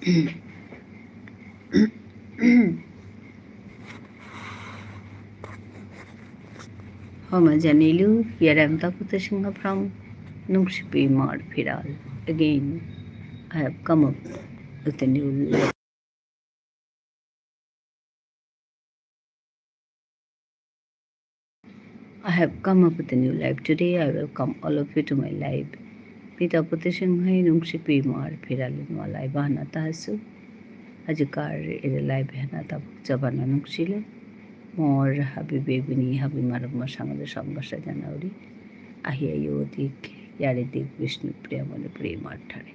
Homa Janilu, here I am Tapata Singha from Nungshipi Mar Piral. Again, I have come up with a new life. I have come up with a new life. Today I welcome all of you to my life. Pita Putishanghai Nungshipi Mar Piral in Malai Bahana Tasu. Ajikar live Hanata Jabana Nungshile. More happy baby, happy Maramma Sangha Sambasa Janari. আহিয়া ইয়দিক ইয়ারিদিক বিষ্ণুপ্রিয়া মনে প্রেম আঠারে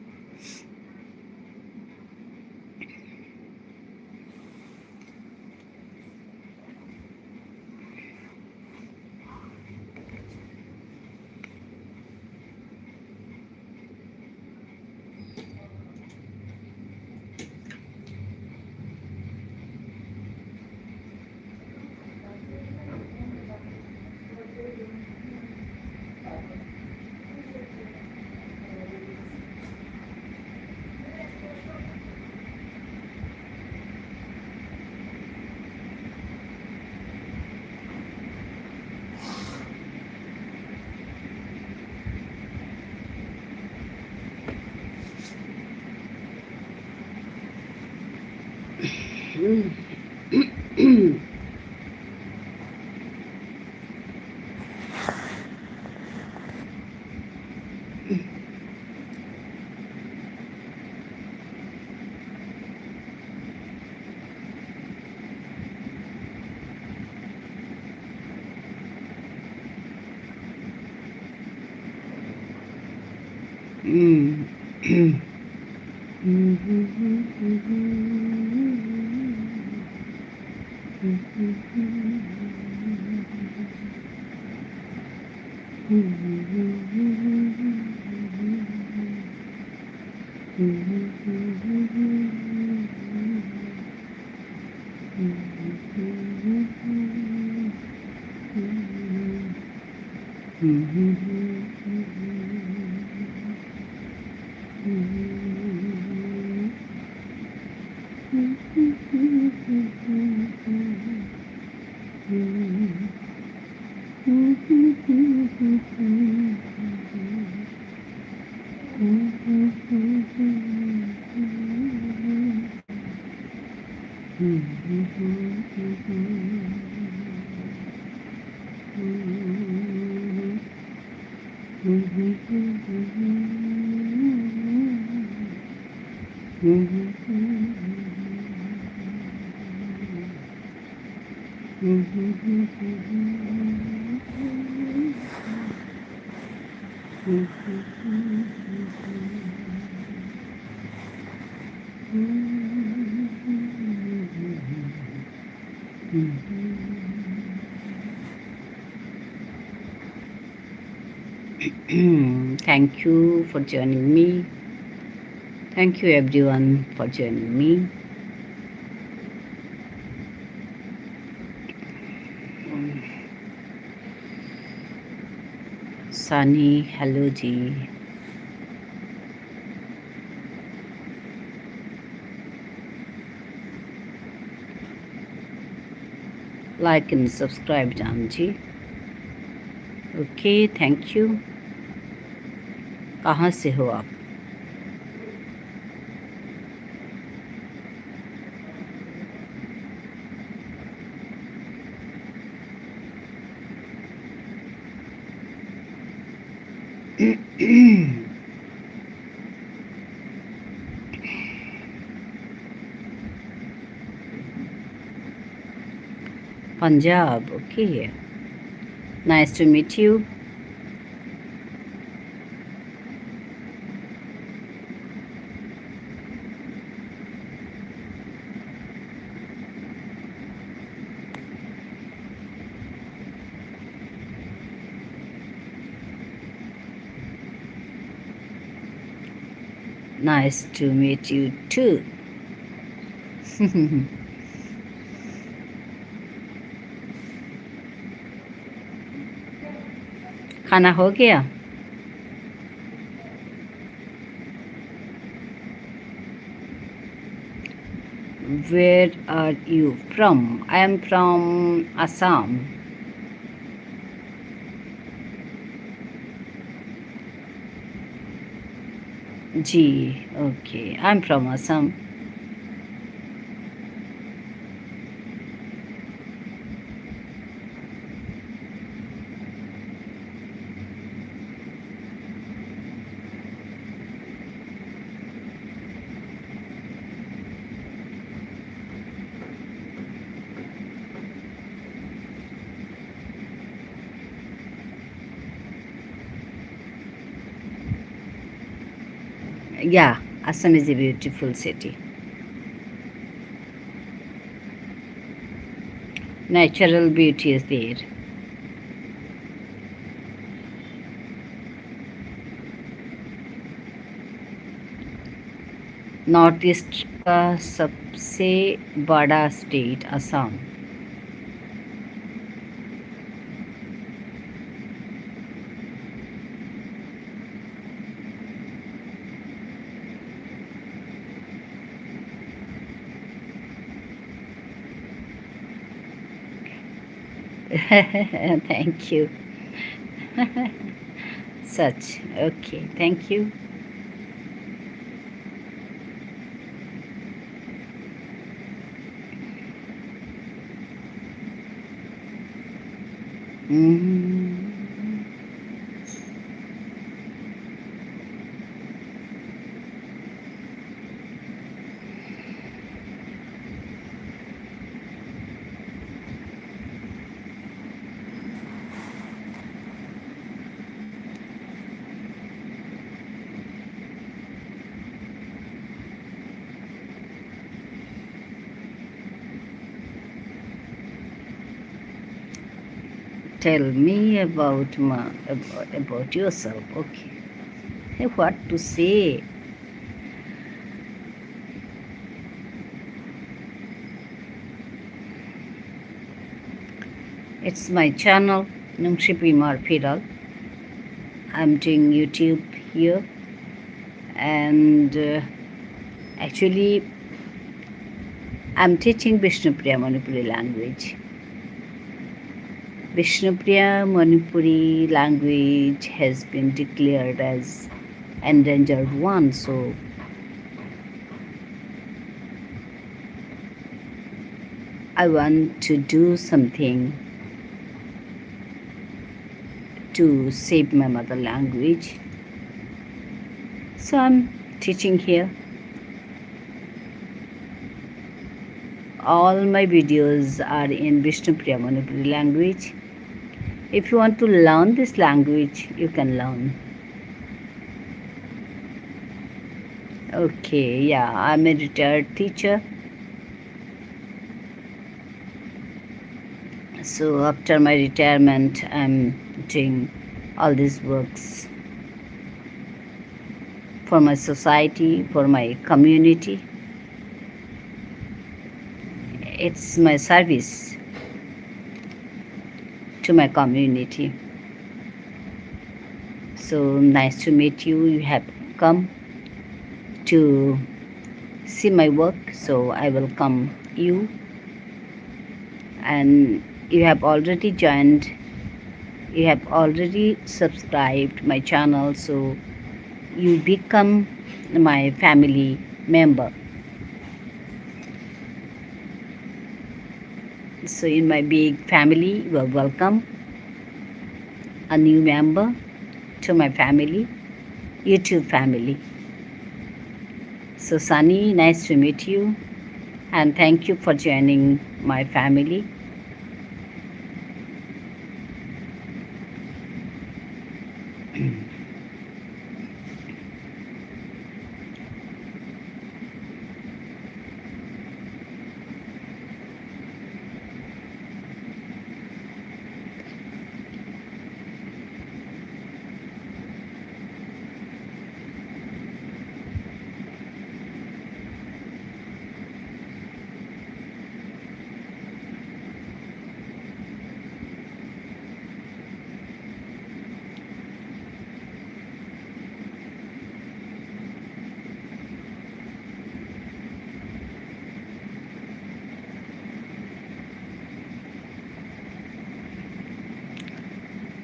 Thank you for joining me. Thank you everyone for joining me. Sunny, hello ji. Like and subscribe Janji. Okay, thank you. कहाँ से हो आप? Punjab, okay. Nice to meet you. Nice to meet you too. खाना हो गया? Where are you from? I am from Assam. G. Okay, I'm from Assam. Yeah, Assam is a beautiful city. Natural beauty is there. North east का सबसे बड़ा state Assam. Thank you. Such. Okay, thank you. Mm. Tell me about yourself. Okay. Hey, what to say? It's my channel, Nungshipi Marpidal. I'm doing YouTube here, and actually, I'm teaching Vishnupriya Manipuri language. Vishnupriya Manipuri language has been declared as endangered one, so I want to do something to save my mother language. So I'm teaching here. All my videos are in Vishnupriya Manipuri language. If you want to learn this language, you can learn. Okay, yeah, I'm a retired teacher. So after my retirement, I'm doing all these works for my society, for my community. It's my service to my community. So nice to meet you. You have come to see my work, so I welcome you. And you have already joined, you have already subscribed my channel, so you become my family member. So in my big family, you are welcome, a new member to my family, YouTube family. So Sunny, nice to meet you, and thank you for joining my family.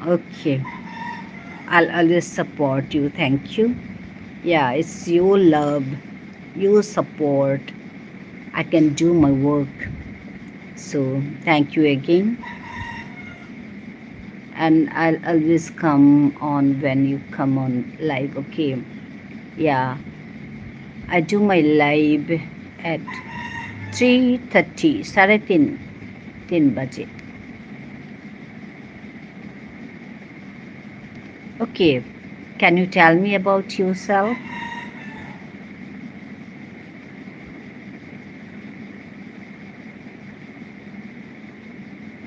Okay, I'll always support you. Thank you. Yeah, it's your love, your support. I can do my work. So, thank you again. And I'll always come on when you come on live. Okay. Yeah, I do my live at 3:30, 3:30 baje. Okay, can you tell me about yourself?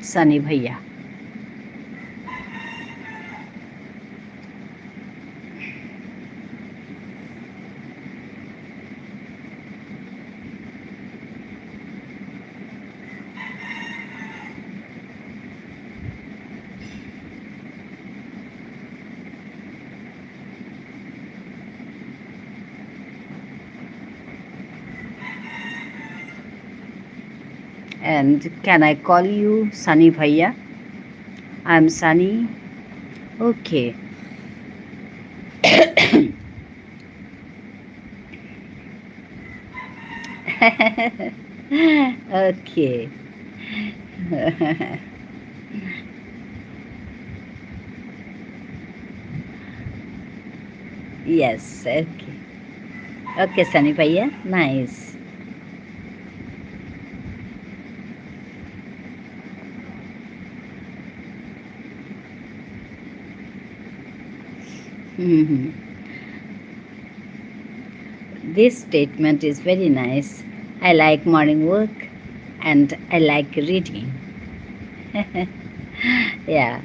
Sunny Bhaiya. And can I call you Sunny Bhaiya? I'm Sunny. Okay. Okay. Yes, okay. Okay, Sunny Bhaiya. Nice. Mhm. This statement is very nice. I like morning work and I like reading. Yeah.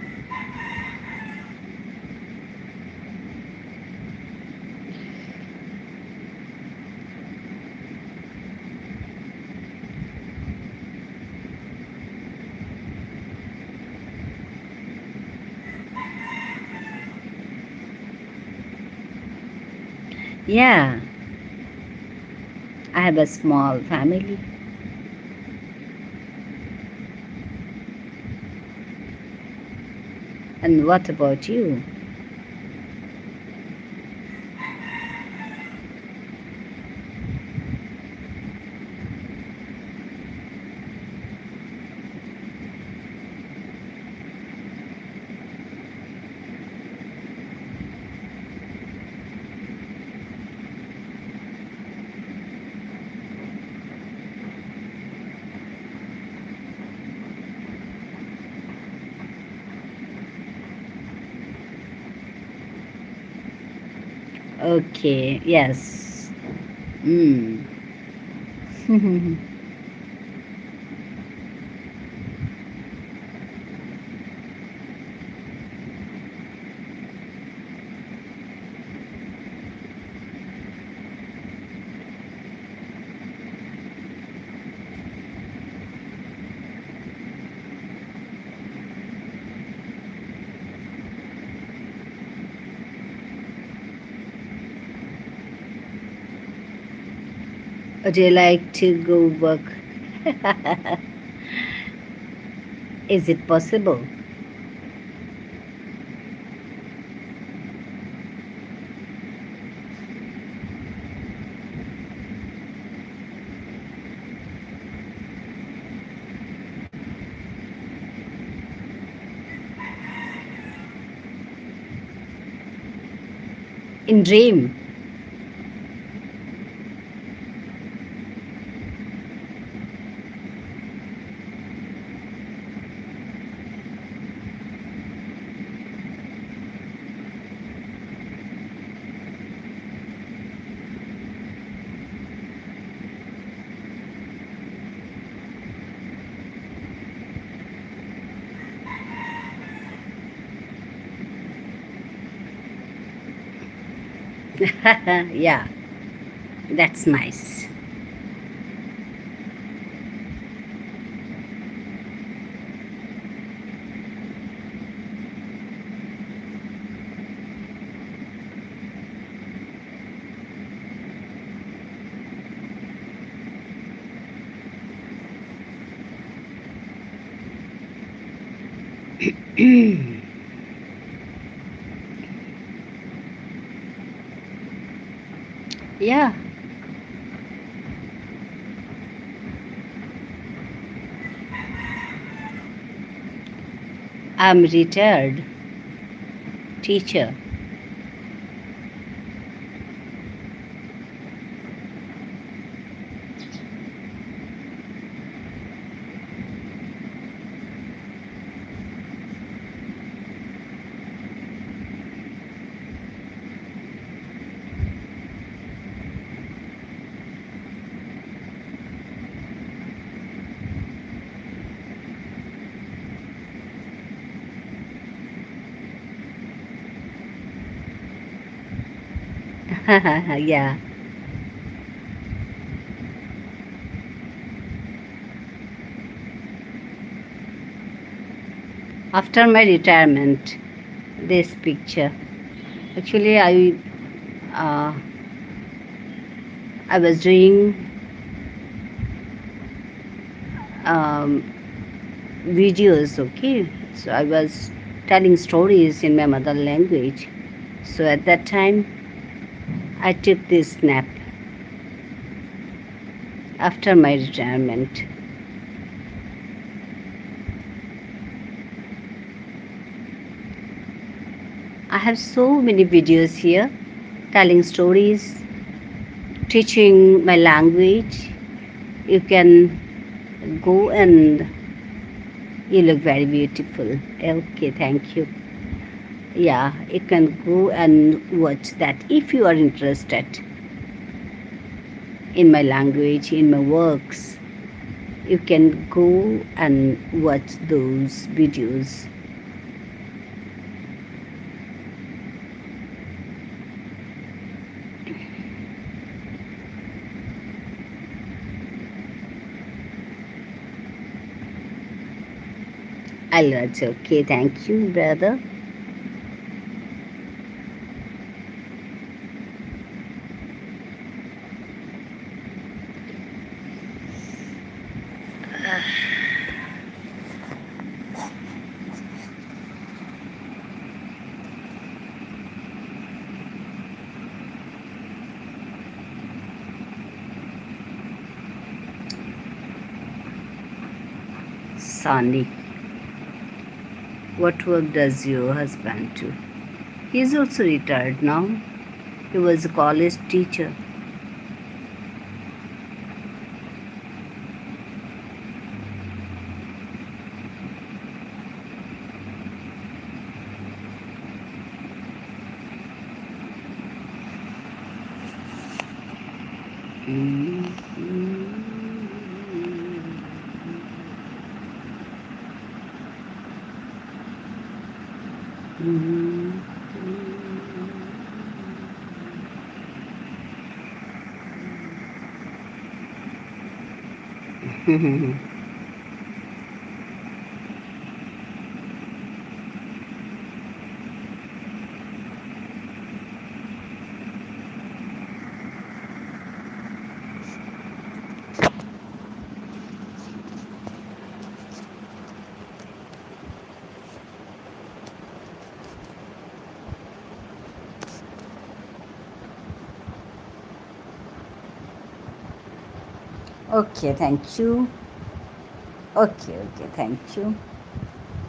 Yeah. I have a small family. And what about you? Okay, yes. Mm. Would you like to go work? Is it possible? In dream? Yeah, that's nice. Yeah, I'm retired teacher. Yeah. After my retirement, this picture. Actually, uh, I was doing um, videos. Okay, so I was telling stories in my mother language. So at that time, I took this snap after my retirement. I have so many videos here telling stories, teaching my language. You can go and you look very beautiful. Okay, thank you. Yeah, you can go and watch that if you are interested in my language, in my works. You can go and watch those videos. I'll watch. Okay, thank you, brother. Sunny, what work does your husband do? He's also retired now. He was a college teacher. Okay, thank you. Okay, thank you.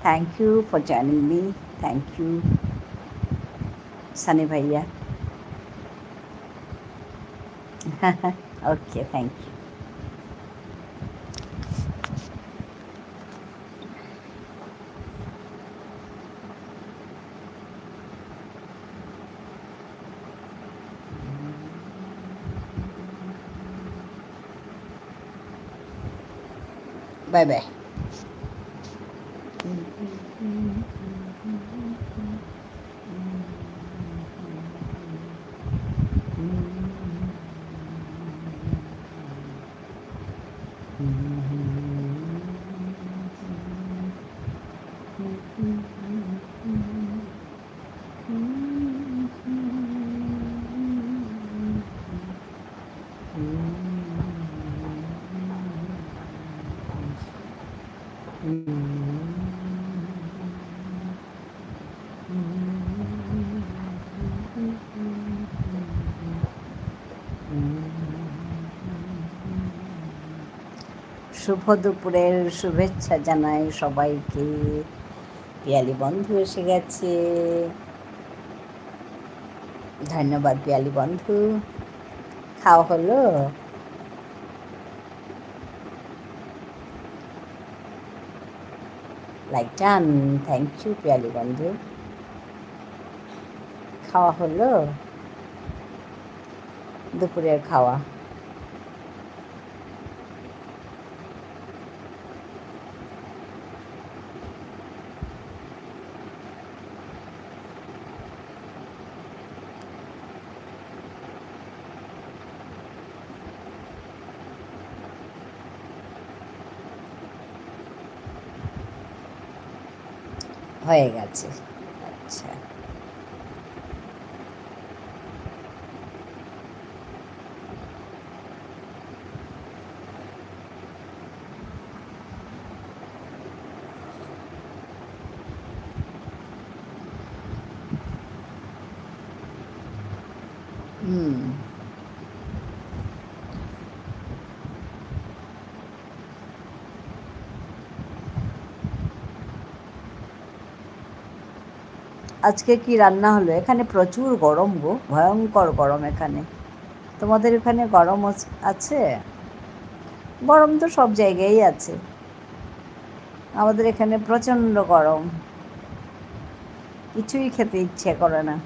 Thank you for joining me. Thank you, Sunny Bhaiya. Okay, thank you. Bye bye. শুভ দুপুরের শুভেচ্ছা জানাই সবাইকে। পিয়ালি বন্ধু এসে গেছে, ধন্যবাদ পিয়ালি বন্ধু। খাওয়া হলো? Like done, thank you Piyali বন্ধু। খাওয়া হলো? দুপুরের খাওয়া হয়ে গেছে। আচ্ছা, আজকে কি রান্না হলো? এখানে প্রচুর গরম গো, ভয়ঙ্কর গরম এখানে। তোমাদের এখানে গরম আছে? গরম তো সব জায়গায়ই আছে, আমাদের এখানে প্রচণ্ড গরম, কিছুই খেতে ইচ্ছে করে না।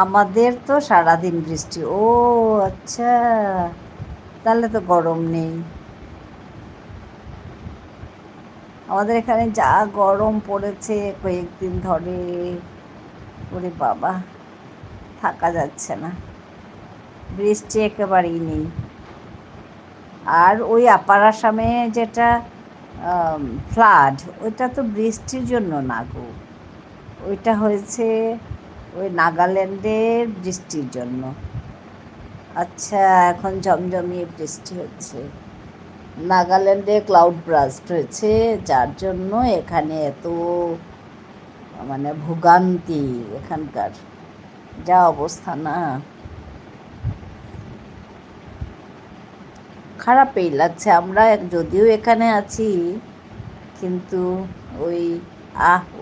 আমাদের তো সারাদিন বৃষ্টি। ও আচ্ছা, তাহলে তো গরম নেই। আমাদের এখানে যা গরম পড়েছে কয়েকদিন ধরে, ওরে বাবা, থাকা যাচ্ছে না, বৃষ্টি একেবারেই নেই। আর ওই আপার আসামে যেটা ফ্লাড, ওইটা তো বৃষ্টির জন্য না গো, ওইটা হয়েছে ওই নাগাল্যান্ডের বৃষ্টির জন্য। আচ্ছা, এখন জমজমিয়ে বৃষ্টি হচ্ছে, নাগাল্যান্ডে ক্লাউড ব্রাস্ট হয়েছে, যার জন্য এখানে এত মানে ভোগান্তি, এখানকার যা অবস্থা না, খারাপই লাগছে। আমরা যদিও এখানে আছি, কিন্তু ওই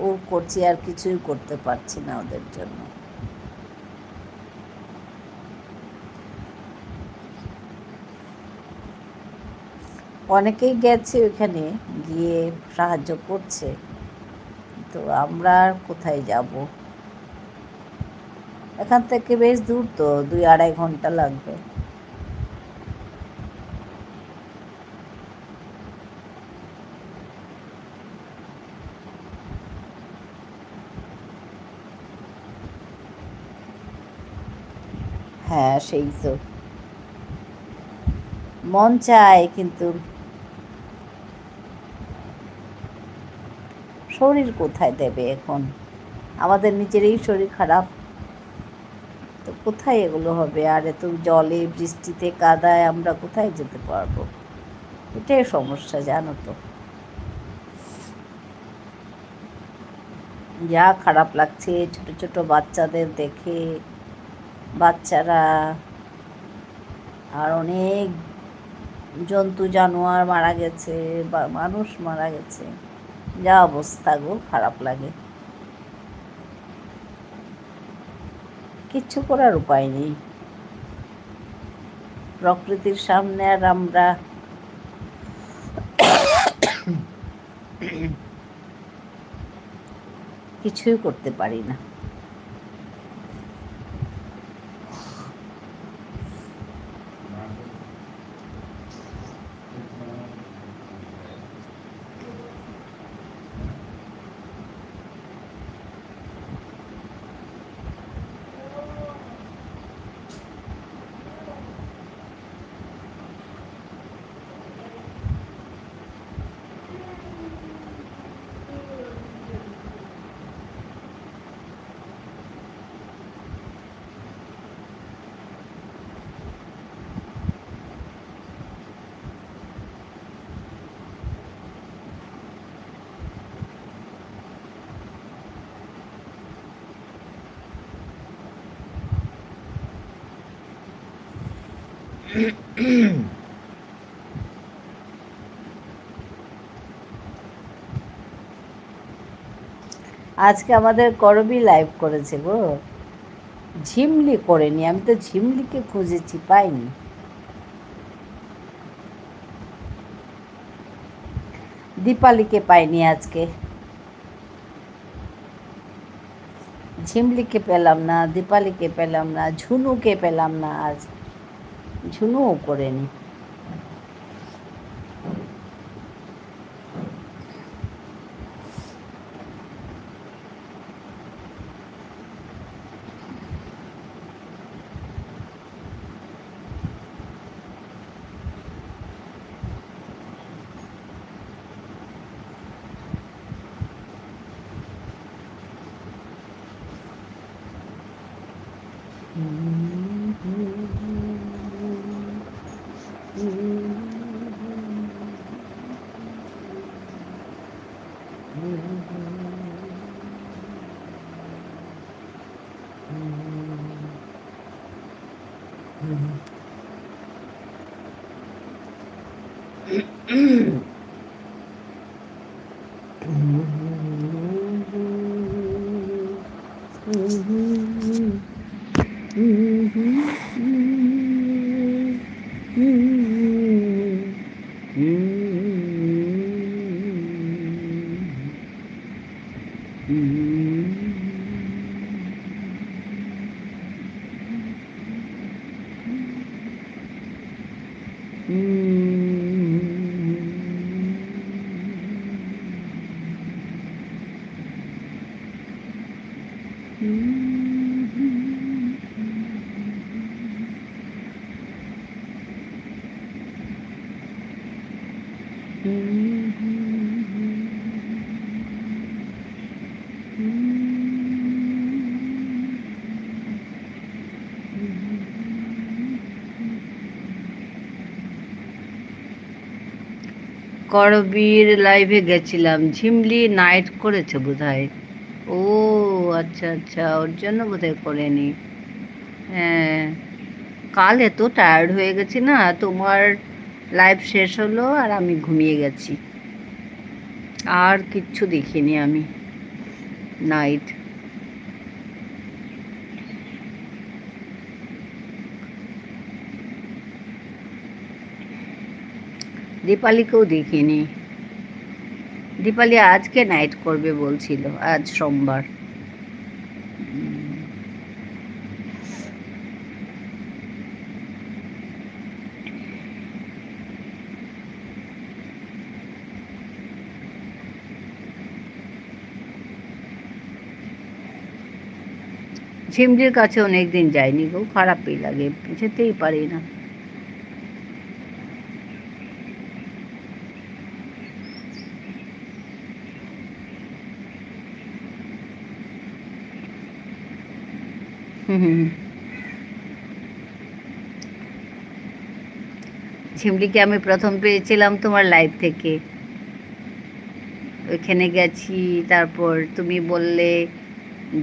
ও করছি, আর কিছুই করতে পারছি না ওদের জন্য। অনেকেই গেছে ওখানে, গিয়ে সাহায্য করছে, তো আমরা আর কোথায় যাব? এখান থেকে বেশ দূর তো, 2-2.5 ঘন্টা লাগবে। হ্যাঁ, সেই তো মন চায়, কিন্তু শরীর কোথায় দেবে এখন? আমাদের নিজেরই শরীর খারাপ, তো কোথায় এগুলো হবে? আর এত জলে বৃষ্টিতে কাদায় আমরা কোথায় যেতে পারবো? এটাই সমস্যা, জানো তো। যা খারাপ লাগছে ছোট ছোট বাচ্চাদের দেখে, বাচ্চারা আর অনেক জন্তু জানোয়ার মারা গেছে, বা মানুষ মারা গেছে, যা অবস্থা গো, খারাপ লাগে। কিচ্ছু করার উপায় নেই, প্রকৃতির সামনে আর আমরা কিছুই করতে পারি না। আজকে আমাদের করবি লাইভ করেছে গো, ঝিমলি করেনি। আমি তো ঝিমলিকে খুঁজেছি, পাইনি। দীপালিকে পাইনি আজকে, ঝিমলিকে পেলাম না, দীপালিকে পেলাম না, ঝুনুকে পেলাম না। আজ ঝুনুও করেনি। করবীর লাইভে গেছিলাম, ঝিমলি নাইট করেছে বোধহয়। ও আচ্ছা আচ্ছা, ওর জন্য বোধহয় করেনি। হ্যাঁ, কাল এত টায়ার্ড হয়ে গেছি না, তোমার লাইভ শেষ হলো আর আমি ঘুমিয়ে গেছি, আর কিচ্ছু দেখিনি আমি নাইট। দীপালিকেও দেখিনি। দীপালি আজকে নাইট করবে বলছিল, আজ সোমবার। ঝিমলির কাছে অনেকদিন যায়নি গো, খারাপই লাগে, যেতেই পারি না। ঝিমলিকে আমি প্রথম পেয়েছিলাম তোমার লাইভ থেকে, ওইখানে গেছি। তারপর তুমি বললে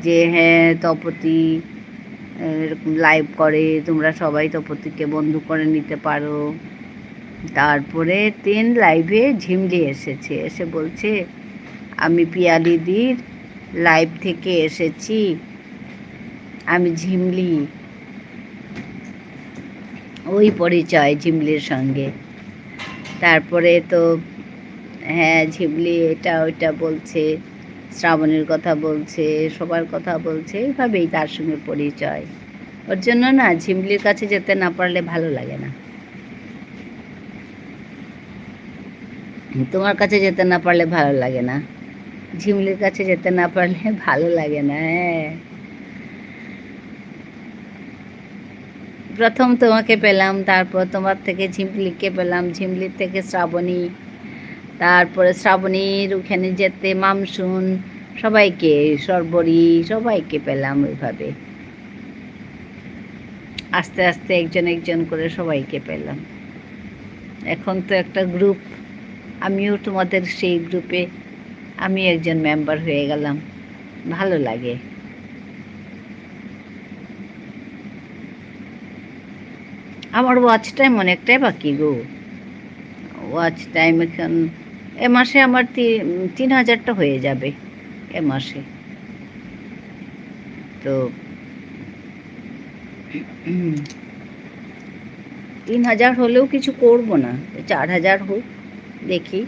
যে হ্যাঁ তপতি এরকম লাইভ করে, তোমরা সবাই তপতিকে বন্ধু করে নিতে পারো। তারপরে 3 লাইভে ঝিমলি এসেছে, এসে বলছে আমি পিয়া দিদির লাইভ থেকে এসেছি, আমি ঝিমলি। ওই পরিচয় ঝিমলির সঙ্গে। তারপরে তো হ্যাঁ ঝিমলি এটা ওইটা বলছে, শ্রাবণের কথা বলছে, সবার কথা বলছে, এইভাবেই তার সঙ্গে পরিচয়। ওর জন্য না ঝিমলির কাছে যেতে না পারলে ভালো লাগে না। তোমার কাছে যেতে না পারলে ভালো লাগে না, ঝিমলির কাছে যেতে না পারলে ভালো লাগে না। হ্যাঁ, প্রথম তোমাকে পেলাম, তারপর তোমার থেকে ঝিমলিকে পেলাম, ঝিমলির থেকে শ্রাবণী, তারপরে শ্রাবণীর ওখানে যেতে মামসুন, সবাইকে, সর্বরী, সবাইকে পেলাম। ওইভাবে আস্তে আস্তে একজন একজন করে সবাইকে পেলাম। এখন তো একটা গ্রুপ, আমিও তোমাদের সেই গ্রুপে আমি একজন মেম্বার হয়ে গেলাম, ভালো লাগে। আমার ওয়াচ টাইম অনেকটাই বাকি গো। ওয়াচ টাইম এখন এ মাসে আমার 3,000টা হয়ে যাবে এ মাসে। তো 3,000 হলেও কিছু করব না, 4,000 হোক, দেখি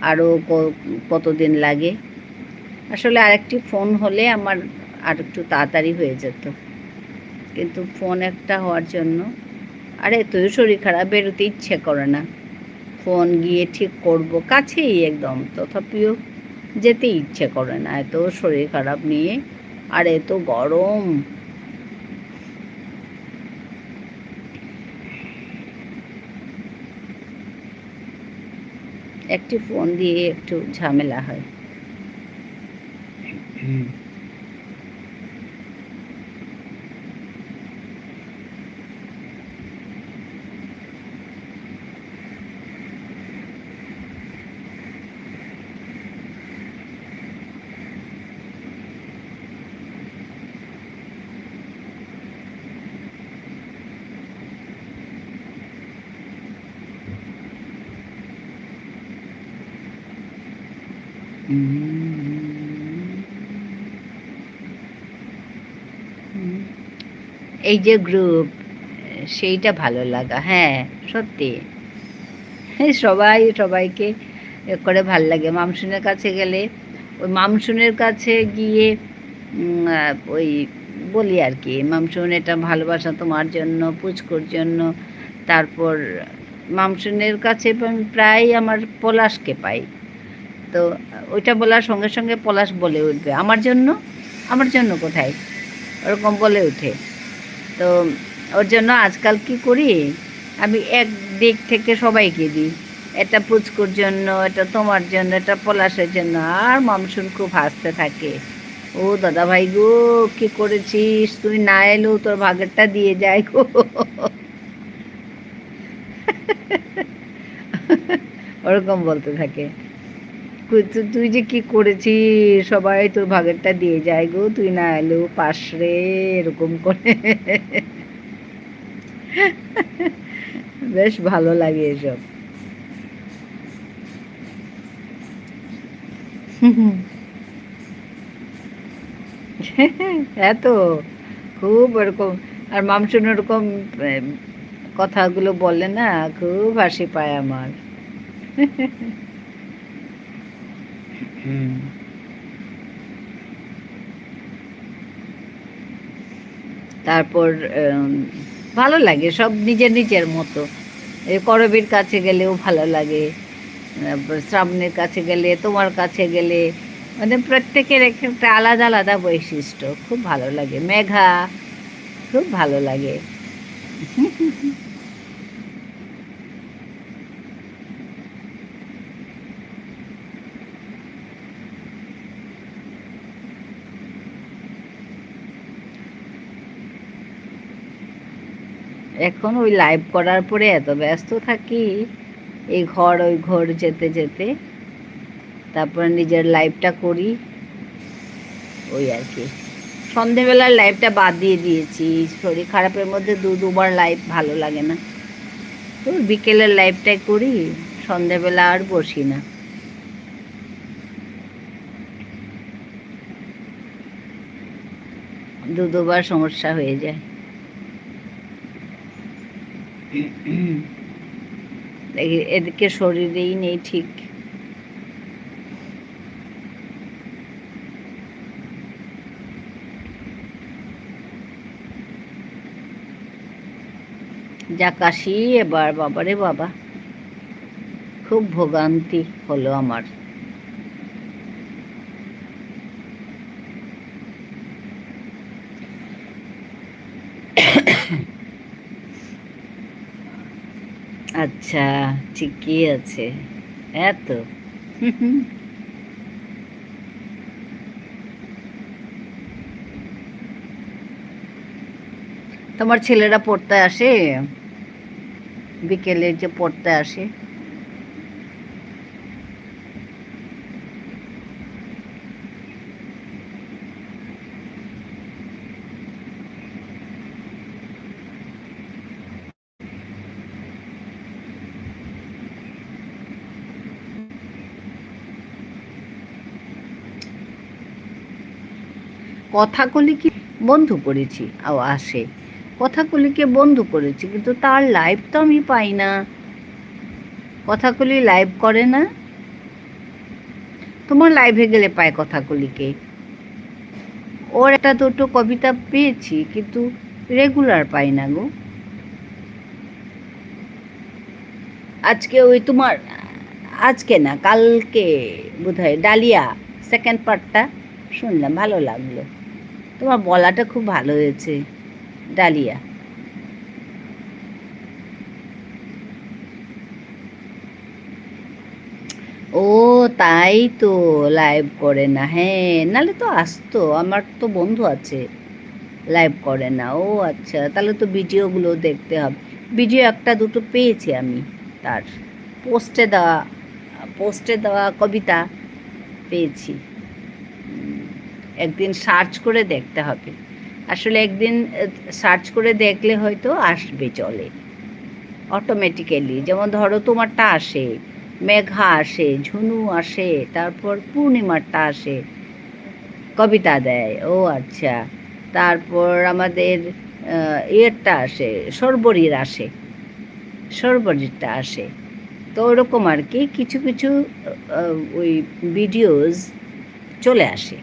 আরও কতদিন লাগে। আসলে আরেকটি ফোন হলে আমার আর একটু তাড়াতাড়ি হয়ে যেত, কিন্তু ফোন একটা হওয়ার জন্য আর এতই শরীর খারাপ, বেরোতে ইচ্ছে করে না। ফোন গিয়ে ঠিক করব কাছেই একদম, তথাপিও যেতে ইচ্ছে করে না, এত শরীর খারাপ নিয়ে আর এত গরম। একটি ফোন দিয়ে একটু ঝামেলা হয়। এই যে গ্রুপ, সেইটা ভালো লাগা, হ্যাঁ সত্যি। সবাই সবাইকে করে ভাল লাগে। মামসুনের কাছে গেলে ওই মামসুনের কাছে গিয়ে ওই বলি আর কি, মামসুন এটা ভালোবাসা তোমার জন্য, পুচকুর জন্য। তারপর মামসুনের কাছে আমি প্রায় আমার পলাশকে পাই, তো ওইটা বলার সঙ্গে সঙ্গে পলাশ বলে উঠবে আমার জন্য, আমার জন্য কোথায়, ওরকম বলে ওঠে। তো ওর জন্য আজকাল কি করি, আমি এক দিক থেকে সবাইকে দিই, এটা পুচকুর জন্য, এটা তোমার জন্য, এটা পলাশের জন্য। আর মামসুন খুব হাসতে থাকে, ও দাদা ভাই গো কি করেছিস, তুই না এলেও তোর ভাগেরটা দিয়ে যায় গো। ওরকম বলতে থাকে, তুই যে কি করেছিস, সবাই তোর ভাগেরটা দিয়ে যায় গো, তুই না এলেও পাস রে, এরকম করে। বেশ ভালো লাগে এসব। হ্যাঁ তো, খুব ওরকম। আর মামসুন ওরকম কথাগুলো বলে না, খুব হাসি পায় আমার। তারপর ভালো লাগে সব নিজের নিজের মতো। এই করবীর কাছে গেলেও ভালো লাগে, শ্রাবণের কাছে গেলে, তোমার কাছে গেলে, মানে প্রত্যেকের একটা আলাদা আলাদা বৈশিষ্ট্য, খুব ভালো লাগে। মেঘা, খুব ভালো লাগে। এখন ওই লাইভ করার পরে এত ব্যস্ত থাকি, এই ঘর ওই ঘর যেতে যেতে, তারপরে নিজের লাইভটা করি, ওই আর কি। সন্ধেবেলার লাইভটা বাদ দিয়ে দিয়েছি, শরীর খারাপের মধ্যে দুবার লাইভ ভালো লাগে না, তো বিকেলের লাইভটাই করি, সন্ধেবেলা আর বসি না। দুবার সমস্যা হয়ে যায়। এদিকে শরীরেই নেই ঠিক। যা কাশি এবার, বাবারে বাবা, খুব ভোগান্তি হলো আমার। আচ্ছা, ঠিকই আছে, এত। তোমার ছেলেরা পড়তে আসে, বিকেলে যে পড়তে আসে? কথাকলিকে বন্ধ করেছি, আসে কথাকলিকে বন্ধ করেছি, কিন্তু তার লাইভ তো আমি পাই না। কথাকলি লাইভ করে না, তোমার লাইভে গেলে পায় কথাকলিকে। ওর একটা দুটো কবিতা পেয়েছি, কিন্তু রেগুলার পাই না গো। আজকে ওই তোমার, আজকে না কালকে বোধহয় ডালিয়া সেকেন্ড পার্টটা শুনলাম, ভালো লাগলো। তোমার বলাটা খুব ভালো হয়েছে, ডালিয়া। ও তাই তো লাইভ করে না, হ্যাঁ, নালে তো আসতো, আমার তো বন্ধু আছে লাইভ করে না। ও আচ্ছা, তাহলে তো ভিডিওগুলো দেখতে হবে। ভিডিও একটা দুটো পেয়েছি আমি, তার পোস্টে দেওয়া কবিতা পেয়েছি। একদিন সার্চ করে দেখতে হবে, আসলে একদিন সার্চ করে দেখলে হয়তো আসবে, চলে অটোমেটিক্যালি। যেমন ধরো তোমারটা আসে, মেঘা আসে, ঝুনু আসে, তারপর পূর্ণিমারটা আসে, কবিতা দেয়। ও আচ্ছা, তারপর আমাদের ইয়েরটা আসে, সর্বরীরটা আসে। তো ওরকম আর কি, কিছু কিছু ওই ভিডিওস চলে আসে,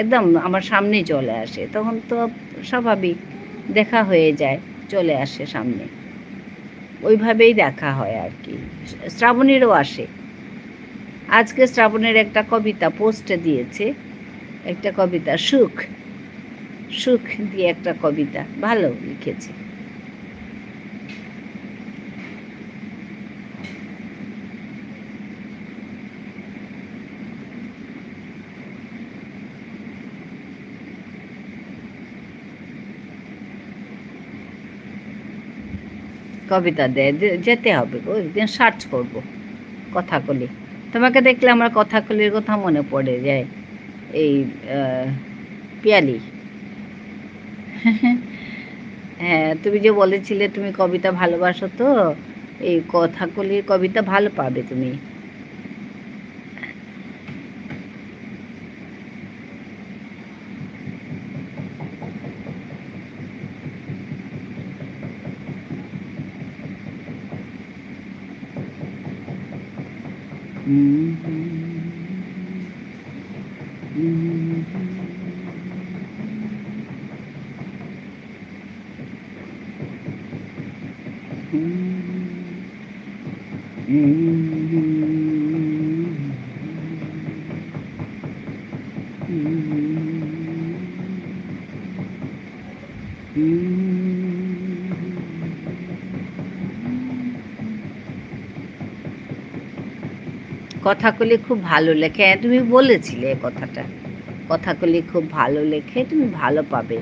একদম আমার সামনেই চলে আসে, তখন তো স্বাভাবিক দেখা হয়ে যায়, চলে আসে সামনে, ওইভাবেই দেখা হয় আর কি। শ্রাবণীরও আসে। আজকে শ্রাবণের একটা কবিতা পোস্টে দিয়েছে, একটা কবিতা সুখ সুখ দিয়ে একটা কবিতা ভালো লিখেছে। কবিতা দেয়, যেতে হবে গো, একদিন সার্চ করব কথাকলি। তোমাকে দেখলে আমার কথাকলির কথা মনে পড়ে যায়, এই পিয়ালি। হ্যাঁ, তুমি যে বলেছিলে তুমি কবিতা ভালোবাসো, তো এই কথাকলির কবিতা ভালো পাবে তুমি। কথাকলি খুব ভালো লেখে, হ্যাঁ তুমি বলেছিলে কথাটা, কথাকলি খুব ভালো লেখে, তুমি ভালো পাবে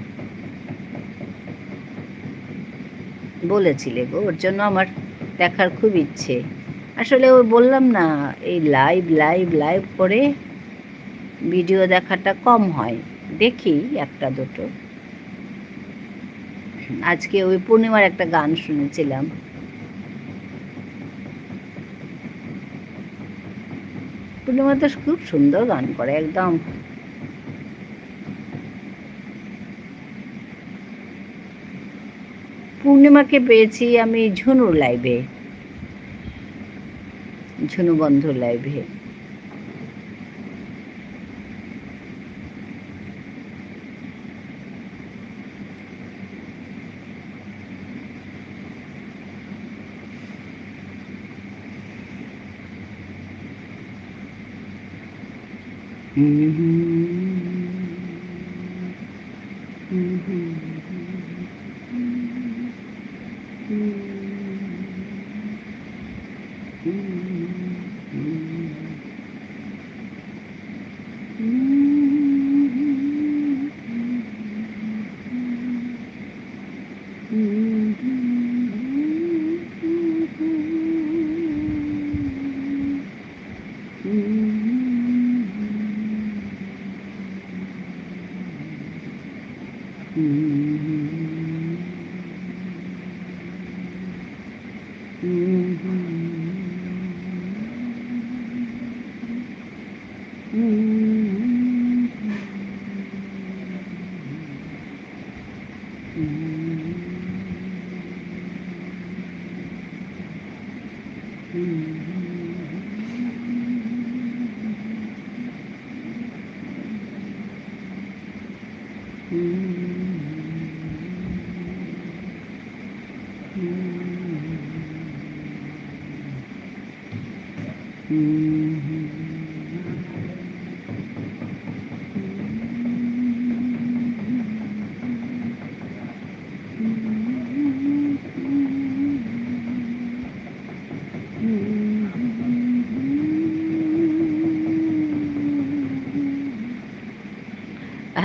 বলেছিলে গো, ওর জন্য আমার দেখার খুব ইচ্ছে। আসলে ওই বললাম না, এই লাইভ লাইভ লাইভ করে ভিডিও দেখাটা কম হয়, দেখি একটা দুটো। আজকে ওই পূর্ণিমার একটা গান শুনেছিলাম, পূর্ণিমা তো খুব সুন্দর গান করে একদম। পূর্ণিমাকে পেয়েছি আমি ঝুনুর লাইভে, ঝুনু বন্ধুর লাইভে।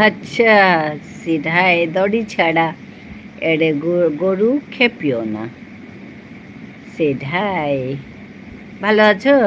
আচ্ছা, সিধায় দড়ি ছাড়া এড়ে গরু খেপিও না। সেটাই। ভালো আছো?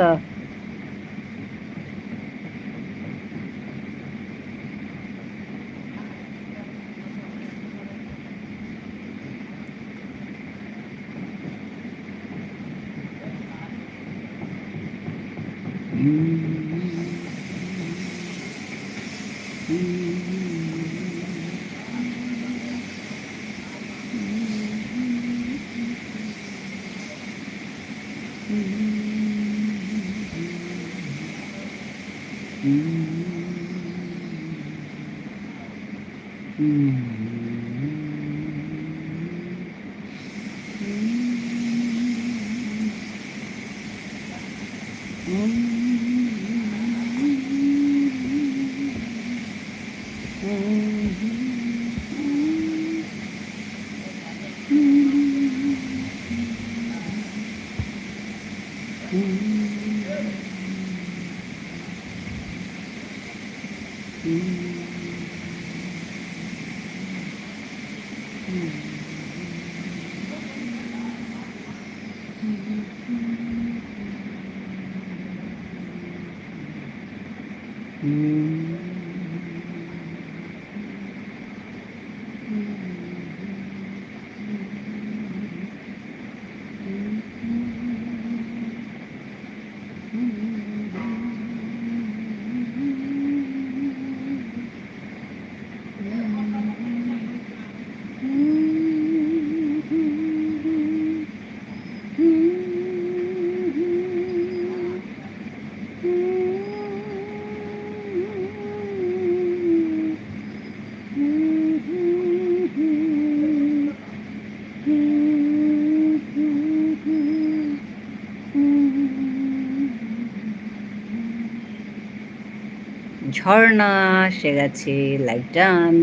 ঝর্ণা এসে গেছে, লাইক ডান।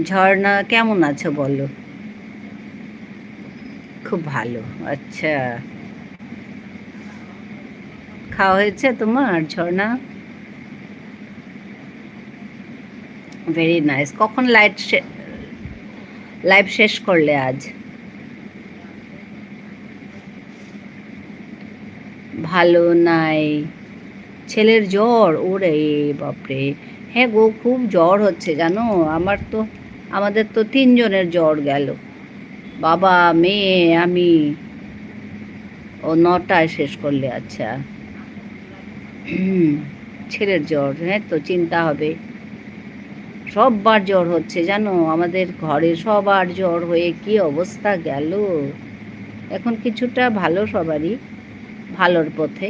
ঝর্ণা কেমন আছো বলো? খুব ভালো। আচ্ছা, খাওয়া হয়েছে তোমার ঝর্ণা? Very nice. কখন লাইভ শেষ করলে আজ? ভালো নাই, ছেলের জ্বর? ওরে বাপরে, হ্যাঁ গো, খুব জ্বর হচ্ছে জানো। আমাদের তো 3 জনের জ্বর গেল, বাবা, মেয়ে, আমি। ও 9টায় শেষ করলে? আচ্ছা, ছেলের জ্বর, হ্যাঁ তো চিন্তা হবে। সববার জ্বর হচ্ছে জানো, আমাদের ঘরে সবার জ্বর হয়ে কি অবস্থা গেল। এখন কিছুটা ভালো, সবারই ভালোর পথে।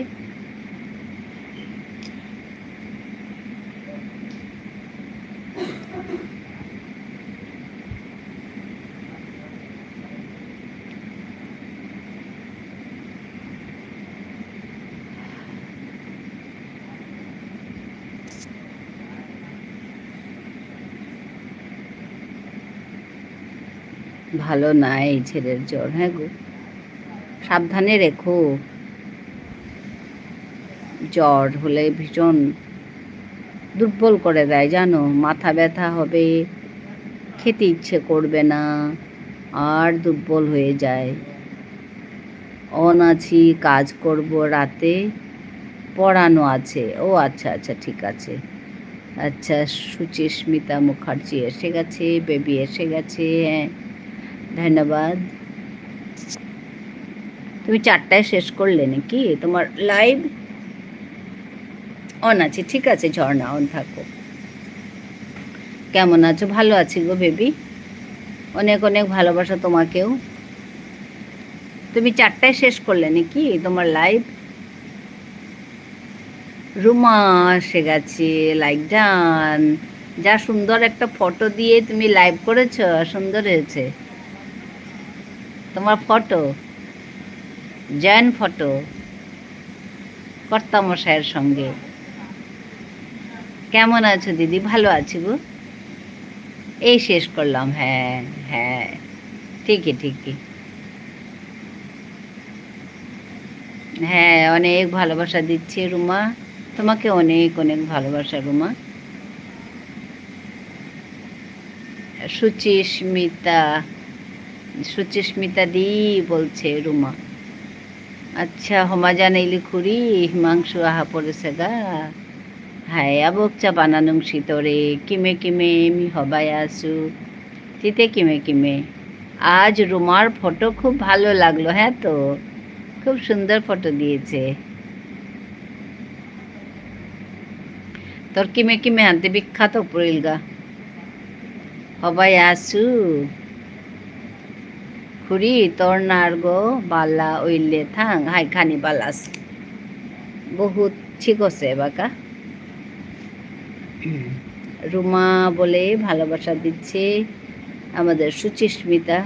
ভালো নাই ছেলের জ্বর, হ্যাঁ গো, সাবধানে রেখো। জ্বর হলে ভীষণ দুর্বল করে দেয় জানো, মাথা ব্যথা হবে, খেতে ইচ্ছে করবে না, আর দুর্বল হয়ে যায়। অন আছি, কাজ করব রাতে, পড়ানো আছে। ও আচ্ছা আচ্ছা, ঠিক আছে। আচ্ছা, সুচিস্মিতা মুখার্জি এসে গেছে, বেবি এসে গেছে, হ্যাঁ ধন্যবাদ। তুমি 4টায় শেষ করলে নাকি তোমার লাইভ? অন আছে, ঠিক আছে ঝর্ণা, অন থাকো। কেমন আছো? ভালো আছি গো বেবি, অনেক অনেক ভালোবাসা তোমাকেও। তুমি 4টায় শেষ করলে নাকি তোমার লাইভ? রুমা এসে গেছে, লাইক ডান। যা সুন্দর একটা ফটো দিয়ে তুমি লাইভ করেছো, সুন্দর হয়েছে তোমার ফটো, জয়েন্ট ফটো কর্তামশাইয়ের সঙ্গে। কেমন আছো দিদি? ভালো আছি গো, এই শেষ করলাম। হ্যাঁ হ্যাঁ, ঠিকই ঠিকই। হ্যাঁ, অনেক ভালোবাসা দিচ্ছি রুমা, তোমাকে অনেক অনেক ভালোবাসা রুমা। সুচিস্মিতা, সুচিস্মিতা দি বলছে রুমা। আচ্ছা হমাজান এলি খুরি হিমাংশু আহা পড়েছে গা। হাই আবকচা বানানুং শীতরে কিমে কিমে মি হবাই আসু তিতে কিমে কিমে। আজ রুমার ফটো খুব ভালো লাগলো। হ্যাঁ তো, খুব সুন্দর ফটো দিয়েছে। তোর কিমে কিমে হাতে বিখ্যাত পড়িলগা হবাই আসু খুরি তোর নার্গো বালা ওইলে থাং হাই খানি বালাস বহুত ঠিক আছে বাকা। রুমা বলে ভালোবাসা দিচ্ছে আমাদের সুচিস্মিতা।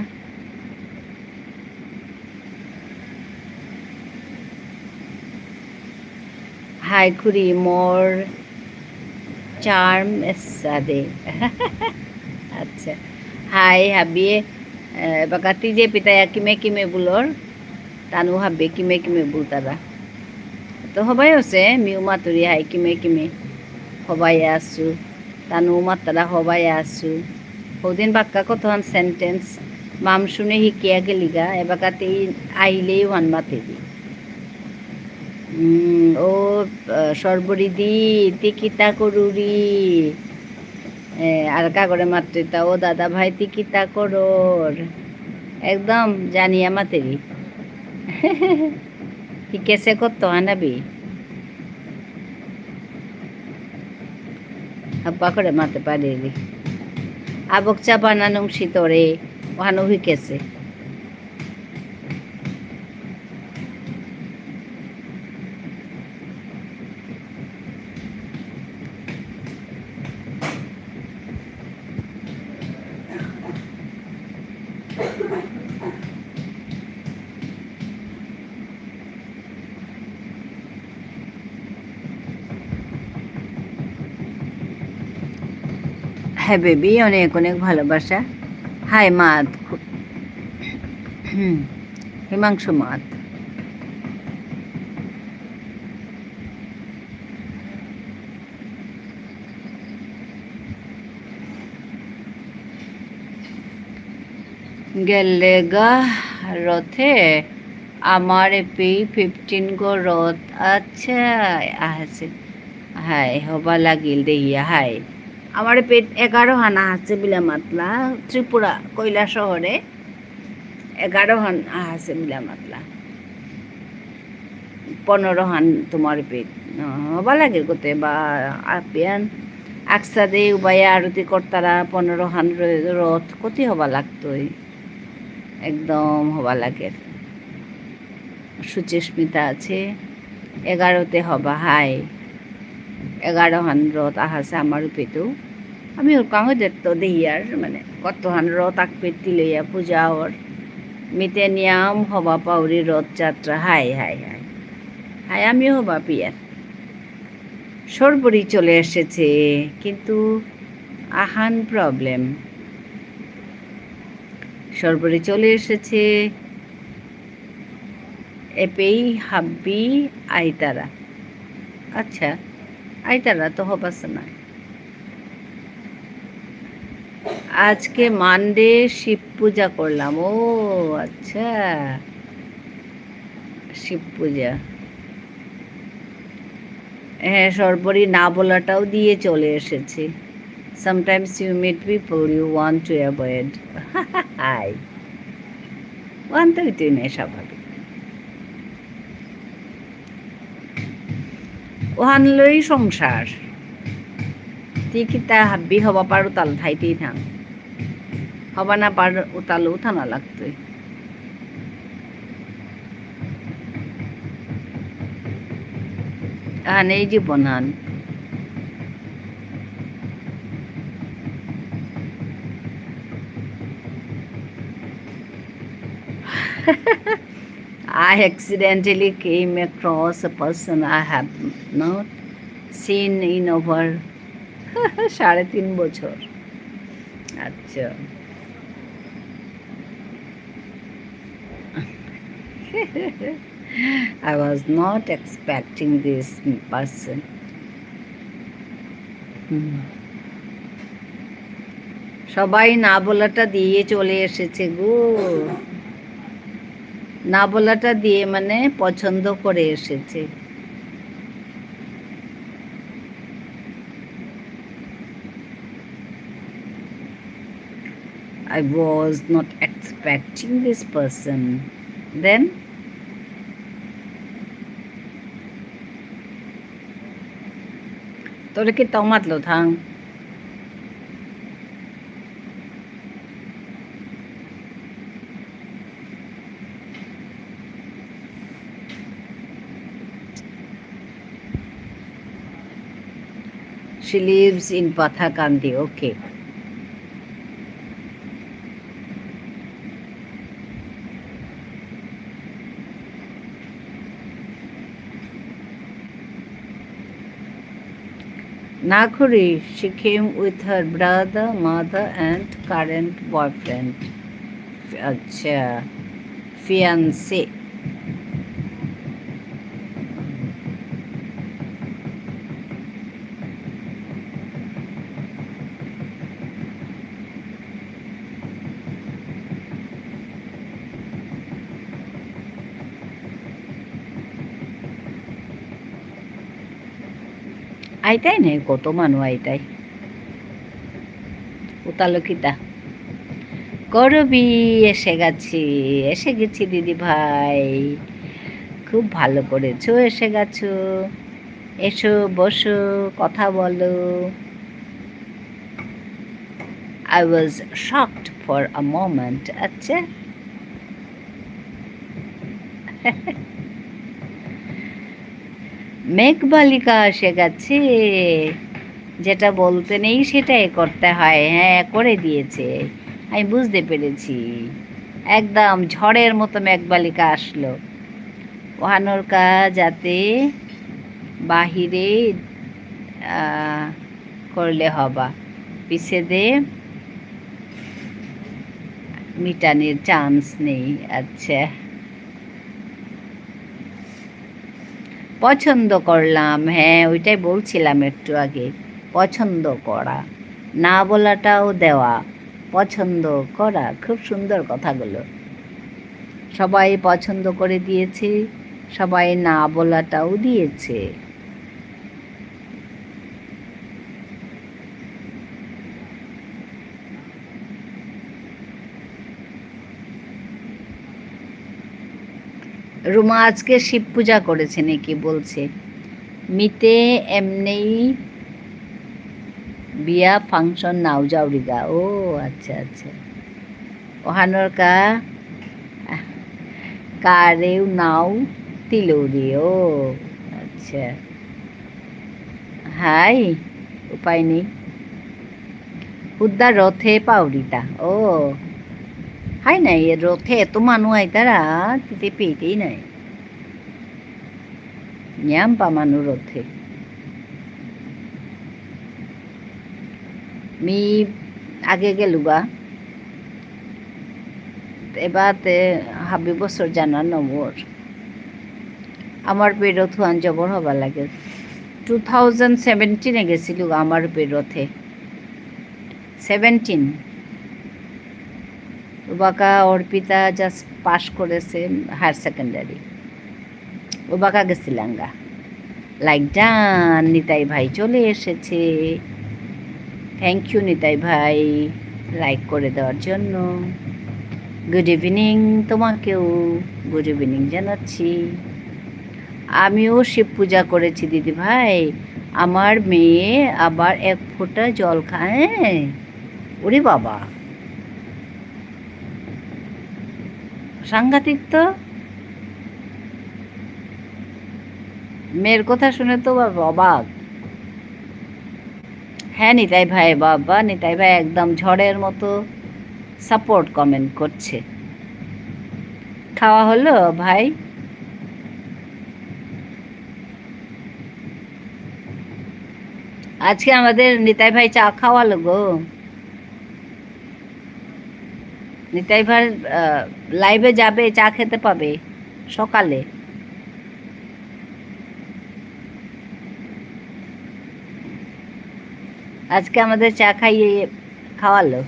হাই খুরি মোর চার্ম সাদে। আচ্ছা হাই হাবিয়ে বাকা তিজে পিতায়া কিমে কিমে বুলোর তানু হাবে কিমে কিমে বুলতারা তো হবাই আছে মিউ মাতুরি হাই কিমে কিমে হবাই আসু তানু মাতারা হবাই আসু হদিন বাক্কা কতক্ষণ সেন্টেন্স মাম শুনে শিকিয়া গেলিগা এবাকাতে আইলেই ওয়ান মাতে দি ও সর্বরিদি তিকিতা করুরি আর কাগরে মাত্রে তা ও দাদা ভাই তিকিতা করোর একদম জানিয়া মাতেরি শিকেছে কত আনাবি হাব্বা করে মাতে পারি আবক চা বানানো শীতরে ওহানো শিকেছে। হ্যাঁ বেবি, অনেক অনেক ভালোবাসা। হাই মাত, হিমাংশু মাত। গেলে গা রথে আমার পি 15 গো রথ। আচ্ছা আছে হাই হবা লাগিল দেহিয়া হাই আমার পেট 11 হানা আছে বিলা মাতলা ত্রিপুরা কয়লা শহরে 11 হান আছে বিলা মাতলা 15 হান তোমার পেট হবা লাগে গোতে বা আপিয়ান আকসাদে উবায়া আরতি কর্তারা 15 হান রথ কতি হবা লাগতোই একদম হবা লাগে। সুচিস্মিতা আছে 11তে হবা হাই 11 হান রথ আহাছে আমার পেতেও আমি ওর কাঙে দেখতো দেহি আর মানে কত হান রথ আক পেটি লইয়া পূজা ওর মিতে নিয়াম হবা পাউরি রথযাত্রা হাই হাই হাই হাই আমিও হবা পিয়ার সরবরি চলে এসেছে কিন্তু আহান প্রবলেম সরবরি চলে এসেছে এপেই হাব্বি আইতারা। আচ্ছা আইতারা তো হবাস না আজকে মানডে শিব পূজা করলাম। ও আচ্ছা শিব পূজা হ্যাঁ সরবরি না বলাটাও দিয়ে চলে এসেছে। Sometimes you meet people you want to avoid. হাই ওয়ান তো তুই নেই স্বাভাবিক ওহান লই সংসার তুই কি তা হাব্বি হবা পার উতাল ঠাইতেই থাং হবা না পার উতালও থানা লাগতোই আহান এই জীবন হান I accidentally came across a person I have not seen in over 3.5 বছর। আচ্ছা। I was not expecting this person. সবাই না বলাটা দিয়ে চলে এসেছে গো। না বলাটা দিয়ে মানে পছন্দ করে এসেছে। I was not expecting this person. Then তোরে কি তমাতলো থাং She lives in Pathakandi. Okay. Nakuri, she came with her brother, mother and current boyfriend. Acha, fiancé. আইতাই নেই কত মানুষ আইতাই উতালকিতা করবি এসে গেছি দিদি ভাই খুব ভালো করেছো এসে গেছো এসো বসো কথা বলো I was shocked for a moment. আচ্ছা মেঘবালিকা এসে গেছে যেটা বলতে নেই সেটাই করতে হয় হ্যাঁ করে দিয়েছে আমি বুঝতে পেরেছি একদম ঝড়ের মতো মেঘবালিকা আসলো ওহানোরকা যাতে বাহিরে করলে হবা পিছে দে মিটানের চান্স নেই আচ্ছা পছন্দ করলাম হ্যাঁ ওইটাই বলছিলাম একটু আগে পছন্দ করা না বলাটাও দেওয়া পছন্দ করা খুব সুন্দর কথাগুলো সবাই পছন্দ করে দিয়েছে সবাই না বলাটাও দিয়েছে রুমা আজকে শিব পূজা করেছে নাকি বলছে মিতে এমনি বিয়া ফাংশন নাও যাওরিগা ও আচ্ছা আচ্ছা ওহানোর কারেও নাও তিলৌরি ও আচ্ছা হাই উপায় নেই হুদ্দা রথে পাউরিতা ও হাই নাই রথে এত মানুষ আইতারা তিতে পেতেই নাই ন্যাম পা মানুষ রথে মি আগে গেলুগা এবার হাবি বছর জানার নম্বর আমার পেরথ হুয়ান জবর হবার লাগে 2017 গেছিল আমার পেরথে 17 ওবাকা অর্পিতা জাস্ট পাস করেছে হায়ার সেকেন্ডারি ওবাকা গেছিলাঙ্গা লাইক ডান নিতাই ভাই চলে এসেছে থ্যাংক ইউ নিতাই ভাই লাইক করে দেওয়ার জন্য গুড ইভিনিং তোমাকেও গুড ইভিনিং জানাচ্ছি আমিও শিব পূজা করেছি দিদি ভাই আমার মেয়ে আবার এক ফোঁটা জল খায় ওরে বাবা সাংঘাতিক তো মেয়ের কথা শুনে তো অবাক হ্যাঁ নিতাই ভাই বাবা নিতাই ভাই একদম ঝড়ের মতো সাপোর্ট কমেন্ট করছে খাওয়া হলো ভাই? আজকে আমাদের নিতাই ভাই চা খাওয়ালো গো। নিতাই ভাই লাইভে যাবে, চা খেতে পাবে সকালে। আজকে আমাদের চা খাইয়ে খাওয়ালো।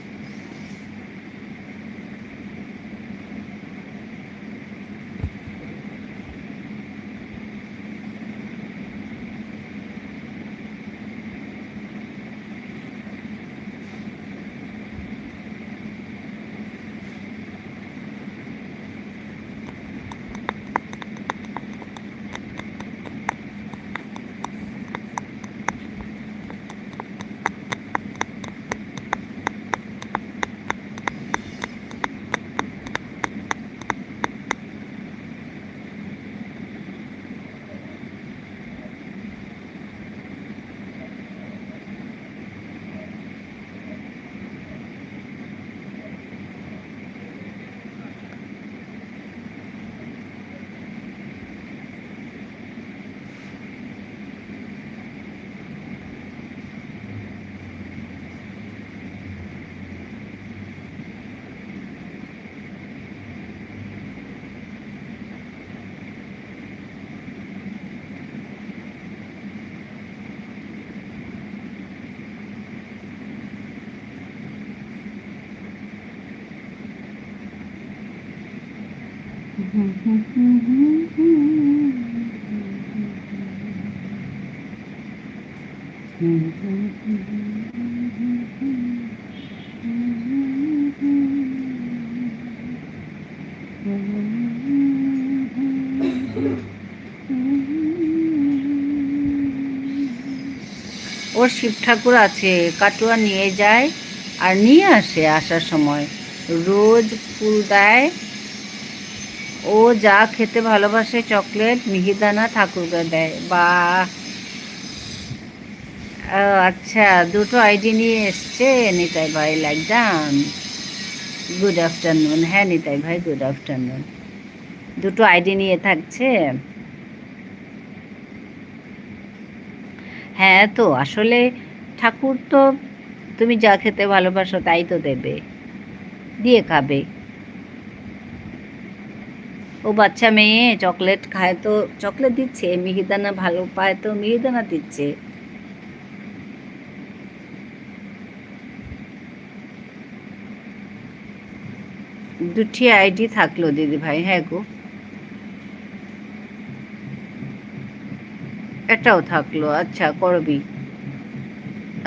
ওর শিব ঠাকুর আছে, কাটুয়া নিয়ে যায় আর নিয়ে আসে, আসার সময় রোজ ফুল দেয়। ও যা খেতে ভালোবাসে, চকলেট মিহিদানা ঠাকুরকে দেয়। বা আচ্ছা, দুটো আইডি নিয়ে এসছে নিতাই ভাই। Like done. Good afternoon. হ্যাঁ নিতাই ভাই, গুড আফটারনুন। দুটো আইডি নিয়ে থাকছে। হ্যাঁ, তো আসলে ঠাকুর তো তুমি যা খেতে ভালোবাসো তাই তো দেবে, দিয়ে খাবে। ও বাচ্চা মেয়ে চকলেট খায় তো চকলেট দিচ্ছে, মিহিদানা ভালো পায় তো মিহিদানা দিচ্ছে। দুটি আইডি থাকলো দিদি ভাই। হ্যাঁ গো, এটাও থাকলো। আচ্ছা করবি,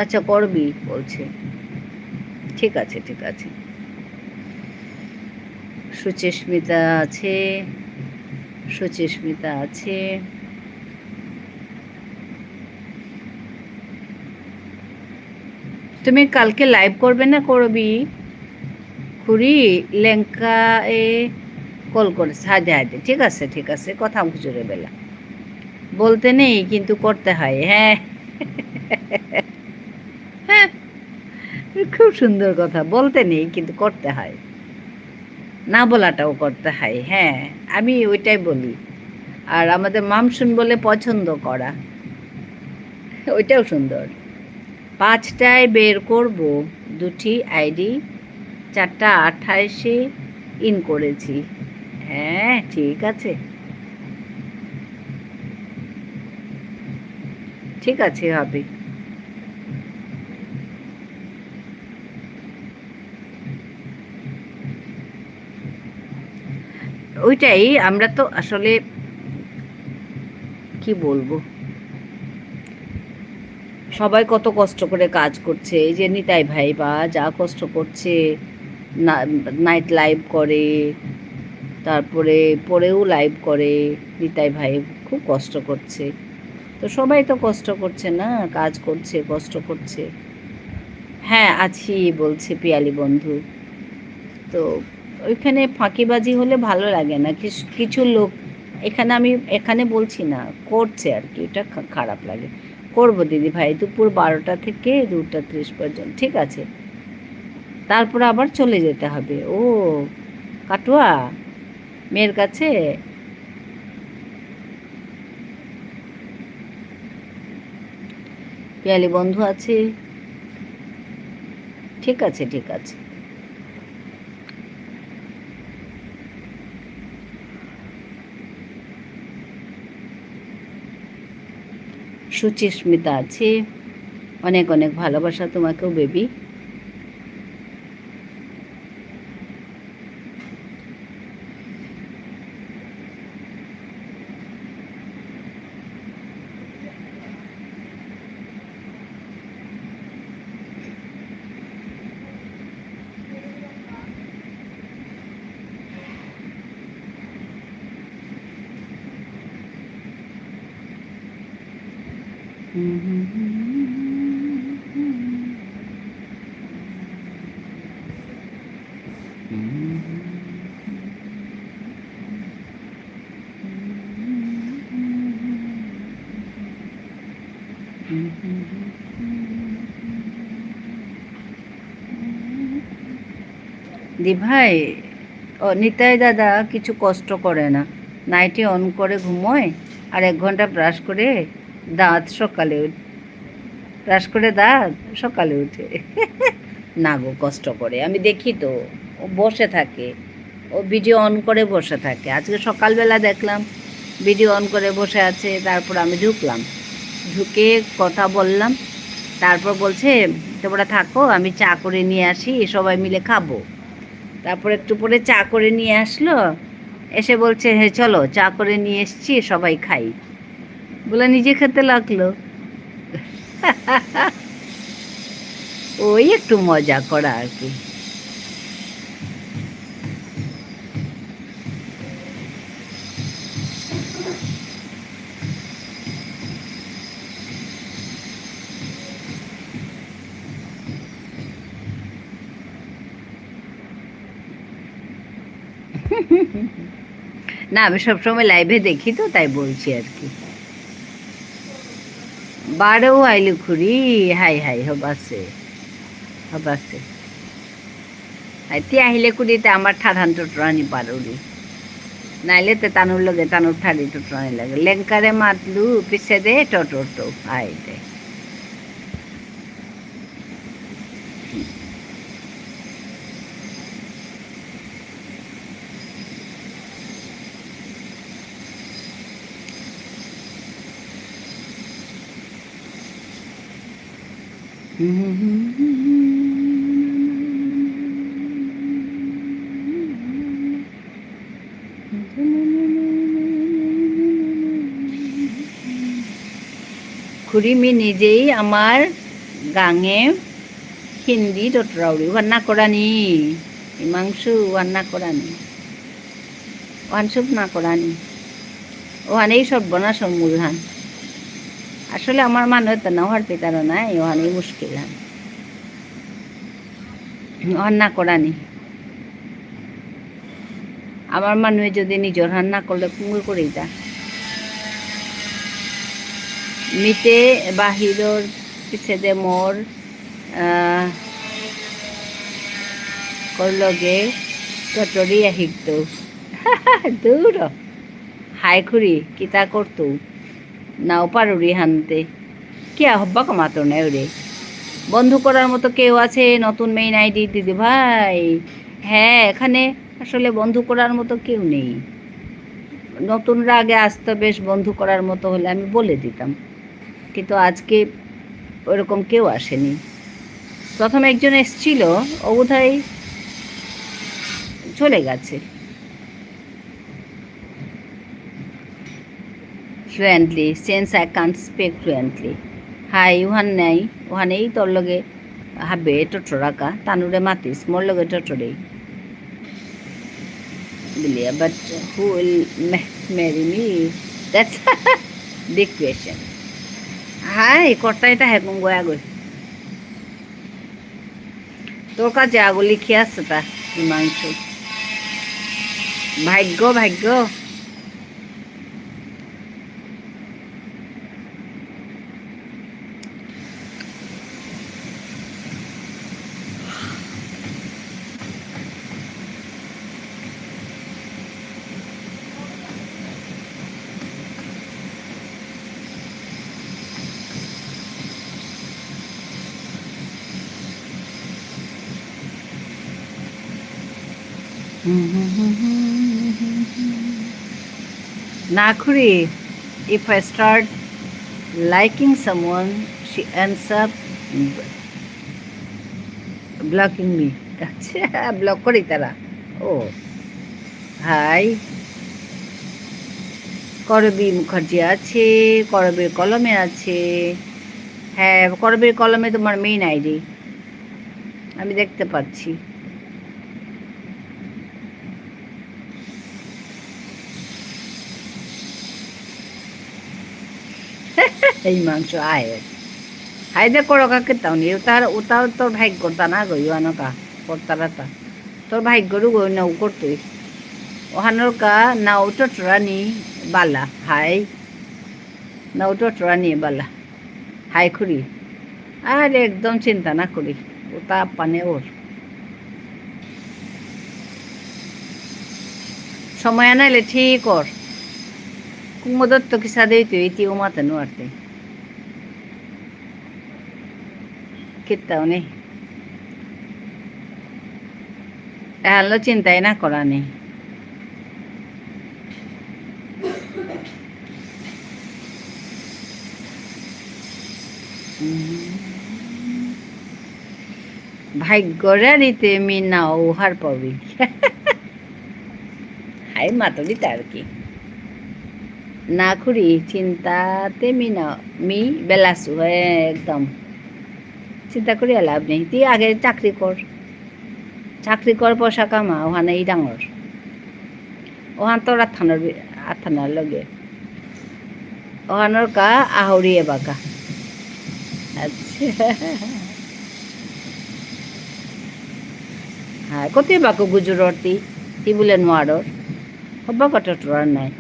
আচ্ছা করবি বলছে। ঠিক আছে ঠিক আছে। সুচেস্মিতা আছে, সুচেস্মিতা আছে। তুমি কালকে লাইভ করবে না করবি? খুড়ি লেঙ্কা এ কল করেছে। হাদে হাদে, ঠিক আছে ঠিক আছে, কথা হুজুরে বেলা বলতে নেই কিন্তু করতে হয়। হ্যাঁ খুব সুন্দর কথা, বলতে নেই কিন্তু করতে হয়, না বলাটাও করতে হয়। হ্যাঁ, আমি ওইটাই বলি। আর আমাদের মামসুন বলে পছন্দ করা, ওইটাও সুন্দর। 5টায় বের করব দুটি আইডি, 4:28 ইন করেছি। হ্যাঁ ঠিক আছে, ঠিক আছে হবে। ওইটাই, আমরা তো আসলে কি বলবো, সবাই কত কষ্ট করে কাজ করছে। এই যে নিতাই ভাই বা যা কষ্ট করছে, নাইট লাইভ করে, তারপরে পরেও লাইভ করে। নিতাই ভাই খুব কষ্ট করছে, তো সবাই তো কষ্ট করছে না, কাজ করছে, কষ্ট করছে। হ্যাঁ আছি বলছে পিয়ালি বন্ধু। তো ওইখানে ফাঁকিবাজি হলে ভালো লাগে না। কিছু লোক এখানে, আমি এখানে বলছি না, করছে আর কি, এটা খারাপ লাগে। করবো দিদি ভাই, দুপুর 12টা থেকে 2:30 পর্যন্ত, ঠিক আছে। তারপর আবার চলে যেতে হবে। ও কাটুয়া, মেয়ের কাছে পিয়ালি বন্ধু আছে। ঠিক আছে, ঠিক আছে। সুচিস্মিতা আছে। অনেক অনেক ভালোবাসা তোমাকেও বেবি। দি ভাই, ও নিতাই দাদা কিছু কষ্ট করে না, নাইটি অন করে ঘুমোয় আর 1 ঘন্টা ব্রাশ করে দাঁত সকালে ব্রাশ করে দাঁত সকালে উঠে। না গো, কষ্ট করে, আমি দেখি তো, ও বসে থাকে, ও ভিডিও অন করে বসে থাকে। আজকে সকালবেলা দেখলাম ভিডিও অন করে বসে আছে, তারপর আমি ঢুকলাম, ঢুকে কথা বললাম, তারপর বলছে তোমরা থাকো, আমি চা করে নিয়ে আসি, সবাই মিলে খাবো। তারপর একটু পরে চা করে নিয়ে আসলো, এসে বলছে হ্যাঁ চলো চা করে নিয়ে এসছি সবাই খাই, বলে নিজে খেতে লাগলো। ওই একটু মজা করা আর কি। না, আমি সবসময় লাইভে দেখি তো, তাই বলছি আর কি। বারেও আইলি খুরি, হাই হাই হবাসে হবাসে হাইতি আহিলে কুড়িতে আমার ঠাঠান টুটরানি পারুরি, নাইলে তে তানুর লগে তানুর ঠাড়ি টুটরানি লাগে, লেঙ্কারে মাতলু পিছে দে টটর তো আই দে। খুড়িমি নিজেই আমার গাঙে হিন্দি টটরাউরি ওয়ান্না করানি, হিমাংশু ওয়ান্না করানি, ওয়ানসুপ না করানি, ওখানেই সর্বনাশ মূলহান। আসলে আমার মনে হতো না ওহার পিতারও নাই, ওখানেই মুশকিল হান, ওহান করানি। আমার মানুষ যদি নিজের হান না করলে কুঙ্গুর করেই তা মিতে বাহিরর পিছে দে মোর করলগে টটরিয়া শিখত। দূর হাই খুরি কিতা করতো নাও পারুরি হানতে, কি হব্বা কমাতো না ওরে। বন্ধু করার মতো কেউ আছে নতুন মেইন আইডি দিদি ভাই? হ্যাঁ, এখানে আসলে বন্ধু করার মতো কেউ নেই। নতুনরা আগে আসতো, বেশ বন্ধু করার মতো হলে আমি বলে দিতাম, কিন্তু আজকে ওরকম কেউ আসেনি। প্রথম একজন এসছিল, ও বোধহয় চলে গেছে। Fluently since I can't speak fluently. হাই উহান নাই, ওহানেই তোর লগে হাবে টটরাকা তানুরে মাতিস মোর লগে টটরেই বিলিয়া, but who will marry me, that's big question. হাই কর্তা এটা হ্যাকুম গয়া গই তোর কাছে আগো লিখে আসছে তা হিমাংশু। ভাগ্য ভাগ্য। Nakuri, if I start liking someone, she ends up blocking me. আচ্ছা ব্লক করি তারা ও হাই করবী মুখার্জি আছে করবীর কলমে আছে হ্যাঁ করবীর কলমে তোমার মেইন আইডি আমি দেখতে পাচ্ছি এই মাংস আয় হাইদে করো কাকে তাওনি ওটাও তোর ভাগ্য তা না গই আনকা করতারাতা তোর ভাগ্যরু গই না করতুই ওহানোর কা নাও টটরানি বালা হাই নাও টটরানি বালা হাই খুরি আর একদম চিন্তা না করি ওটা পানে ওর সময় আনাইলে ঠিক ওর কুমদত্ত কি সাদে তুই তি ও মাতে নোয়ারতে কিত্তাও নেই এহালো চিন্তাই না করা নেই ভাগ্যরে রীতে মিনা ওহার পাবি হাই মাতলি তার কি না খুরি চিন্তাতে মিনা মি বেলাসু একদম চিন্তা করিয়া লাভ নেই তুই আগে চাকরি কর পয়সা কামা ওখানে এই ডাঙর ওখান তোর আথানার লগে ওখানোর কা আহরিয়ে বাকা আচ্ছা হ্যাঁ কতই বাকো গুজরতি তি বলে নোয়ারর হবা কটা টোরার নাই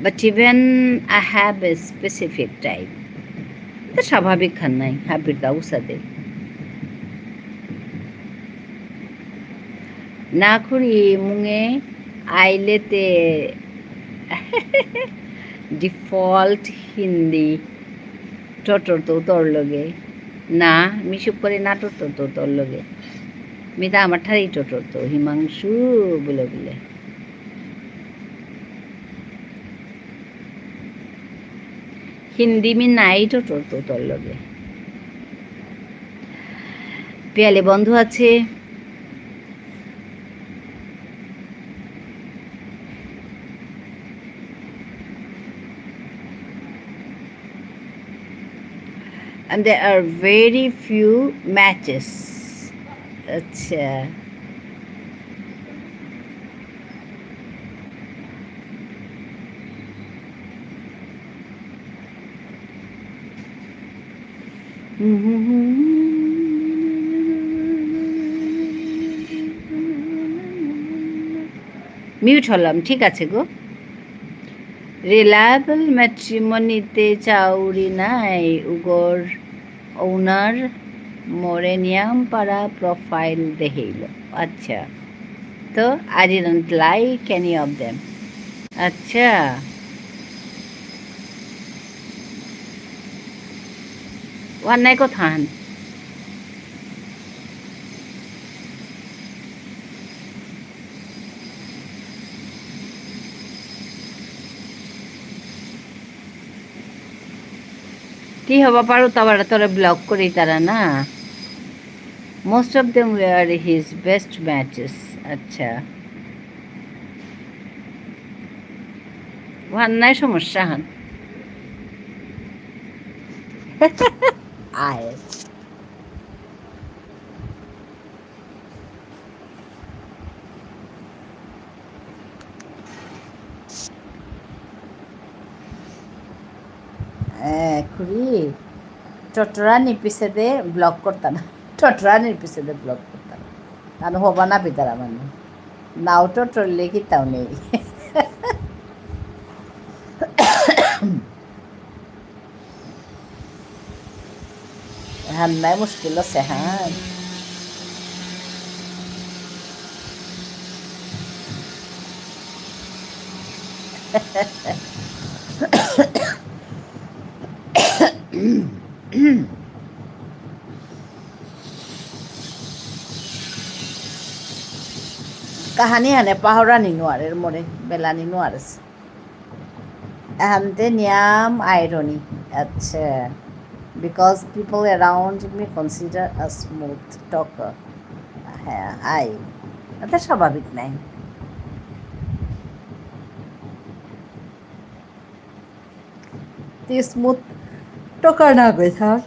But even I have a specific type. এটা স্বাভাবিক খান নাই হাবির দাউ সাথে না খুরি মুঙে আইলেতে ডিফল্ট হিন্দি টটর তো তোর লগে না মিশুক করে না টটর তো তোর লগে মিতা আমার ঠারি টটর তো হিমাংশু বলে বলে হিন্দি মি নাই টটর তো তোর লগে পেয়ালে বন্ধু আছে and there are very few matches আচ্ছা মিউট হলাম ঠিক আছে গো রিলায়েবল ম্যাট্রিমনিতে চাউরি নাই উগর ওনার মোরেনিয়াম পাড়া প্রোফাইল দেখাইল আচ্ছা তো I didn't like any of them আচ্ছা ওয়ান নাই কথা কি হবা পারো তারা তোরা ব্লক করি তারা না most of them were his best matches আচ্ছা ওহান নাই সমস্যা হান আয় খুরি টটরানির পিছনে ব্লক করতাম টটরানির পিছনে ব্লক করতাম কারণ হবা না পিতারা মানে নাও টটরলে কি তাও নেই হ্যাঁ নাই মুশকিল আছে হ্যাঁ Kahani hane pahora ninuarer more bela ninuares. Ahante niam irony. Acha. Because people around me consider a smooth talker. হ্যাঁ হাই এটা স্বাভাবিক নাই তুই স্মুথ টকার না কই থাক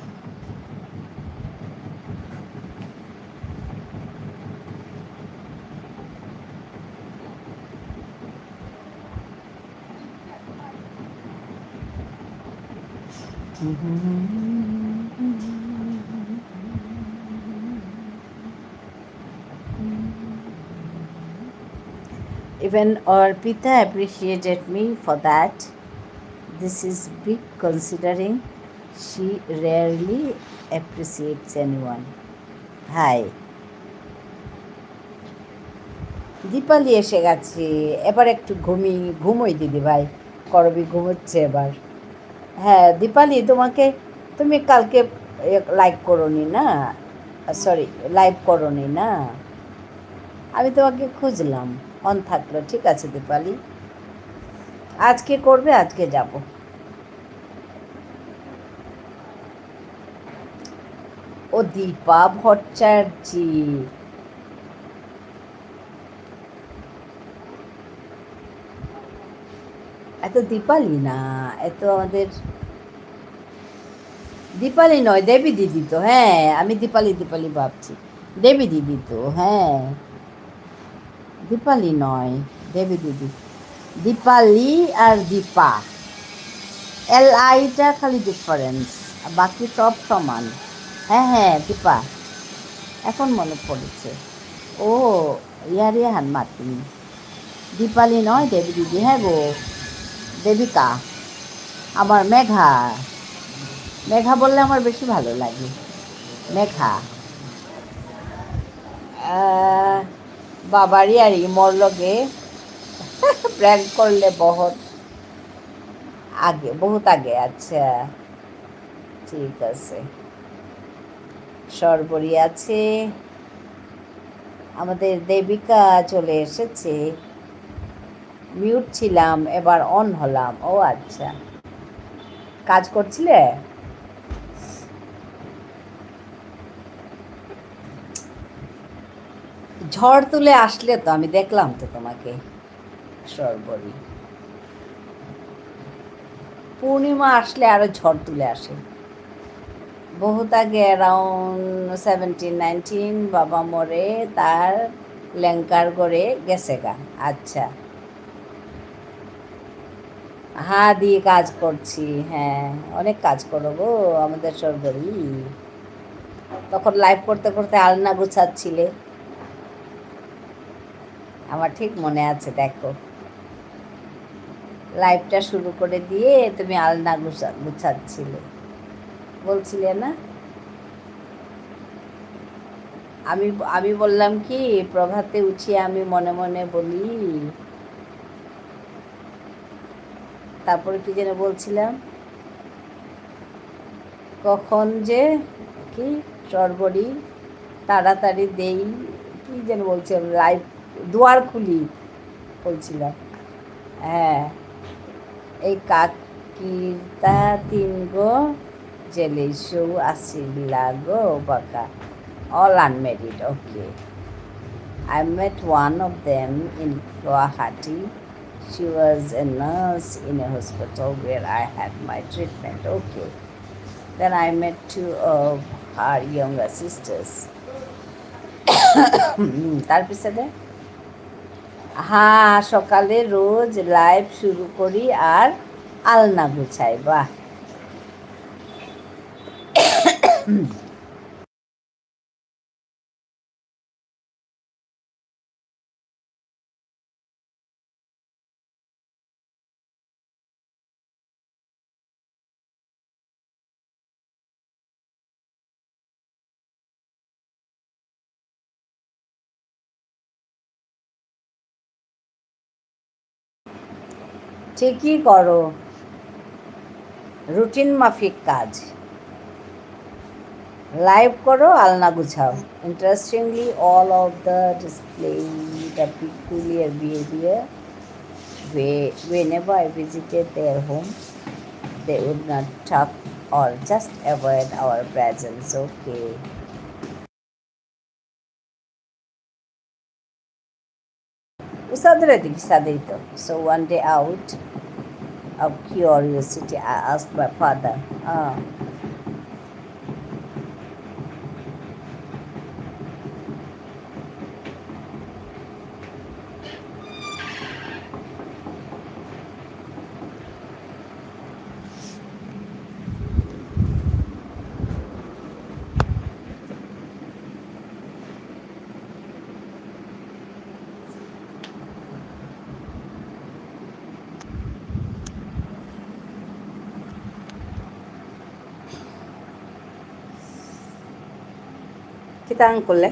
Even Arpita appreciated me for that. This is big considering she rarely appreciates anyone. Hi. Dipali এসে গেছে এবার একটু ঘুমোই দিদি ভাই করবি ঘুমোচ্ছে এবার হ্যাঁ দীপালি তুমি কালকে লাইক করোনি না সরি লাইভ করোনি না আমি তোমাকে খুঁজলাম অন থাকলো ঠিক আছে দীপালি আজকে করবে আজকে যাব ও দীপা ভট্টাচার্য এত দীপালি না এত আমাদের দীপালি নয় দেবী দিদি তো হ্যাঁ আমি দীপালি দীপালি ভাবছি দেবী দিদি তো হ্যাঁ দীপালি নয় দেবী দিদি দীপালি আর দীপা LIটা খালি ডিফারেন্স বাকি সব সমান হ্যাঁ হ্যাঁ দীপা এখন মনে পড়েছে ও ইয়ারিয়া হান মাতি দীপালি নয় দেবী দিদি হ্যাঁ গো দেবিকা আমার মেঘা মেঘা বললে আমার বেশি ভালো লাগে মেঘা বাবারই আর ইমর লগে প্র্যাঙ্ক করলে বহুত আগে আচ্ছা ঠিক আছে সরবরি আছে আমাদের দেবিকা চলে এসেছে মিউট ছিলাম এবার অন হলাম ও আচ্ছা কাজ করছিলে ঝড় তুলে আসলে তো আমি দেখলাম তো তোমাকে সরবরি পূর্ণিমা আসলে আরো ঝড় তুলে আসে বহুত আগে অ্যারাউন্ড 17-19 বাবা মরে তার ল্যাঙ্কার করে গেছে গা আচ্ছা হ্যাঁ দিয়ে কাজ করছি হ্যাঁ অনেক কাজ করো গো আমাদের সরবরি তখন লাইভ করতে করতে আলনা গুছাচ্ছিলে আমার ঠিক মনে আছে দেখো লাইভটা শুরু করে দিয়ে তুমি আলনা গুছাচ্ছিলে বলছিলে না আমি আমি বললাম কি প্রভাতে উঠিয়ে আমি মনে মনে বলি তারপরে কি যেন বলছিলাম কখন যে কি সরবরি তাড়াতাড়ি দেই কি যেন বলছিলাম লাইভ দুয়ার খুলি বলছিলাম হ্যাঁ এই কাকিতা তিন গো জেলেসৌ আসিলা গো বাকা all unmarried okay I met one of them in Guwahati she was a nurse in a hospital where I had my treatment okay then I met two of her younger sisters তার পিছনে হ্যাঁ সকালে রোজ live শুরু করি আর আলনা গুছাই বাহ ঠিকই করো, রুটিন মাফিক কাজ। লাইভ করো, আলনা গুছাও। Interestingly, all of the display the peculiar behavior whenever I visited their home. They would not talk or just avoid our presence. Okay. So one day out of curiosity, I asked my father, kita angkule.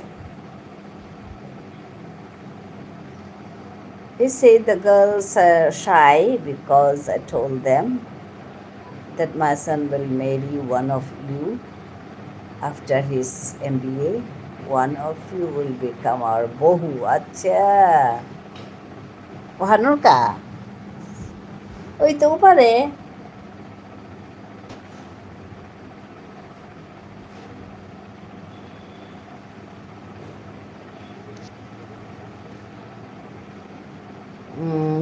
He said the girls are shy because I told them that my son will marry one of you after his MBA. One of you will become our bohu. Acha. Wahanur ka? Oito pare.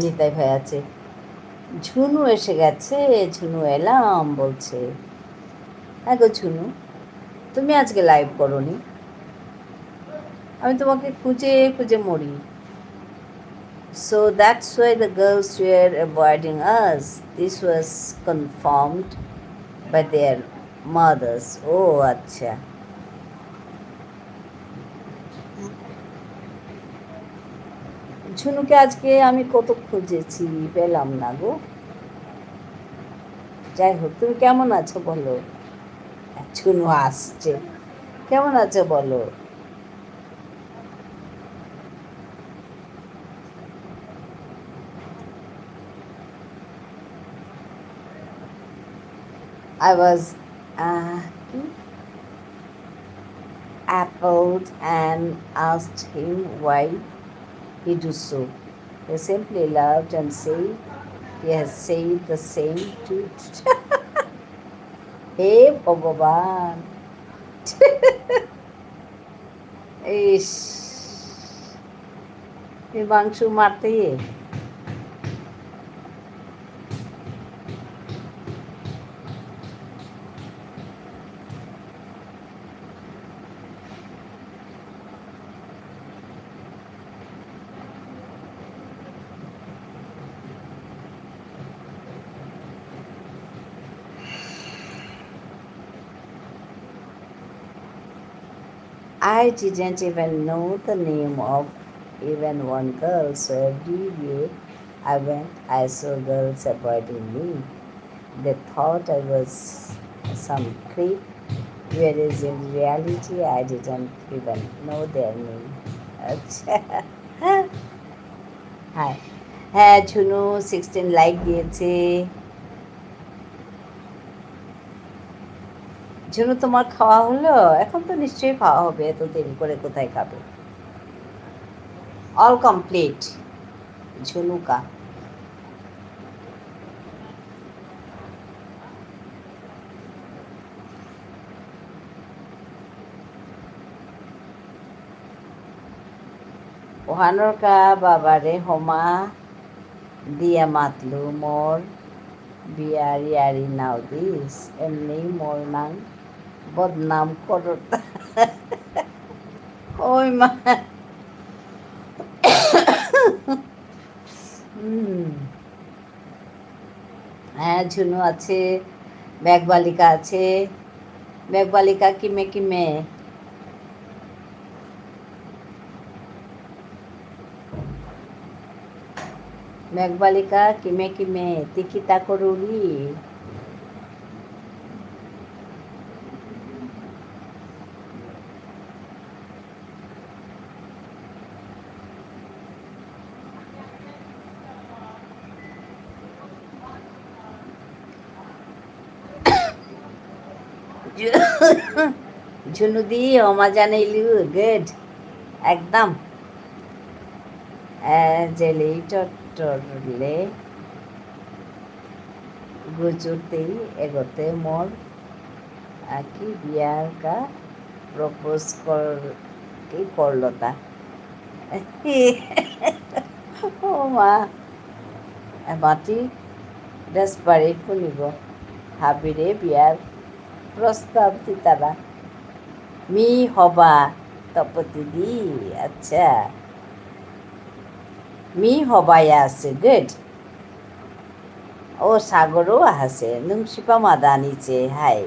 Nitai ভাই আছে। ঝুনু এসে গেছে, ঝুনু এলাম বলছে। হ্যাঁ গো ঝুনু, তুমি আজকে live করোনি? আমি তোমাকে খুঁজে খুঁজে মরি। So that's why the girls were avoiding us. This was confirmed by their mothers. Oh, আচ্ছা। ঝুনুকে আজকে আমি কত খুঁজেছি, পেলাম না গো। যাই হোক, তুমি কেমন আছো বলো? ঝুনু আসছে, কেমন আছো বলো? I was appalled and asked him why he do so. He simply laughed and said he has said the same to হে ভগবান। ইস, হিমাংশু মারতে I didn't even know the name of even one girl, so everywhere I went, I saw girls avoiding me. They thought I was some creep, whereas in reality I didn't even know their name. আচ্ছা, হ্যাঁ হ্যাঁ Jhunu 16 like দিয়েছে। ঝুনু তোমার খাওয়া হলো? এখন তো নিশ্চয়ই খাওয়া হবে, এত দেরি করে কোথায় খাবে? All complete ঝুনুকা। ওহানোর কা বাবারে হোমা দিয়া মাতলু মোর বিয়ারি আরি নাও দিস এমনি মোর নাং বদনাম করো। ওই মা, হ্যাঁ ঝুনু আছে, মেঘবালিকা আছে। মেঘবালিকা কিমে কিমে, মেঘবালিকা কিমে কিমে তিকিতা করুরি। ঝুনুদি অমা জানাইলু গুড একদম জেলি টটরলে গুজরতেই এগোতে মোর কি বিয়ার কা প্রপোজ কি করলো তা ও মা মাটি ডেসপারেট শুনিব হাবিৰে বিয়াৰ প্রস্তাব দিতারা মি হবা তপতি দি আচ্ছা মি হবাই আছে গুড ও সাগরও আছে নুংসিপা মাদানিছে হাই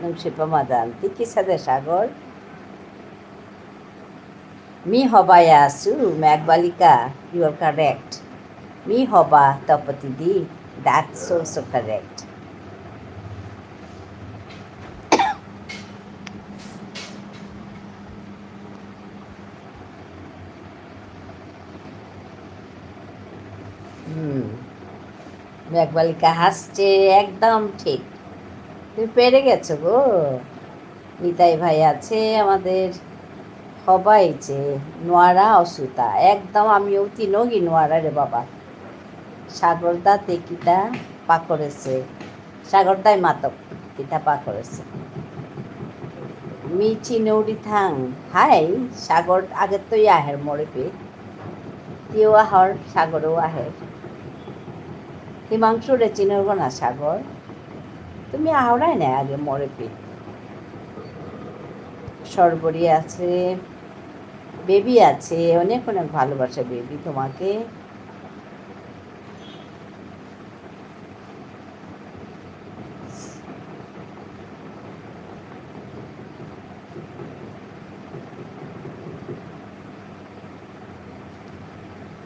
নুংসিপা মাদান তিকি সাদে সাগর মি হবাই আসু মেঘবালিকা ইউ আর কারেক্ট মি হবা তপতি দি দ্যাটস অলসো কারেক্ট মেঘবালিকা হাসছে একদম ঠিক তুমি পেরে গেছো গো নিতাই ভাই আছে আমাদের সবাই যে নোয়ারা অসুতা একদম আমিও তিনগি নোয়ারা রে বাবা সাগরদা তেকিটা পা করেছে সাগরদাই মাতক কিতা পা করেছে মি চিনৌরি থাং হাই সাগর আগে তো আহের মরে পে তিও আহর সাগরও আহের হিমাংশু রে চিনব না সাগর তুমি আহরাই না আগে মরে পে সরবরি আছে বেবি আছে অনেক অনেক ভালোবাসা বেবি তোমাকে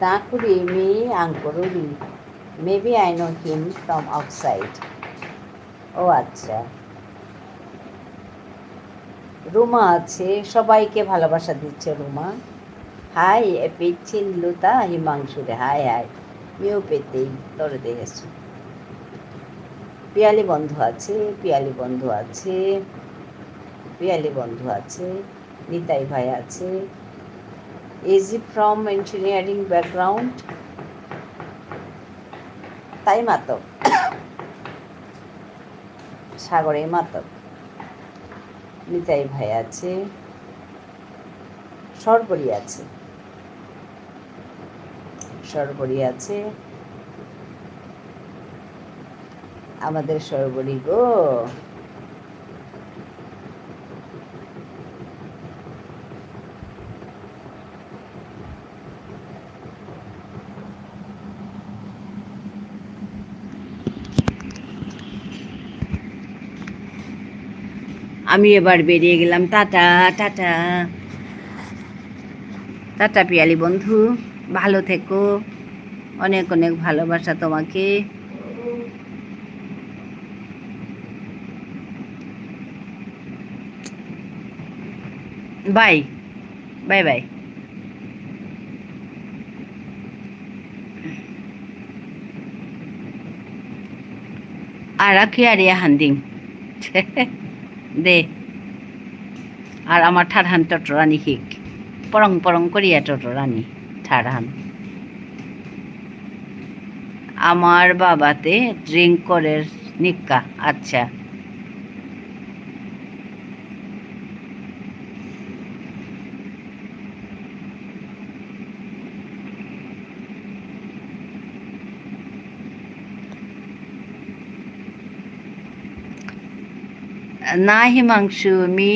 তাকুরি মি আঙ্করুরি maybe I know him from outside ও আচ্ছা রুমা আছে সবাইকে ভালোবাসা দিচ্ছে রুমা হাই পেচ্ছিন লুতা হিমাংশুরে হাই হাই মিও পেতেই তোরে দেখেছো পিয়ালি বন্ধু আছে পিয়ালি বন্ধু আছে পিয়ালি বন্ধু আছে নিতাই ভাই আছে is E from engineering background তাই মাতক সাগরে মাতক নিতাই ভাই আছে সরবরি আছে সরবরি আছে আমাদের সরবরি গো আমি এবার বেরিয়ে গেলাম টাটা টাটা টাটা পিয়ালি বন্ধু ভালো থেকো অনেক অনেক ভালোবাসা তোমাকে বাই বাই বাই আর রাখি আর হান্দিং দে আর আমার ঠারহান টটরানি হিক পরং পরং করিয়া টটরানি ঠারহান আমার বাবাতে ড্রিঙ্ক করে নিক্কা আচ্ছা నా హిమాంశు మీ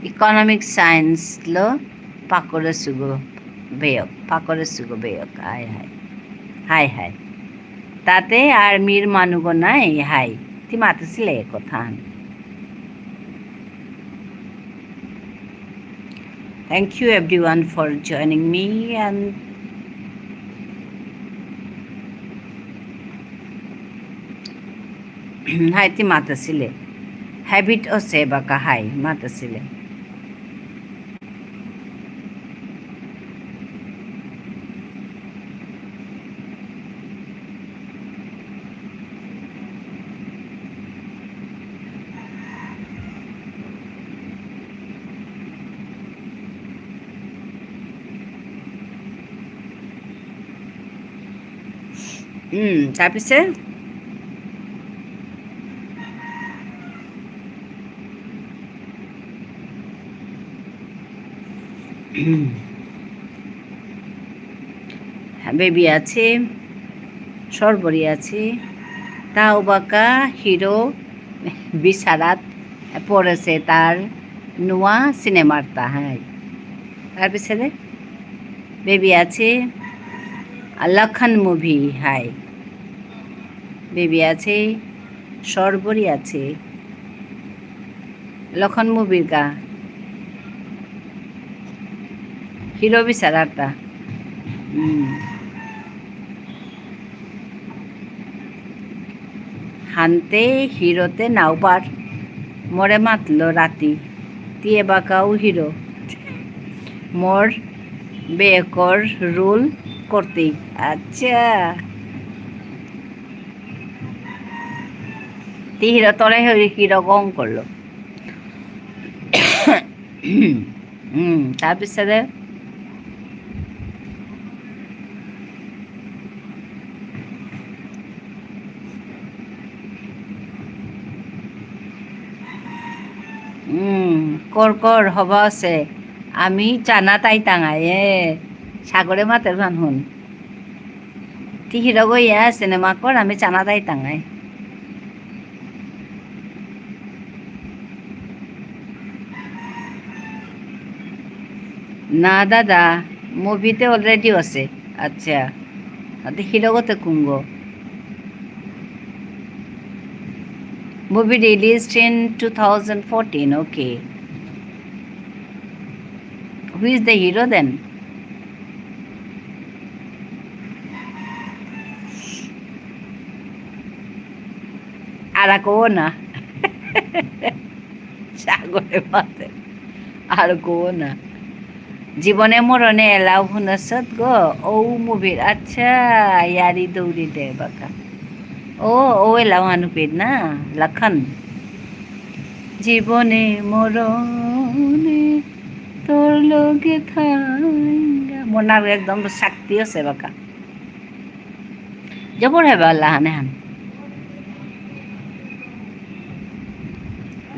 ఇకానమిక్ సైన్స్లో పాకొరసుగు బేయক হাই হাই হাই হাই তাতে আর মির মানুগো নাই হাই তি মাতেছিলে কথা thank you everyone for joining me and হাই তি মাতেছিলে হ্যাবিট ও সেবা কাহাই মাতাছিলে তাৰপিছে বেবি আছে, সরবরি আছে, তাও বাঁকা হিরো বিচারাত পড়েছে তার নোয়া সিনেমার তাহাই। তাৰপিছতে বেবি আছে লক্ষণ মুভি হাই, বেবি আছে সরবরি আছে লক্ষণ মুভির গা হিরো বিচারারটা। হানতে হিরোতে নাওবার মরে মাতলো রাতি দিয়ে বাঁকাও হিরো মোর বেকর রুল করতেই। আচ্ছা তি হিরো তোরে কিরকম করলো। তাৰপিছতে কর হবা আছে আমি চানা তাই টাঙাই সাগরে মাতের ভান শুন তি হিরো গইয়া সিনেমা কর আমি চানা তাই টাঙাই। না দাদা মুভিতে অলরেডি আছে। আচ্ছা হিরো গতে কুঙ্গ movie released in 2014. Okay, who is the hero then? আর কো না সাগরে মাতে আর কো না জীবনে মরণে এলাও হুনসত গো ও মুভির। আচ্ছা ইয়ারি দৌড়ি দে বাকা ও এলাও আনুপেদ না লক্ষণ জীবনে মরণে তোর লগে থাইঙ্গা মনার একদম শক্তি আছে বাকা জবর হেবা লাহানে হান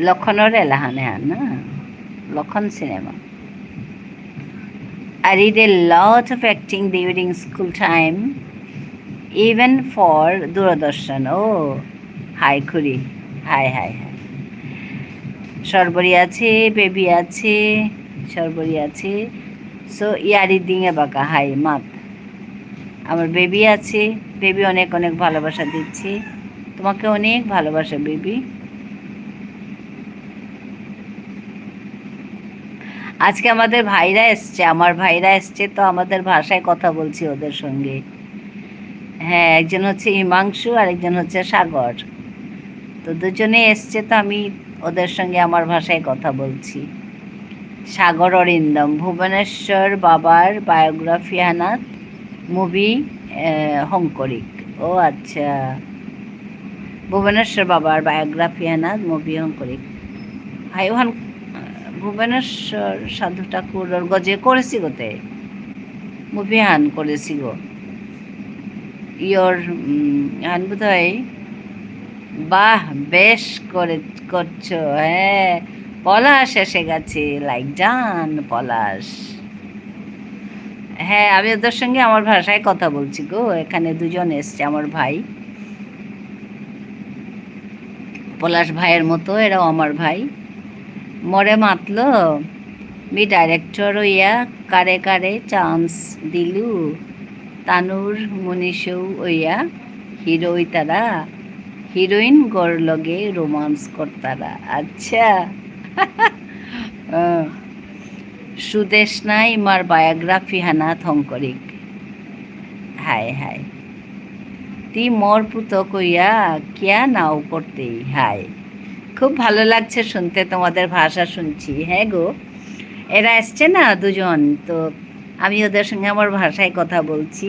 লক্ষণের এলাহানে হান না লক্ষণ cinema. I did a lot of acting during school time, even for Doordarshan. Oh, hi Khuri. Hi. Sarbari আছে, বেবি আছে, সরবরি আছে। সো ইয়ারি দিঙে বাঁকা হাই মাত আমার বেবি আছে, বেবি অনেক অনেক ভালোবাসা দিচ্ছি তোমাকে, অনেক ভালোবাসা বেবি। আজকে আমাদের ভাইরা এসছে, আমার ভাইরা এসছে তো আমাদের ভাষায় কথা বলছি ওদের সঙ্গে। হ্যাঁ একজন হচ্ছে হিমাংশু আর একজন হচ্ছে সাগর, তো দুজনে এসছে তো আমি ওদের সঙ্গে আমার ভাষায় কথা বলছি। সাগর অরিন্দম ভুবনেশ্বর বাবার বায়োগ্রাফি আনাত মুভি হংকরিক। ও আচ্ছা ভুবনেশ্বর বাবার বায়োগ্রাফি আনাত মুভি হংকরিক হাই ওখান ভুবনেশ্বর সাধু ঠাকুর গজে করেছি গোতে মুভি হান করেছি গো ইয়র হান বোধ হয়। বাহ বেশ করছো। হ্যাঁ পলাশ এসে গেছে, লাইক জান পলাশ। হ্যাঁ আমি ওদের সঙ্গে আমার ভাষায় কথা বলছি গো, এখানে দুজন এসছে আমার ভাই, পলাশ ভাইয়ের মতো এরাও আমার ভাই। মরে মাতলো মি ডাইরেক্টর হইয়া কারে কারে চান্স দিলু তানুর মনীষৌ হইয়া হিরো তারা হিরোইন গর লগে রোমান্স করতারা। আচ্ছা সুদেশ নাই মার বায়োগ্রাফি হানা থংকরিক। হাই তি মোর পুত কইয়া কিয়া নাও করতেই। হাই খুব ভালো লাগছে শুনতে, তোমাদের ভাষা শুনছি। হ্যাঁ গো এরা এসছে না দুজন, তো আমি ওদের সঙ্গে আমার ভাষায় কথা বলছি।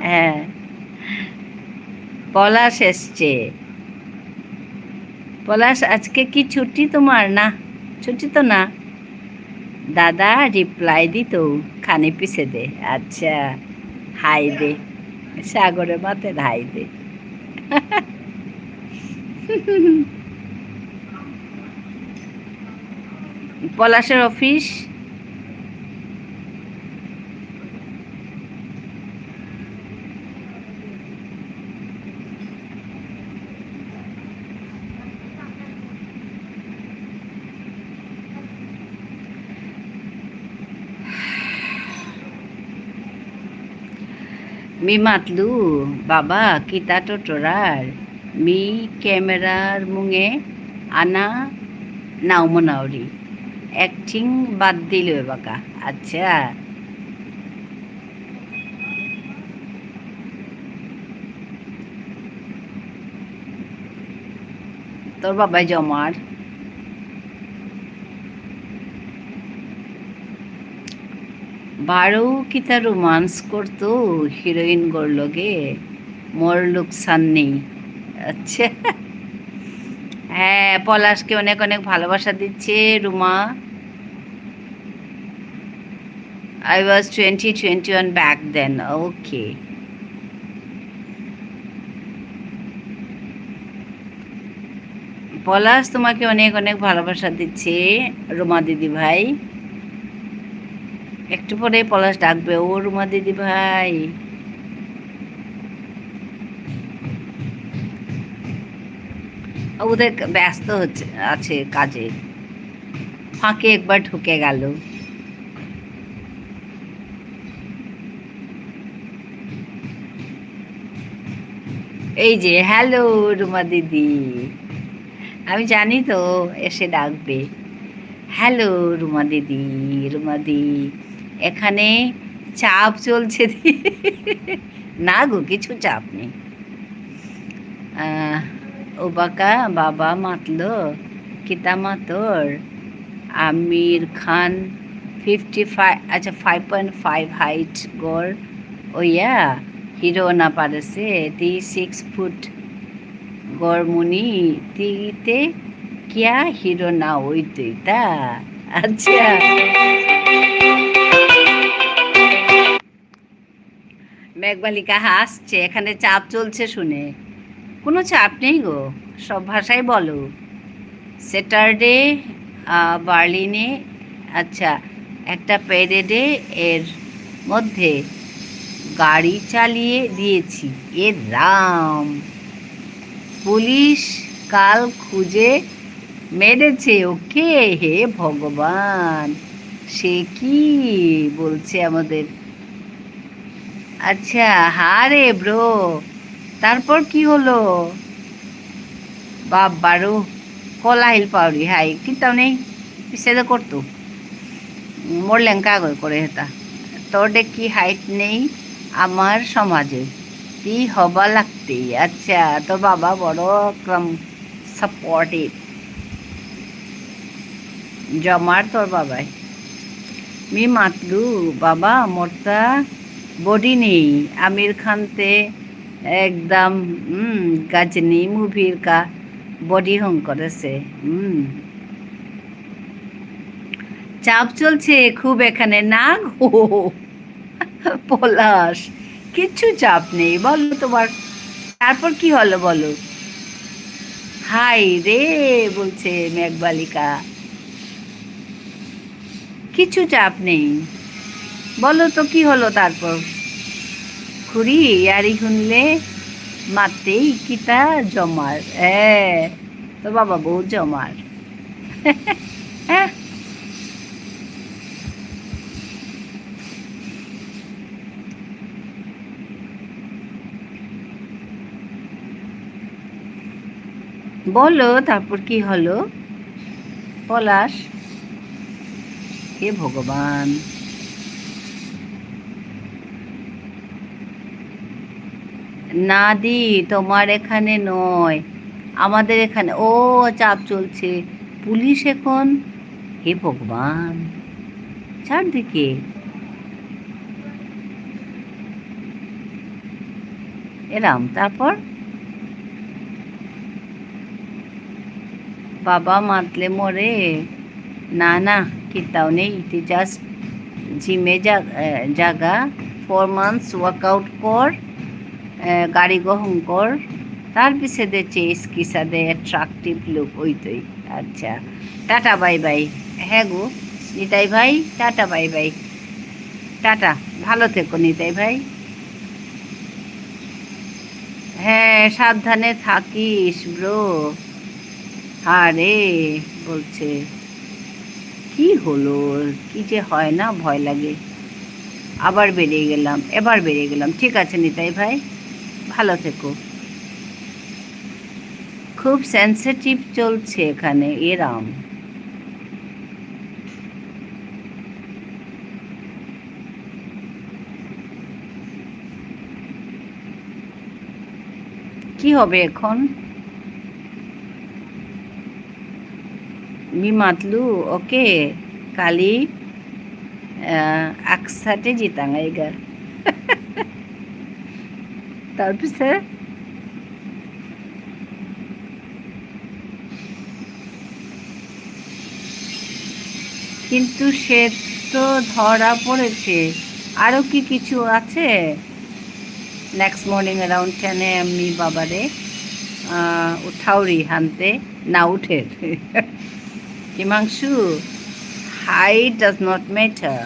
হ্যাঁ পলাশ এসছে। পলাশ আজকে কি ছুটি তোমার? না ছুটি তো না, দাদা রিপ্লাই দিত খানি পিছে দে। আচ্ছা হাই দে সাগরের মাথায় ধাই দে। পলাশের office. Mi matlu baba kita totorar mi ক্যামেরার মুঙে আনা নাও মনাওরি অ্যাক্টিং বাদ দিল বাকা। আচ্ছা, তোর বাবাই জমার বারো কিতা রোমান্স করতো হিরোইন গোর লগে, মোর লোকসান নেই। আচ্ছা, হ্যাঁ, পলাশকে অনেক অনেক ভালোবাসা দিচ্ছে Ruma. I was 21 back then. Okay. পলাশ তোমাকে অনেক অনেক ভালোবাসা দিচ্ছে রুমা দিদি ভাই। একটু পরে পলাশ ডাকবে, ও রুমা দিদি ভাই। ওদের ব্যস্ত হচ্ছে আছে কাজে, ফাঁকে একবার ঢুকে গেল। এই যে হ্যালো রুমা দিদি, আমি জানি তো এসে ডাকবে। হ্যালো রুমা দিদি, রুমা দি এখানে চাপ চলছে। না গো, কিছু চাপ নেই। ও বাকা বাবা মাতলো কিতা মাতর আমির খান 55, আচ্ছা 5.5 হাইট গড় ওইয়া হিরো না পারেছে তি 6 ফুট গড় মুনি তিতে কিয়া হিরো না ওই তুই তা। আচ্ছা, মেঘবালিকা হাসছে, এখানে চাপ চলছে শুনে। কোনো চাপ নেই গো, সব ভাষায় বলো। স্যাটারডে বার্লিনে, আচ্ছা একটা প্যারেডে এর মধ্যে গাড়ি চালিয়ে দিয়েছি। এ রাম, পুলিশ কাল খুঁজে মেরেছে ওকে। হে ভগবান, সে কি বলছে আমাদের। আচ্ছা, হারে ব্রো, তারপর কি হলো? বাবারও কলাহিল পাউরি হাই কিন্তু নেই পিছিয়ে করতো মোর লেঙ্কা করে হেতা। তোর কি হাইট নেই আমার সমাজে, কি হবা লাগতে। আচ্ছা, তোর বাবা বড় একদম সাপোর্টিভ, জমার তোর বাবাই। মি মাতলু বাবা মোরতা বডি নেই আমির খানতে একদম গাজনি মুভির কা বডি হং করেছে। চাপ চলছে খুব এখানে না গো পলাশ, কিচ্ছু চাপ নেই বলো তোমার। তারপর কি হলো বলো? হাই রে বলছে মেঘবালিকা, কিছু চাপ নেই বলো তো কি হলো তারপর? খুড়ি ইয়ারি শুনলে মাতেই কিতা জমার। হ্যাঁ, তো বাবা বউ জমার। হ্যাঁ, বলো তারপর কি হলো পলাশ? হে ভগবান, না দি তোমার এখানে নয়, আমাদের এখানে। ও চাপ চলছে, পুলিশ এখন। হে ভগবান, চারদিকে। এলাম তারপর বাবা মাতলে মরে। না না, কিতাও নেই, তুই জাস্ট জিমে জাগা 4 months ওয়ার্কআউট কর, গাড়ি গহঙ্কর তার পিছে দে চেস কিসা দে অ্যাট্রাকটিভ লুক ওইতই। আচ্ছা, টাটা বাই বাই। হ্যাঁ গো নিতাই ভাই, টাটা বাই বাই। টাটা, ভালো থেকো নিতাই ভাই। হ্যাঁ সাবধানে থাকিস ব্রো। আরে বলছে কি হলো, কি যে হয় না, ভয় লাগে। আবার বেরিয়ে গেলাম, এবার বেরিয়ে গেলাম। ঠিক আছে নিতাই ভাই, ভালো থেকো। খুব সেন্সিটিভ চলছে এখানে এরাম। কি হবে এখন? मी मातलू ओके काली একসাথে জিতাঙ্গাইগা। তারপরে কিন্তু সে তো ধরা পড়েছে। আরও কি কিছু আছে? Next morning around 10 AM me বাবারে উঠাউরি হানতে না উঠে। Himanshu, height does not matter.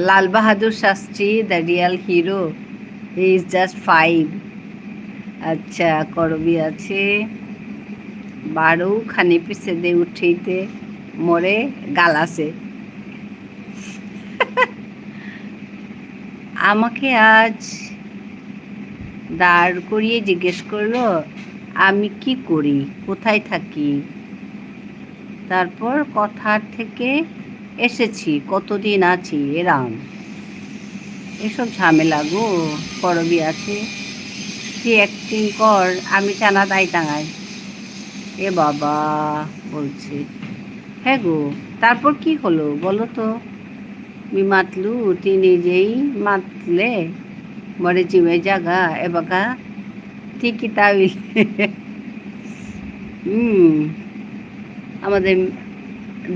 Lal Bahadur Shastri, the real hero, he is just 5. আচ্ছা করবি আছে 12 খানি পিছে দে উঠেইতে মরে গালাছে। আমাকে আজ দাঁড় করিয়ে জিজ্ঞেস করলো আমি কি করি, কোথায় থাকি, তারপর কথার থেকে এসেছি, কতদিন আছি, এরাম এসব ঝামেলা গো। করবি আছে তুই অ্যাক্টিং কর, আমি চানা দাই টাঙাই। এ বাবা বলছে হ্যাঁ গো, তারপর কি হলো বলো তো? মি মাতলু, তুই নিজেই মাতলে মরে জিমে জাগা এবাকা ঠিকই তাই। আমাদের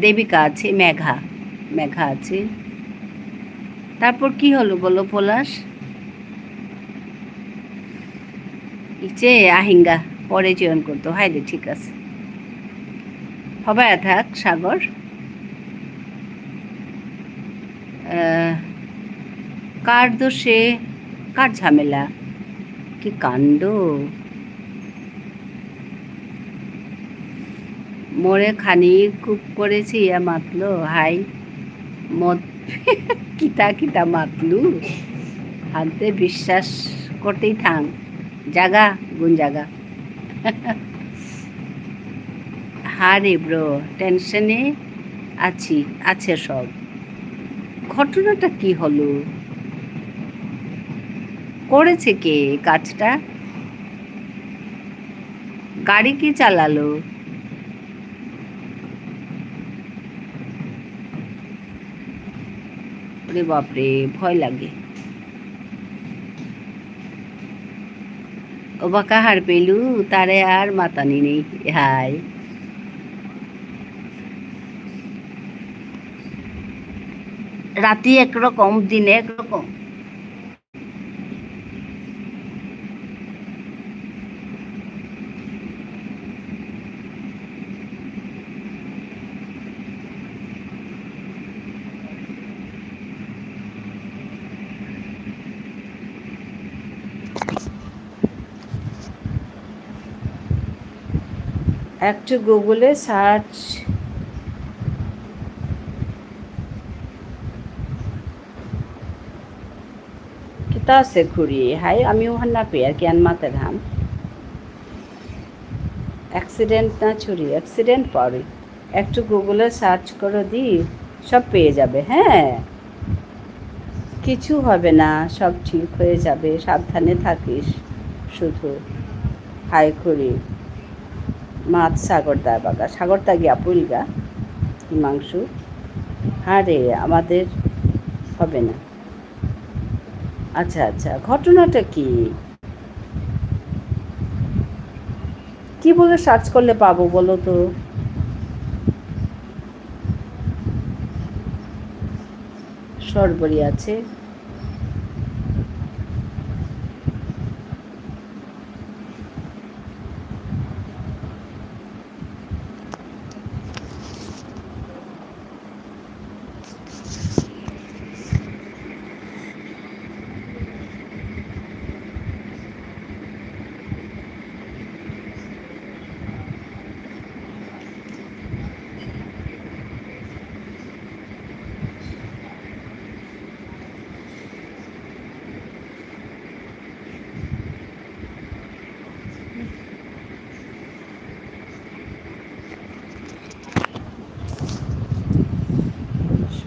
দেবিকা আছে, মেঘা মেঘা আছে। তারপর কি হলো বলো পলাশ? ইচ্ছে আহিঙ্গা পরে চয়ন করতো। হাই রে ঠিক আছে, হবে থাক সাগর। কার দোষে, কার ঝামেলা, কি কাণ্ড। মোরে খানি খুব করেছি ইয়া মাতলো হাই মত কিতা কিতা মাতলু হাতে বিশ্বাস করতেই থাং জাগা গুন জাগা। হারে ব্রো টেনশনে আছি, আছে সব। ঘটনাটা কি হলো, করেছে কে কাজটা, গাড়ি কি চালালো? ওরে বাপরে ভয় লাগে। ও বা কাহার পেলু তারে আর মাতানি নেই। হাই রাতি একরকম দিনে একরকম। একটু গুগলে সার্চ কিতা আছে খুঁড়ি হাই আমি ওখান না পেয়ে আর কি আন মাতে ধাম অ্যাক্সিডেন্ট না ছুরি অ্যাক্সিডেন্ট পড়ে। একটু গুগলে সার্চ করো দি সব পেয়ে যাবে। হ্যাঁ কিছু হবে না, সব ঠিক হয়ে যাবে, সাবধানে থাকিস শুধু। হাই খুঁড়ি মাছ সাগরদা বাগা সাগরদা গিয়া পুলগা হিমাংশু। হ্যাঁ রে আমাদের হবে না। আচ্ছা আচ্ছা ঘটনাটা কি, কি বলে সার্চ করলে পাবো বলো তো? সরবরি আছে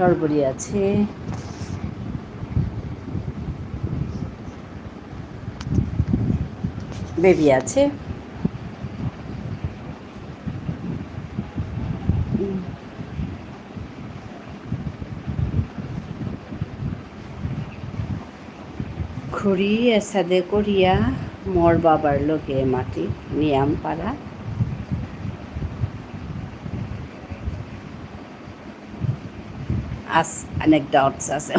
সরবরি আছে, বেবি আছে, খুঁড়ি এসাদে করিয়া মোর বাবার লোকে মাটি নিয়াম পাড়া অ্যানেকডটস আছে।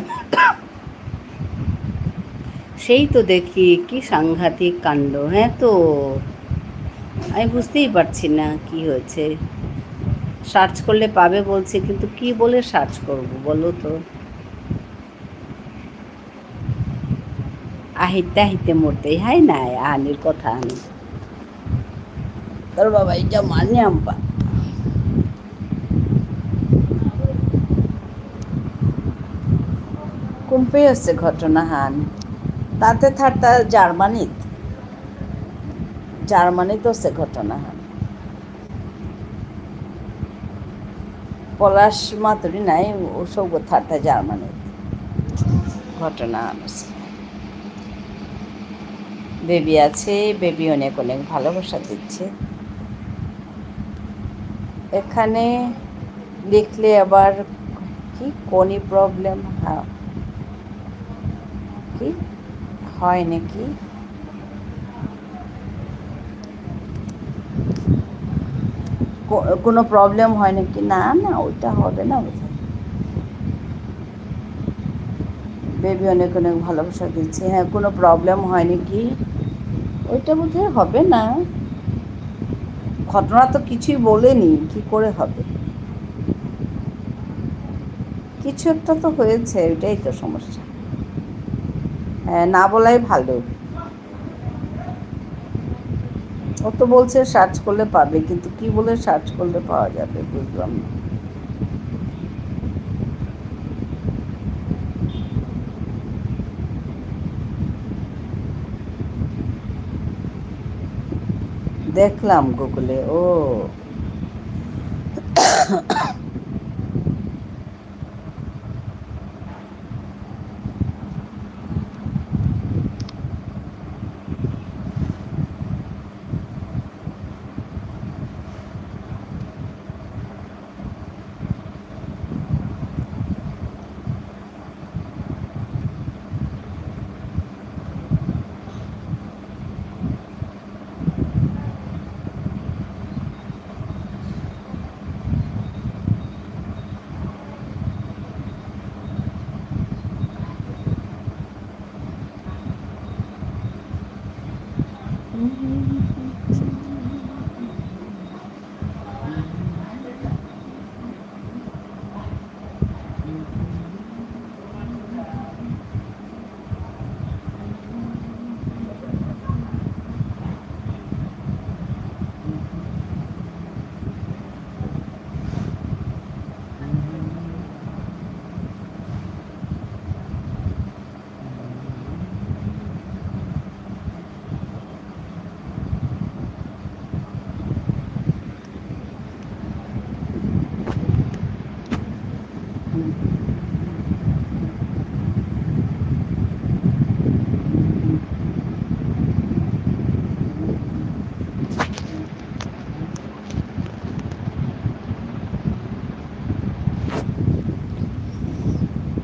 সেই তো দেখি কি সাংঘাতিক কাণ্ড। হ্যাঁ তো আমি বুঝতেই পারছি না কি হয়েছে। সার্চ করলে পাবে বলছে, কিন্তু কি বলে সার্চ করব বলো তো? আহিতে আহিতে মরতেই হাই নাই আহানির কথা আনি তোর বাবা এটা মানে আম্পা কুম্পে হচ্ছে ঘটনা হান তাতে থারতা জার্মানিত হচ্ছে ঘটনা হান পলাশ মাতুরি নাই ওসব থারতা জার্মানিত ঘটনা আছে। বেবি আছে, বেবি অনেক অনেক ভালোবাসা দিচ্ছে। এখানে লিখলে আবার কি কোনি প্রবলেম কি হয় নাকি, কোনো প্রবলেম হয় নাকি? না না, ওইটা হবে না বোধহয়। বেবি অনেক অনেক ভালোবাসা দিচ্ছে। হ্যাঁ, কোনো প্রবলেম হয় নাকি, ওইটা বোধহয় হবে না। ঘটনা তো কিছুই বলেনি, কি করে হবে? কিছু একটা তো হয়েছে, ওইটাই তো সমস্যা। হ্যাঁ, না বলাই ভালো। ও তো বলছে সার্চ করলে পাবে, কিন্তু কি বলে সার্চ করলে পাওয়া যাবে বুঝলাম না। দেখলাম গুগলে। ও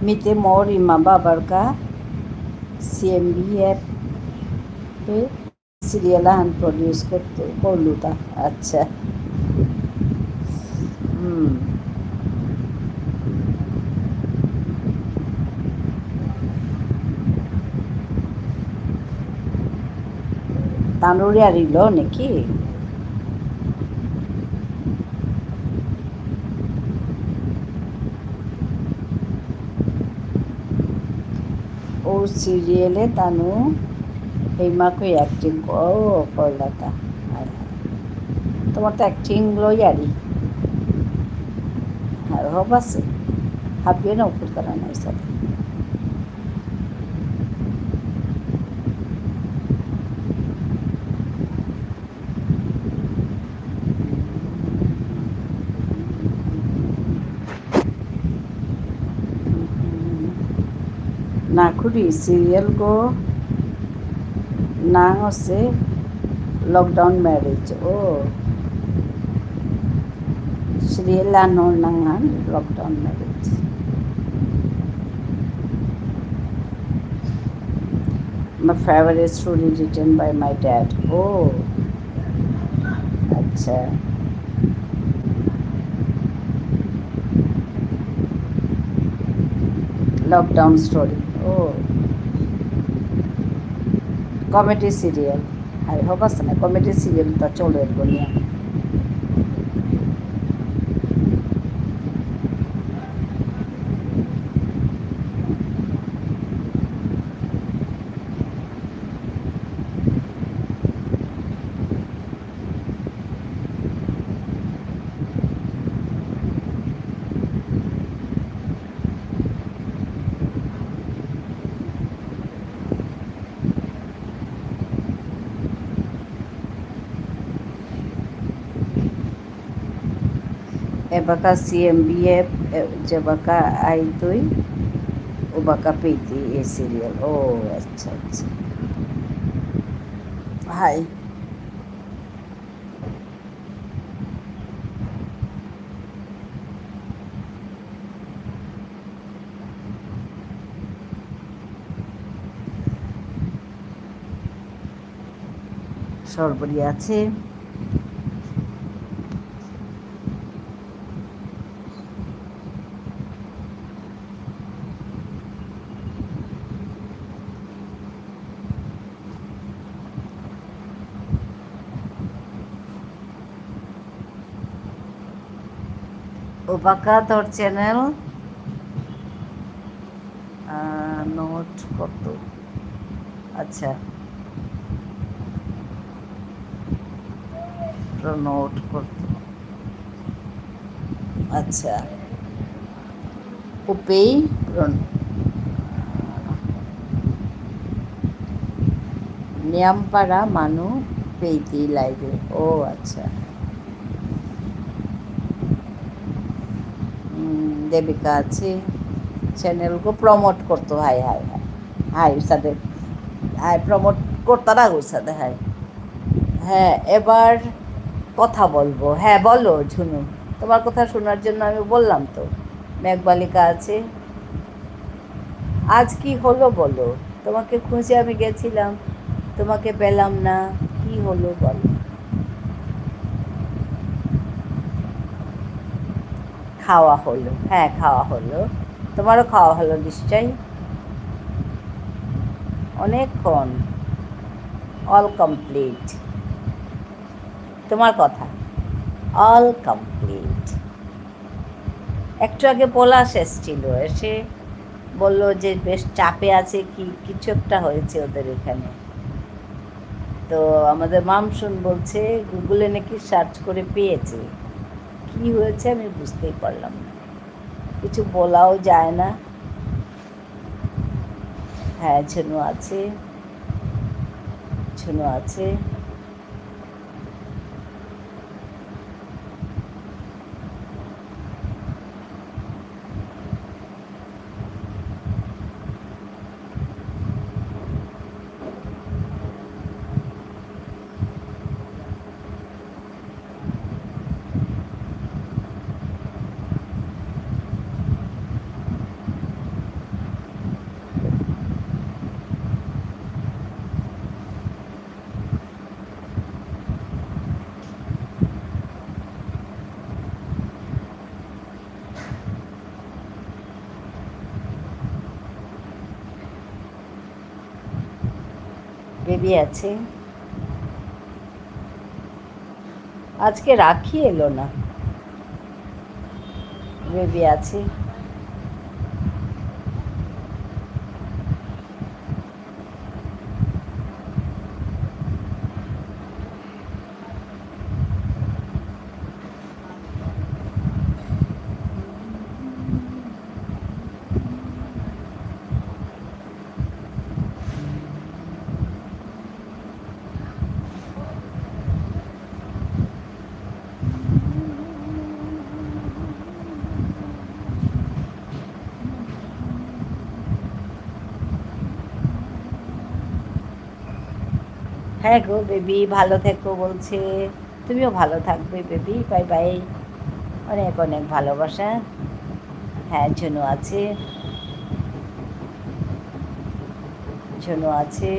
मिते मोर इमा बाबर का CMB ऐप पे सीरियल हान प्रोड्यूस করলু তা আচ্ছা। তানুরে আরিল নাকি? ও সিরিয়ালে তানু এইমাকে অ্যাক্টিং করলাতা। তোমার তো অ্যাক্টিং লই আর হব আছে হাবিয়ে না উপর করা নাই সাথে। Nakuri serial ko nang ase lockdown marriage. Oh, serial ano nangan lockdown marriage. My favorite story written by my dad. Oh, আচ্ছা লকডাউন স্টোরি ও কমেডি সিরিয়াল হাই হব আছে না কমেডি সিরিয়ালটা চলে বলিয়া Ebaka CMBF Jabaka Aitui Ubaka Piti এই serial ও আচ্ছা আচ্ছা হাই সরবরি আছে ওবাকা তোর চ্যানেল নোট কত আচ্ছা নোট কত আচ্ছা উপেই নিয়ামপাড়া মানু পেইতি লাইভে ও আচ্ছা দেবিকা আছে চ্যানেলকে প্রমোট করতো হাই হাই হাই হাই সাথে হাই প্রমোট করতে না ওর সাথে হাই হ্যাঁ এবার কথা বলবো হ্যাঁ বলো ঝুনু তোমার কথা শোনার জন্য আমি বললাম তো মেঘবালিকা আছে আজ কি হলো বলো তোমাকে খুঁজে আমি গেছিলাম তোমাকে পেলাম না কি হলো বলো খাওয়া হলো হ্যাঁ খাওয়া হলো তোমারও খাওয়া হলো নিশ্চয়ই অনেকক্ষণ অল কমপ্লিট তোমার কথা অল কমপ্লিট একটু আগে পলাশ এসেছিল এসে বলল যে বেশ চাপে আছে কি কিছু একটা হয়েছে ওদের এখানে তো আমাদের মামসুন বলছে গুগলে নাকি সার্চ করে পেয়েছে কি হয়েছে আমি বুঝতেই পারলাম না কিছু বলাও যায় না হ্যাঁ ঝুনু আছে ঝুনু আছে বেবি আছে আজকে রাখি এলো না বেবি আছে হ্যাঁ গো বেবি, ভালো থেকো বলছে। তুমিও ভালো থাকবে বেবি, বাই বাই। অনেক অনেক ভালোবাসা। হ্যাঁ ঝুনু আছে, ঝুনু আছে।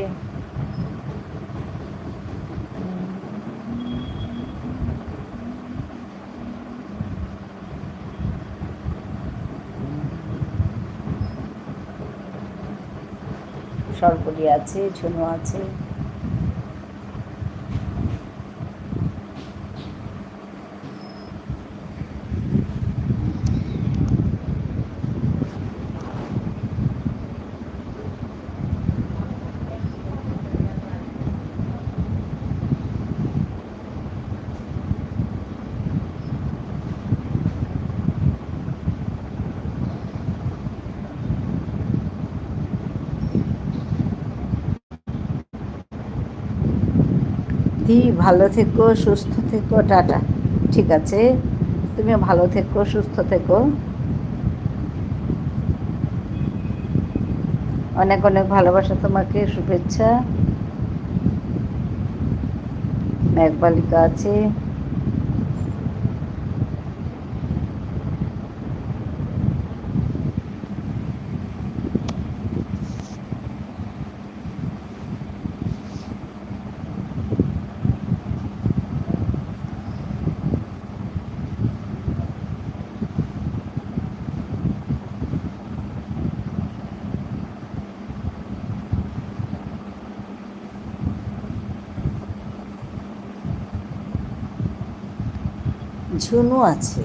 সরপুরি আছে, ঝুনু আছে। দি ভালো থেকো, সুস্থ থেকো, টাটা। ঠিক আছে, তুমিও ভালো থেকো, সুস্থ থেকো। অনেক অনেক ভালোবাসা তোমাকে, শুভেচ্ছা। মেঘবালিকা আছে। ঝুনু আছে।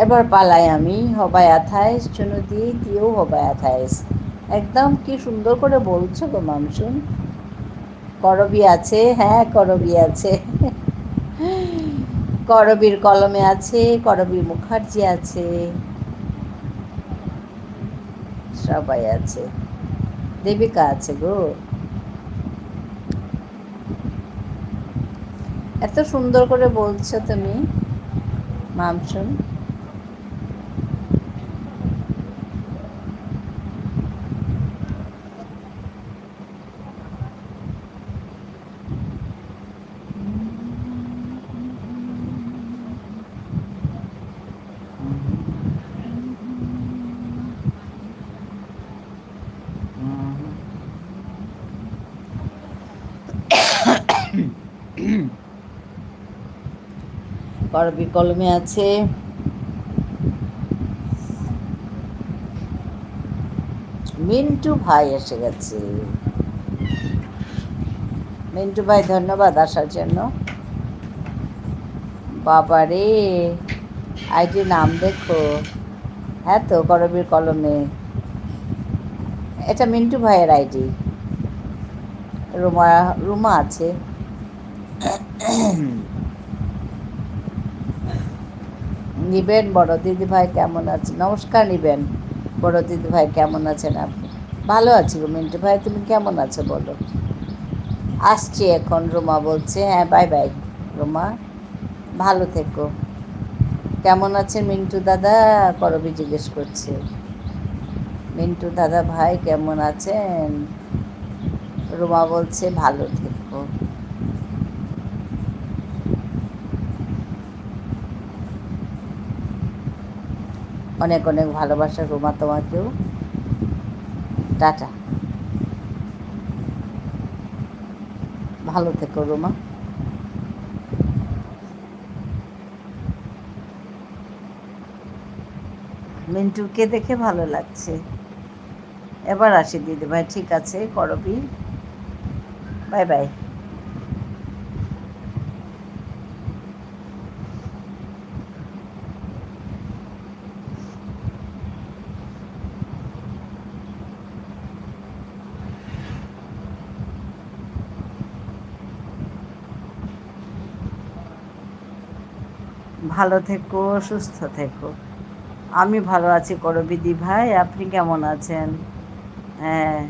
এবার পালাই আমি, হবায়া থাইস চুনু দি, দিয়েও হবায়া থাইস। একদম কি সুন্দর করে বলছো গো মামসুন। করবি আছে, হ্যাঁ করবি আছে। করবীর কলমে আছে, করবীর মুখার্জি আছে, সবাই আছে। দেবিকা আছে গো। এত সুন্দর করে বলছো তুমি মামসুন। করবি কলমে আছে। মিন্টু ভাই এসে গেছে। মিন্টু ভাই ধন্যবাদ আসার জন্য। বাবারে, আইডি নাম দেখো। হ্যাঁ তো করবীর কলমে, এটা মিন্টু ভাইয়ের আইডি। রুমা, রুমা আছে। নিবেন বড় দিদি ভাই কেমন আছে? নমস্কার নিবেন বড় দিদি ভাই, কেমন আছেন আপনি? ভালো আছি গো মিন্টু ভাই, তুমি কেমন আছো বলো? আসছি এখন, রুমা বলছে। হ্যাঁ বাই বাই রুমা, ভালো থেকো। কেমন আছেন মিন্টু দাদা? করবি জিজ্ঞেস করছে। মিন্টু দাদা ভাই কেমন আছেন? রুমা বলছে ভালো থেকো। অনেক অনেক ভালোবাসা রুমা তোমাকেও, টাটা। ভালো থেকো রুমা। মিন্টুকে দেখে ভালো লাগছে। এবার আসি দিদি ভাই, ঠিক আছে করবি, বাই বাই। ভালো থেকো, সুস্থ থেকো। আমি ভালো আছি করবিদি ভাই, আপনি কেমন আছেন? হ্যাঁ,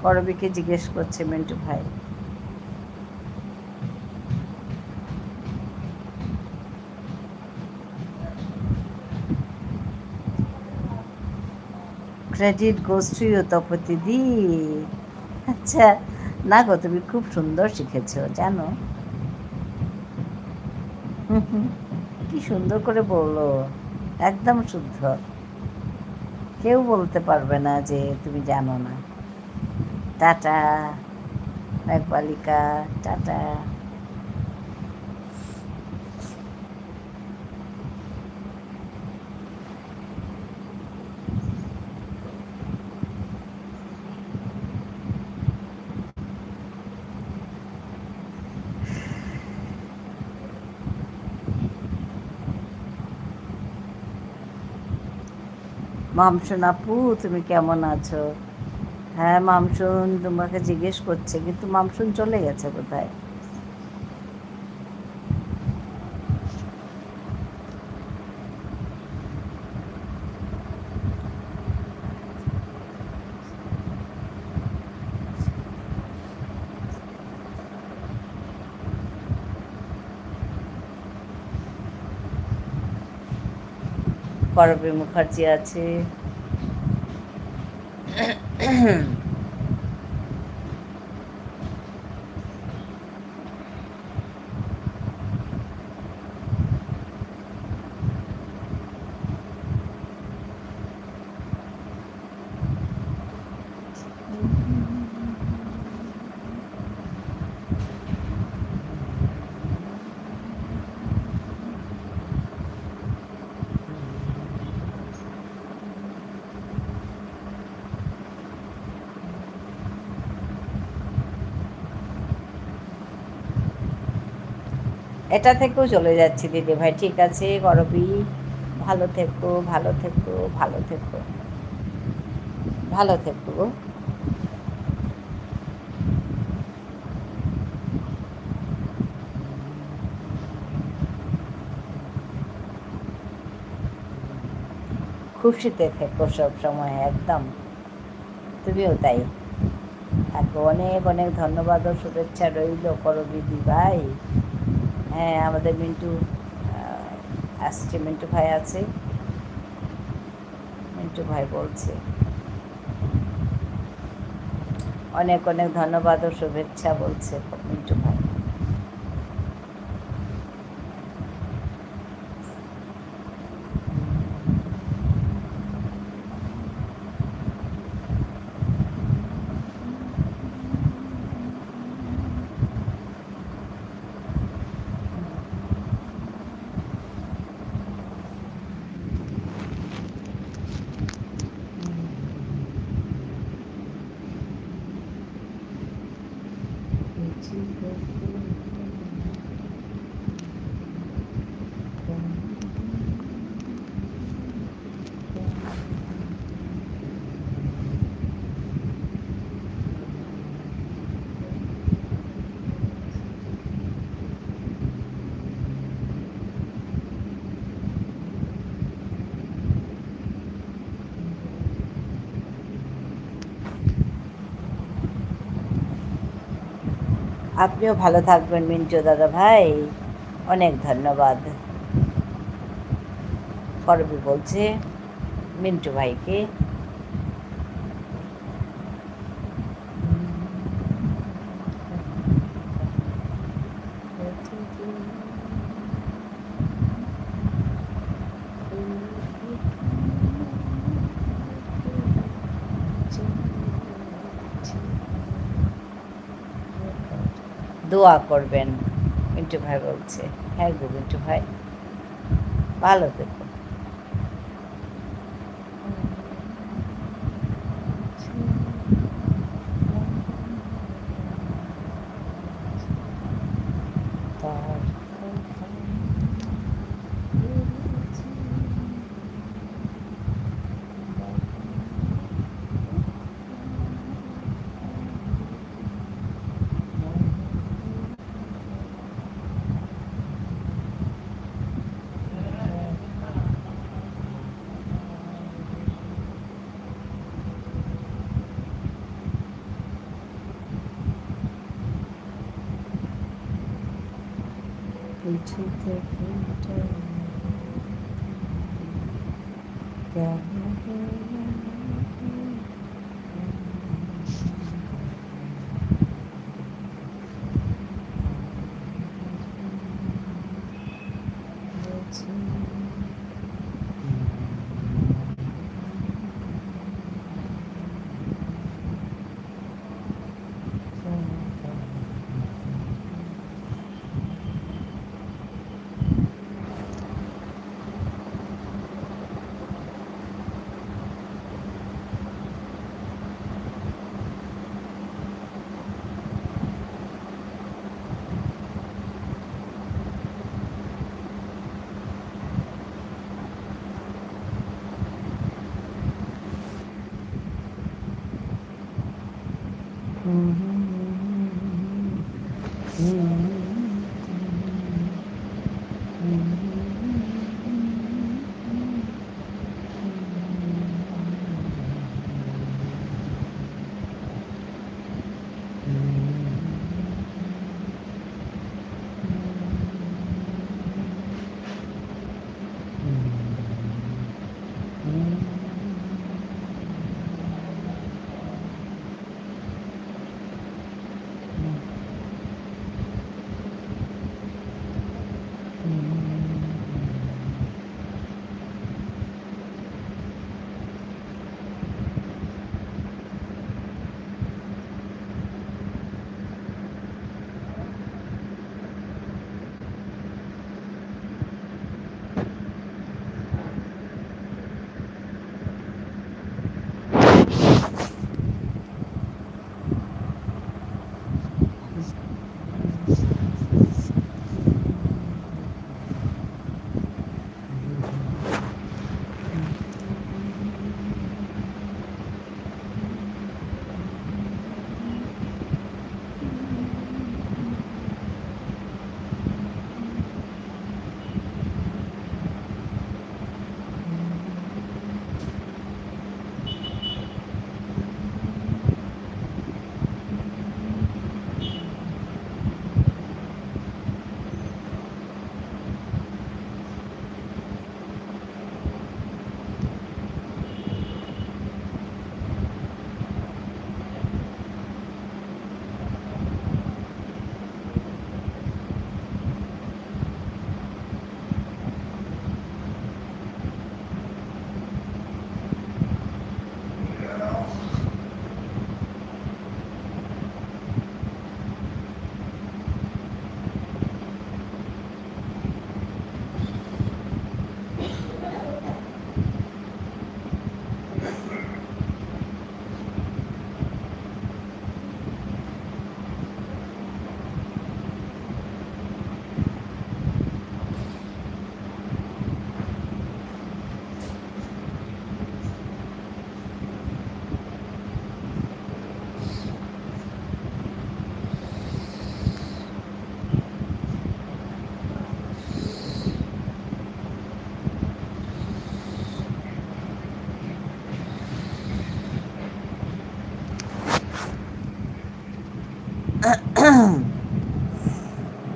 করবিকে জিজ্ঞেস করছে মিন্টু ভাই। Credit goes to you Tapati দি। আচ্ছা, না গো, তুমি খুব সুন্দর শিখেছো জানো। কি সুন্দর করে বললো, একদম শুদ্ধ। কেউ বলতে পারবে না যে তুমি জানো না। Tata মেঘবালিকা, tata. মামসুন আপু, তুমি কেমন আছো? হ্যাঁ, মামসুন তোমাকে জিজ্ঞেস করছে, কিন্তু মামসুন চলে গেছে কোথায়। করবী মুখার্জি আছে। এটা থেকেও চলে যাচ্ছি দিদি ভাই, ঠিক আছে করবী, ভালো থেকো, ভালো থেকো, ভালো থেকো, ভালো থেকো। খুশিতে থেকো সব সময়, একদম। তুমিও তাই। অনেক অনেক ধন্যবাদ ও শুভেচ্ছা রইল করবী ভাই। হ্যাঁ, আমাদের মিন্টু আসছে, মিন্টু ভাই আছে, মিন্টু ভাই বলছে অনেক অনেক ধন্যবাদ ও শুভেচ্ছা বলছে মিন্টু ভাই। আপনিও ভালো থাকবেন মিন্টু দাদা ভাই, অনেক ধন্যবাদ। করবী বলছে মিন্টু ভাইকে। দোয়া করবেন মিন্টু ভাই বলছে। হ্যাঁ গো মিন্টু ভাই, ভালো থেকো। চিঠি থেকে কেন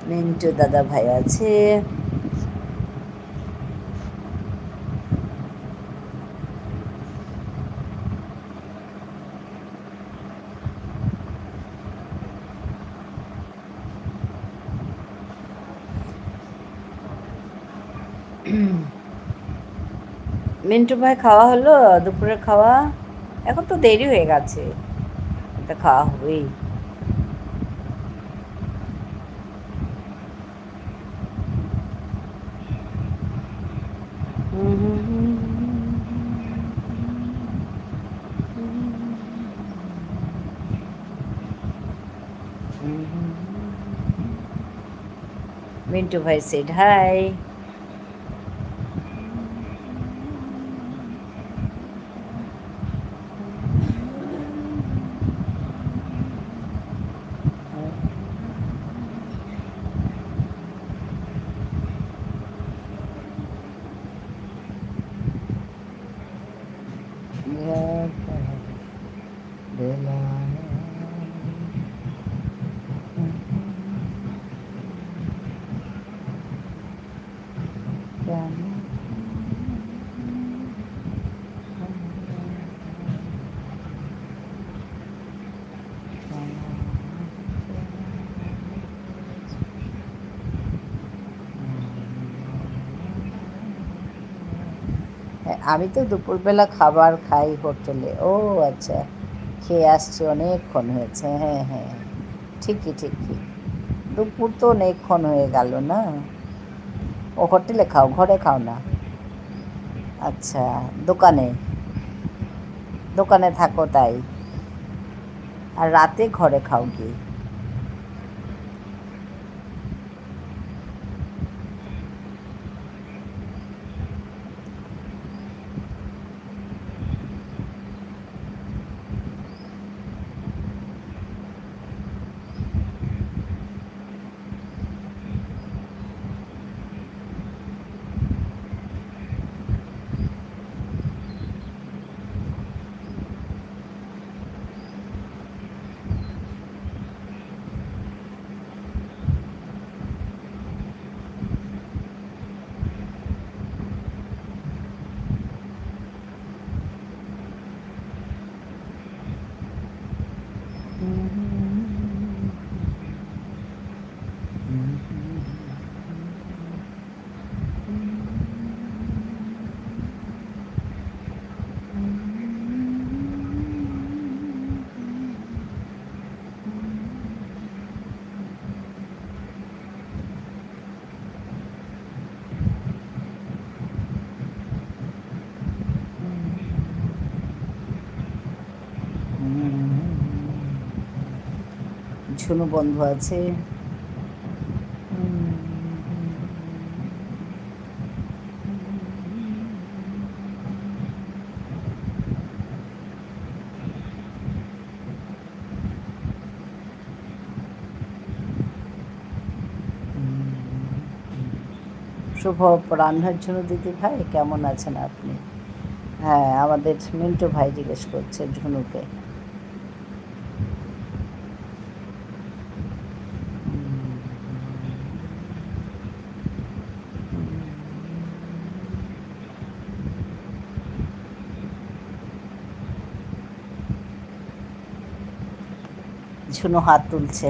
মিন্টু দাদা ভাই আছে, মিন্টু ভাই খাওয়া হলো? দুপুরে খাওয়া? এখন তো দেরি হয়ে গেছে, এটা খাওয়া হবেই। মিন্টু ভাই সেড হাই। আমি তো দুপুরবেলা খাবার খাই হোটেলে। ও আচ্ছা, খেয়ে আসছি, অনেকক্ষণ হয়েছে। হ্যাঁ হ্যাঁ, ঠিকই ঠিকই, দুপুর তো অনেকক্ষণ হয়ে গেল না। ও হোটেলে খাও, ঘরে খাও না? আচ্ছা, দোকানে দোকানে থাকো তাই, আর রাতে ঘরে খাও কি? ঝুনু বন্ধু আছে। শুভ অপরাহ্ন ঝুনু দিদি ভাই, কেমন আছেন আপনি? হ্যাঁ, আমাদের মিন্টু ভাই জিজ্ঞেস করছে ঝুনুকে। ঝুনু হাত তুলছে।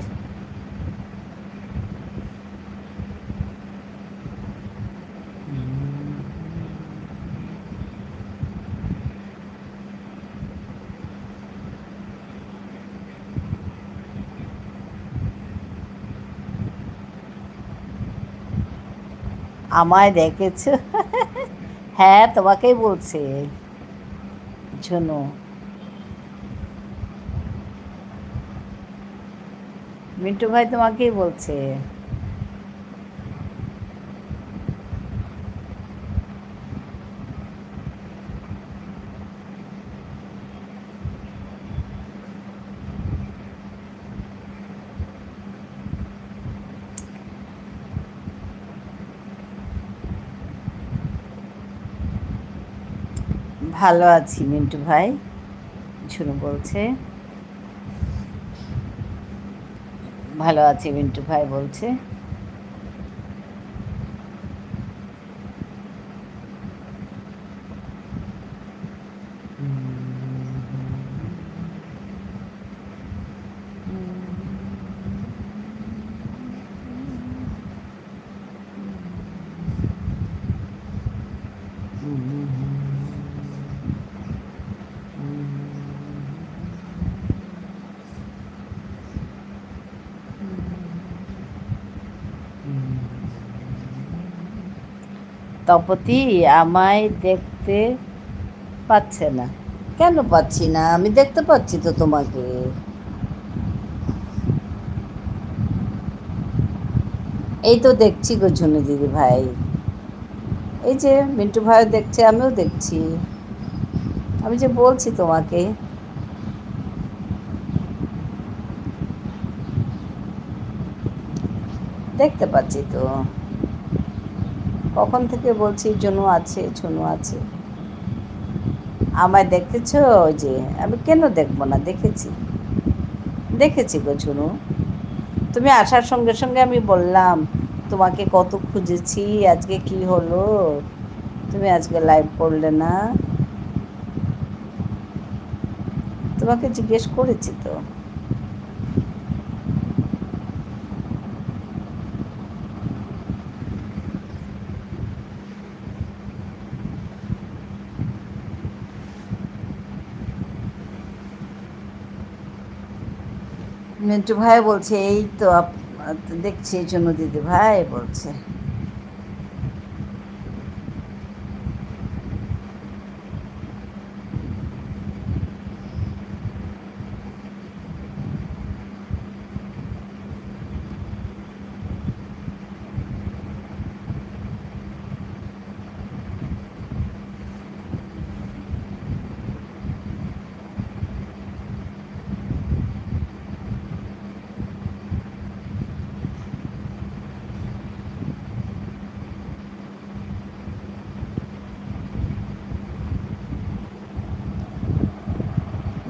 আমায় দেখেছো? হ্যাঁ, তোমাকেই বলছে ঝুনু। মিন্টু ভাই তোমাকেই বলছে। ভালো আছি মিন্টু ভাই, ঝুনু বলছে। ভালো আছি মিন্টু ভাই বলছে। তপতি আমায় দেখতে পাচ্ছে না? কেন পাচ্ছি না? আমি দেখতে পাচ্ছি তো তোমাকে। এই তো দেখছি গো ঝুনু দিদি ভাই, এই যে মিন্টু ভাইও দেখছে, আমিও দেখছি। আমি যে বলছি তোমাকে, দেখতে পাচ্ছি তো। কখন থেকে বলছি ঝুনু আছে, ঝুনু আছে। আমায় দেখেছো? ওই যে, আমি কেন দেখবো না, দেখেছি, দেখেছি গো ঝুনু। তুমি আসার সঙ্গে সঙ্গে আমি বললাম তোমাকে কত খুঁজেছি, আজকে কি হলো, তুমি আজকে লাইভ করলে না? তোমাকে জিজ্ঞেস করেছি তো। মিন্টু ভাই বলছে এই তো দেখছি এই জন্য দিদি ভাই বলছে।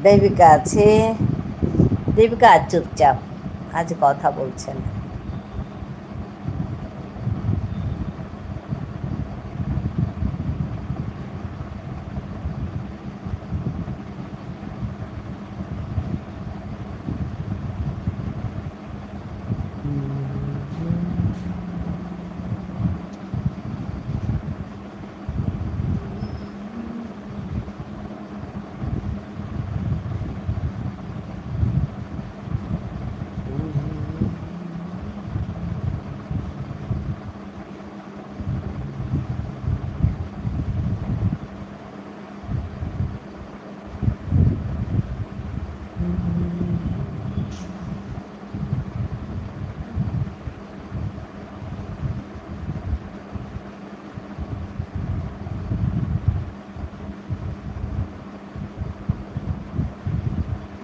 দেবিকা আছে, দেবিকা আজ চুপচাপ, আজ কথা বলছে না।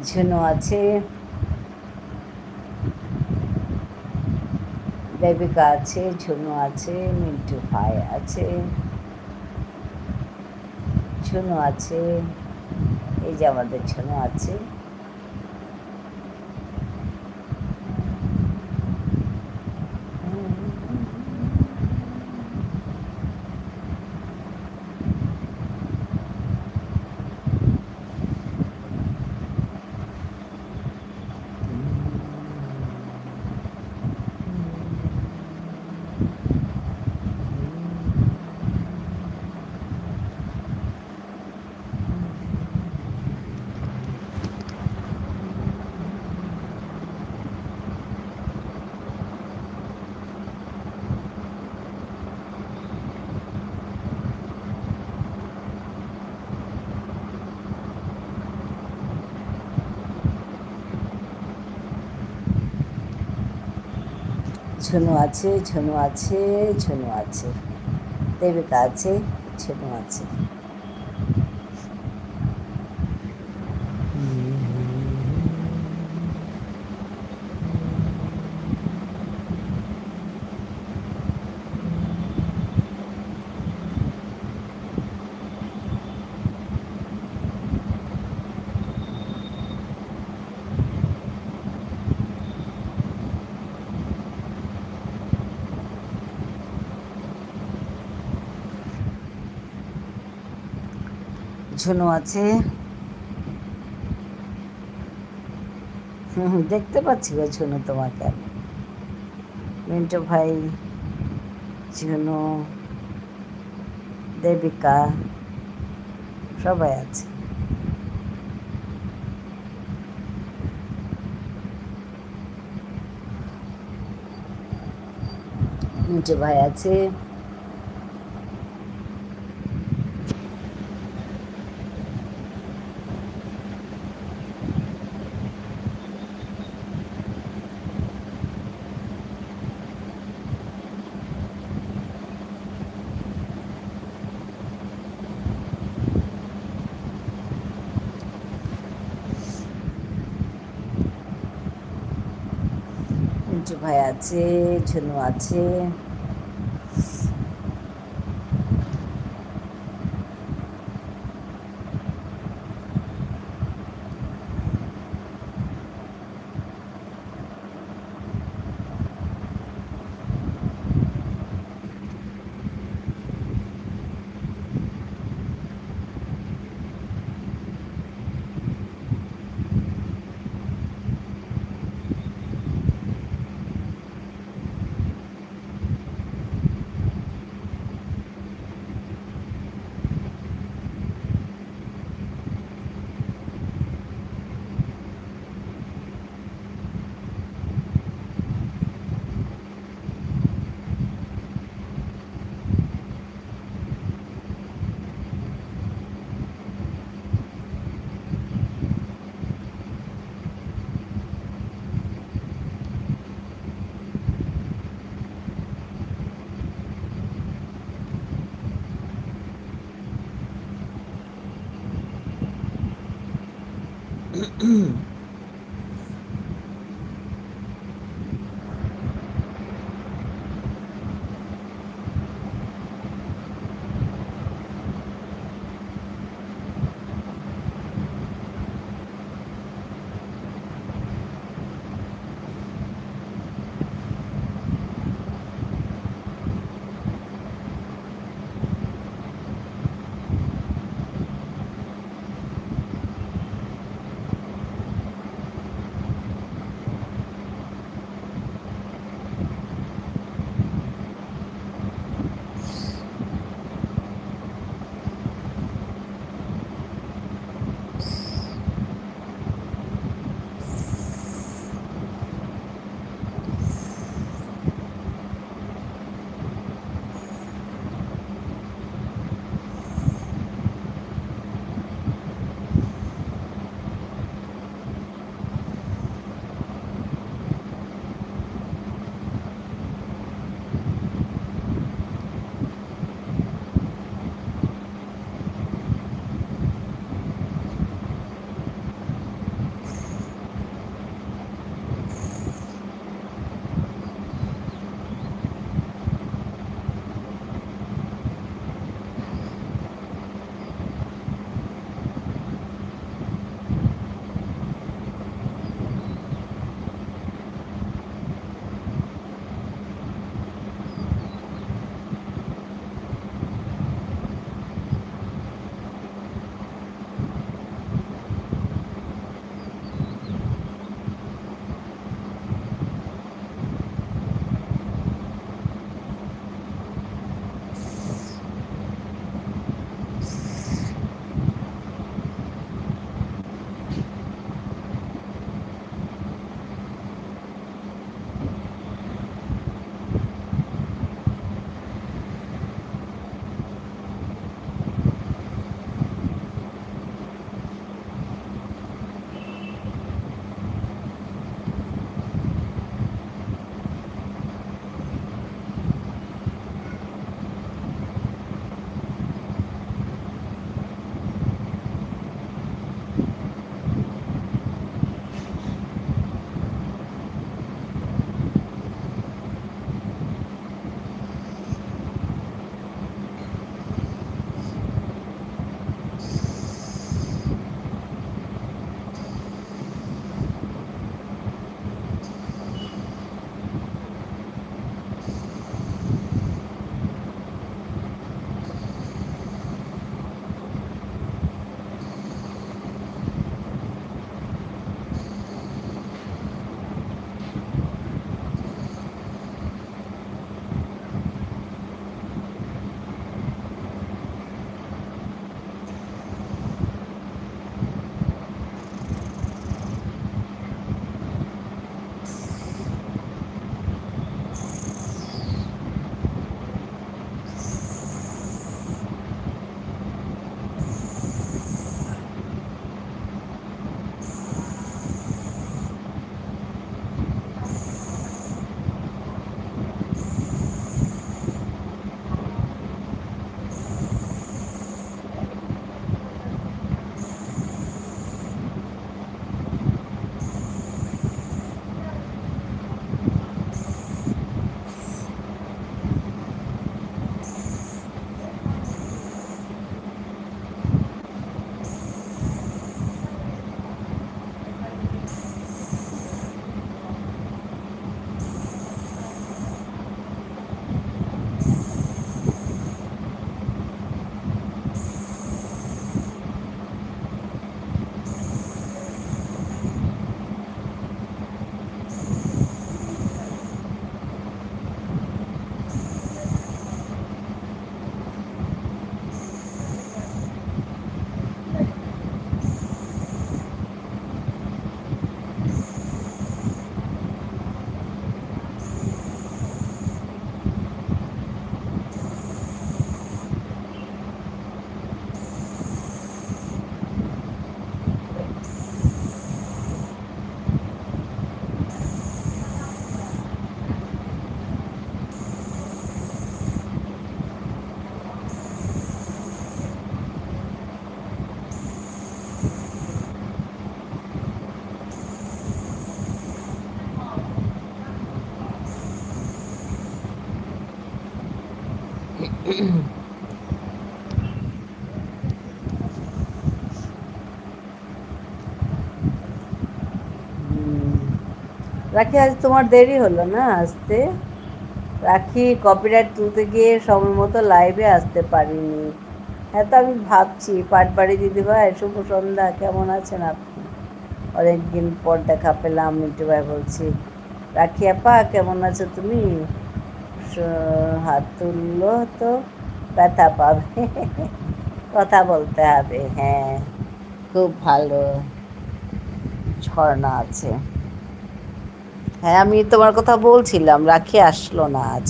ঝুনু আছে, দেবিকা আছে, ঝুনু আছে, মিন্টু ভাই আছে, ঝুনু আছে, এই যে আমাদের ঝুনু আছে। ঝুনু আছে, ঝুনু আছে, ঝুনু আছে, দেবিকা আছে, ঝুনু আছে। ঝুনু আছে, দেখতে পাচ্ছি গো ঝুনু তোমাকে। মিন্টু ভাই, ঝুনু, দেবিকা সবাই আছে। মিন্টু ভাই আছে, মিন্টু ভাই আছে, ঝুনু আছে, রাখি, আজ তোমার দেরি হলো না আসতে? রাখি কপিরাইট তুলতে গিয়ে সময় মতো লাইভে আসতে পারিনি। হ্যাঁ, তো আমি ভাবছি পাটবাড়ি দিদিভাই, শুভ সন্ধ্যা, কেমন আছেন আপনি? অনেকদিন পর দেখা পেলাম। মিন্টু ভাই বলছি। রাখি আপা, কেমন আছো তুমি? হাত তুললো তো ব্যথা পাবে। কথা বলতে হবে। হ্যাঁ, খুব ভালো ঝর্ণা আছে। হ্যাঁ, আমি তোমার কথা বলছিলাম, রাখি আসলো না আজ।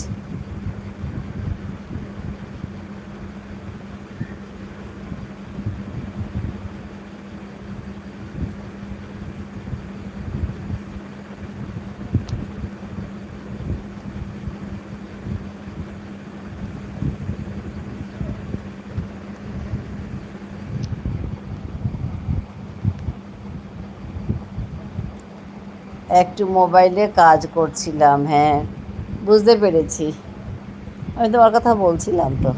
একটু মোবাইলে কাজ করছিলাম। হ্যাঁ, বুঝতে পেরেছি। আমি তোমার কথা বলছিলাম তো।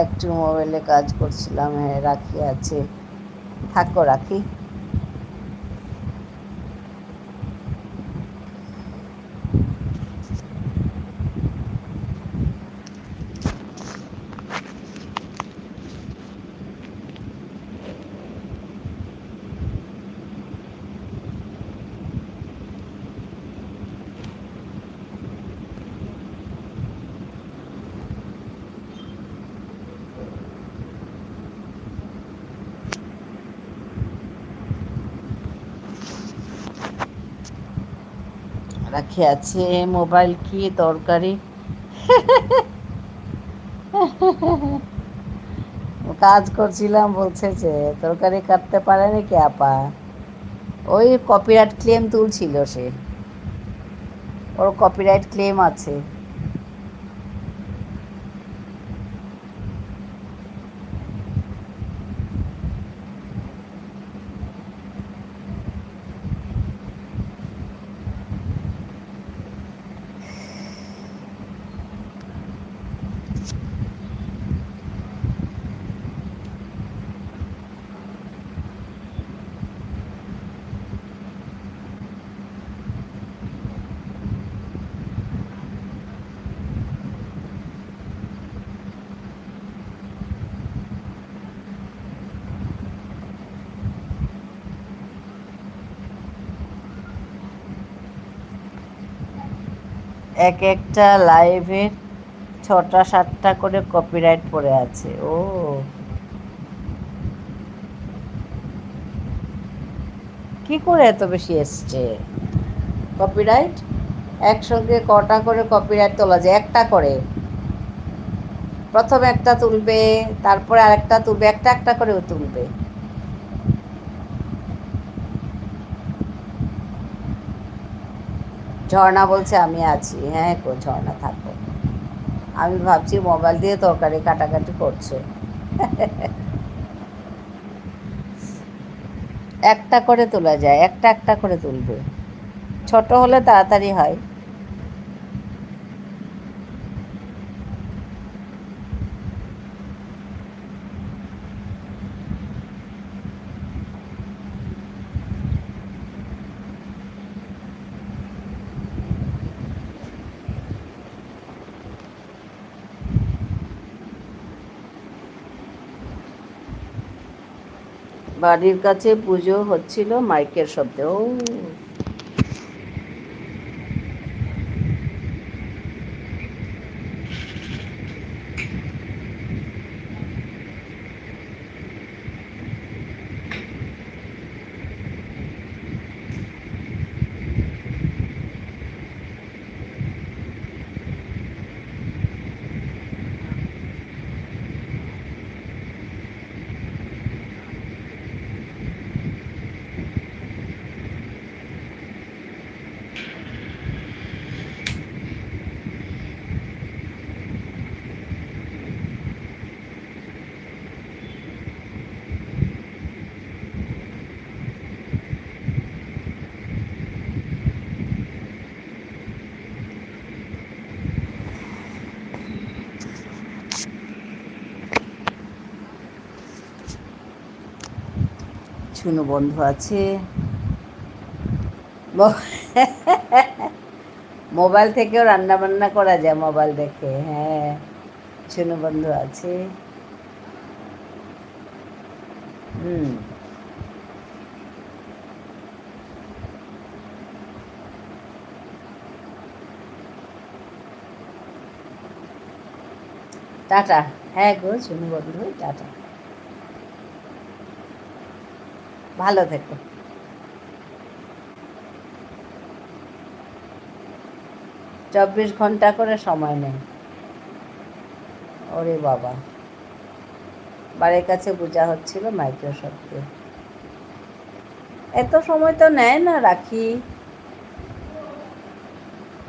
একটু মোবাইলে কাজ করছিলাম। হ্যাঁ, রাখি আছে। থাকো রাখি। রাখি আছে। মোবাইল কি তরকারি? কাজ করছিলাম বলছে যে তরকারি কাটতে পারে নাকি আপা? ওই কপিরাইট ক্লেম তুলছিল সে। ওর কপিরাইট ক্লেম আছে। এক একটা লাইভে 6টা 7টা করে কপিরাইট পড়ে আছে। ও, কি করে এত বেশি এসছে কপিরাইট? একসঙ্গে কটা করে কপিরাইট তোলা যায়? একটা করে। প্রথম একটা তুলবে, তারপরে আরেকটা তুলবে, একটা একটা করেও তুলবে। ঝর্ণা বলছে আমি আছি। হ্যাঁ গো ঝর্ণা, থাকো। আমি ভাবছি মোবাইল দিয়ে তরকারি কাটাকাটি করছো। একটা করে তোলা যায়, একটা একটা করে তুলবে। ছোট হলে তাড়াতাড়ি হয়। বাড়ির কাছে পুজো হচ্ছিল, মাইকের শব্দে। ও, শুনো বন্ধু আছে, মোবাইল থেকেও রান্না বান্না করা যায় মোবাইল দেখে। হ্যাঁ, শুনো বন্ধু আছে। হুম, টাটা। হ্যাঁ গো শুনো বন্ধু, টাটা। ভালো থেকো। 24 ঘন্টা করে সময় নেই। ওরে বাবা, বাড়ির কাছে পূজা হচ্ছিল মাইক্রোসফটে। এত সময় তো নেয় না রাখি,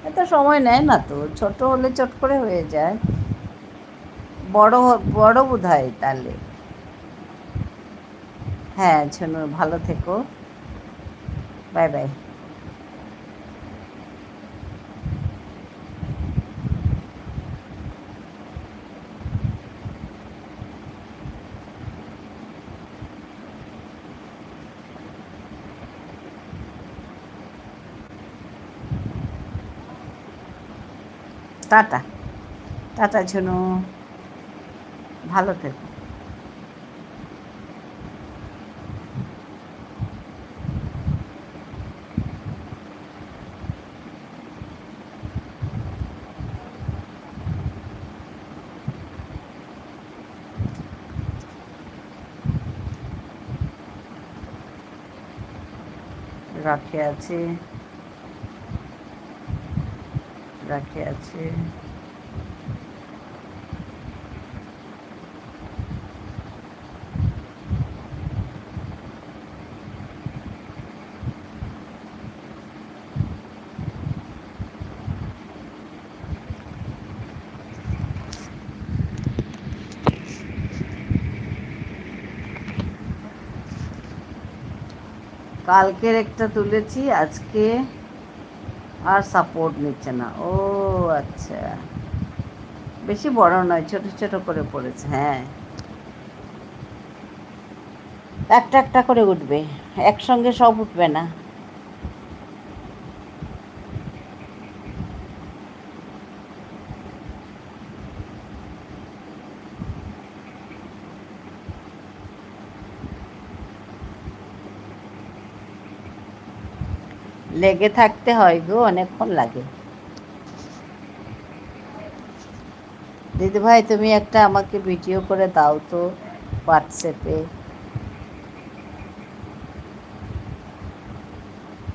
এত সময় নেয় না তো, ছোট হলে চট করে হয়ে যায়। বড় বড় বোধ হয় তাহলে। হ্যাঁ শোনো, ভালো থেকো। Bye bye. Tata. Tata Jhunu, ভালো থেকো। রাখে আছে, রাখে আছে। কালকের একটা তুলেছি, আজকে আর সাপোর্ট নিচ্ছে না। ও আচ্ছা, বেশি বড় নয়, ছোট ছোট করে পড়েছে। হ্যাঁ, একটা একটা করে উঠবে, একসঙ্গে সব উঠবে না। লেগে থাকতে হয় গো, অনেকক্ষণ লাগে। দিদি ভাই তুমি একটা আমাকে ভিডিও করে দাও তো হোয়াটসঅ্যাপে।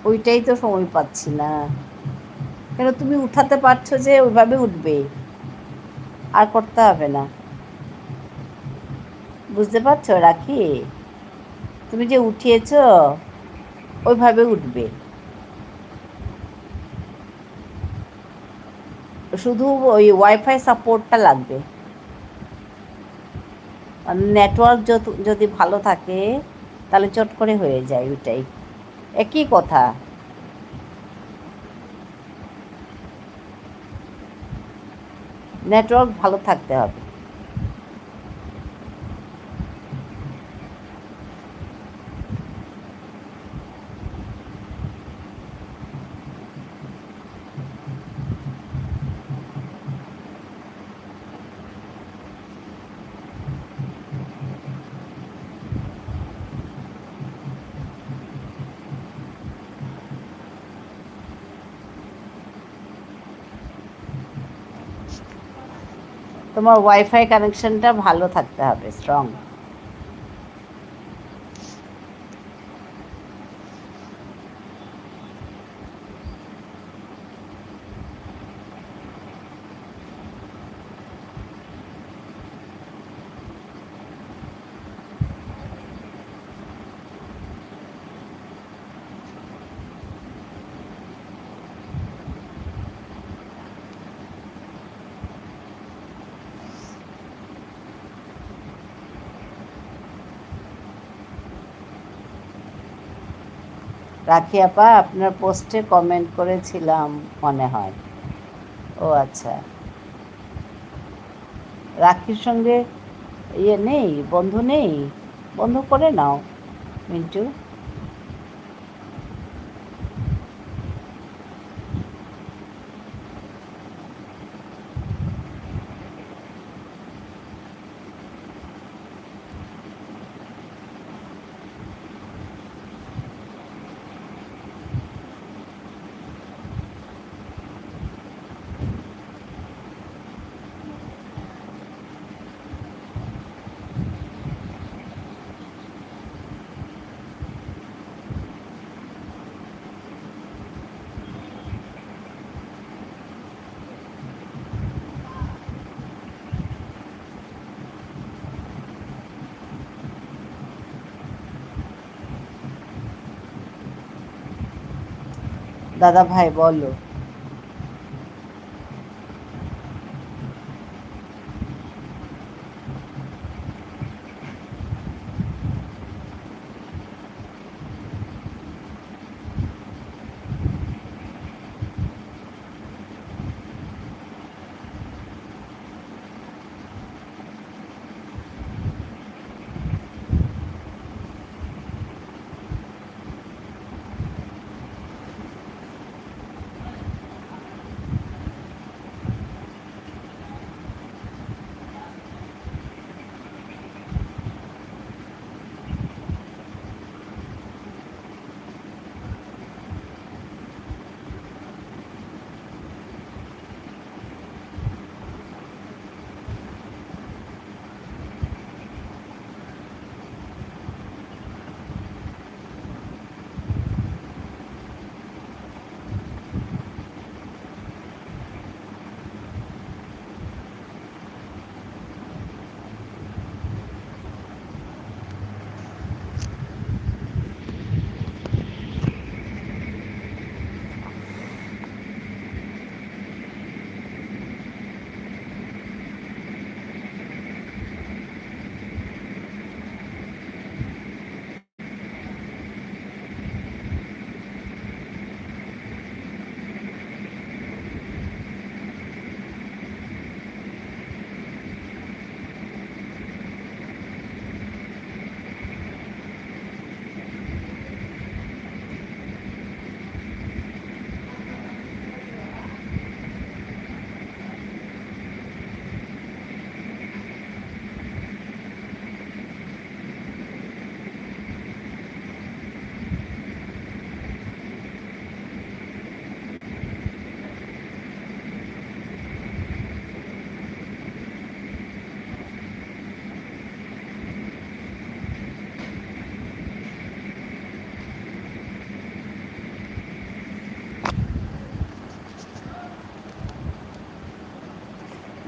ওইটাই তো সময় পাচ্ছি না। কেন তুমি উঠাতে পারছো যে, ওইভাবে উঠবে, আর করতে হবে না। বুঝতে পারছো রাখি, তুমি যে উঠিয়েছ ওইভাবে উঠবে, শুধু ওই ওয়াইফাই সাপোর্টটা লাগবে। নেটওয়ার্ক যদি ভালো থাকে তাহলে চট করে হয়ে যায়, ওইটাই একই কথা। নেটওয়ার্ক ভালো থাকতে হবে। তোমার ওয়াইফাই কানেকশনটা ভালো থাকতে হবে, স্ট্রং। রাখি আপা আপনার পোস্টে কমেন্ট করেছিলাম মনে হয়। ও আচ্ছা, রাখির সঙ্গে ইয়ে নেই, বন্ধু নেই, বন্ধু করে নাও। মিন্টু, দাদা ভাই বলো।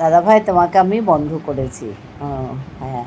দাদা ভাই তোমাকে আমি বন্ধ করেছি। ও, হ্যাঁ।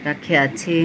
রাখে আছে।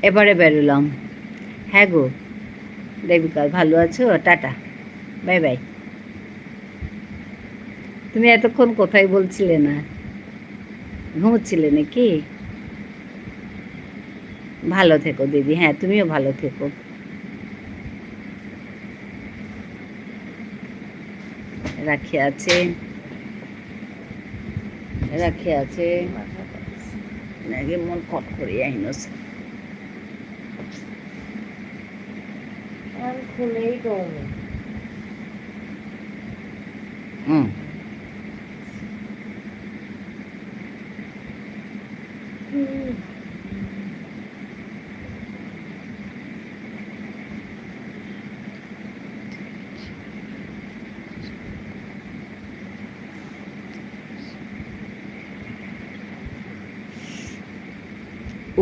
এবারে বেরোলাম। হ্যাঁ গো দেবিকা, ভালো আছো? Tata, bye bye. তুমি এতক্ষণ কোথায় বলছিলে না? ঘুমোচ্ছিলে নাকি? ভালো থেকো দিদি। হ্যাঁ, তুমিও ভালো থেকো। রাখি আছে, রাখি আছে। নাকি মন কট করে আইনস খুলেই তো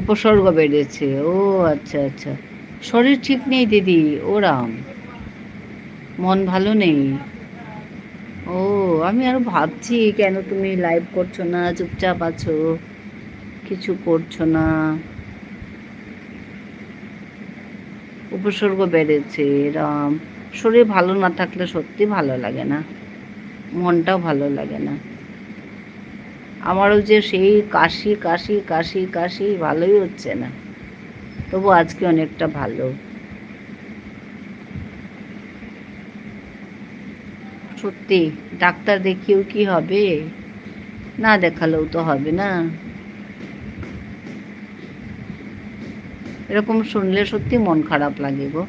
উপসর্গ বেড়েছে। ও আচ্ছা আচ্ছা, শরীর ঠিক নেই দিদি? ওরাম, মন ভালো নেই? ও, আমি আরো ভাবছি কেন তুমি লাইভ করছো না, চুপচাপ আছো, কিছু করছো না। উপসর্গ বেড়েছে এরম। শরীর ভালো না থাকলে সত্যি ভালো লাগে না, মনটাও ভালো লাগে না। আমারও যে সেই কাশি কাশি কাশি কাশি, ভালোই হচ্ছে না। তবু আজকে অনেকটা ভালো। সত্যি ডাক্তার দেখিয়েও কি হবে? না দেখালেও তো হবে না। এরকম শুনলে সত্যি মন খারাপ লাগে গো।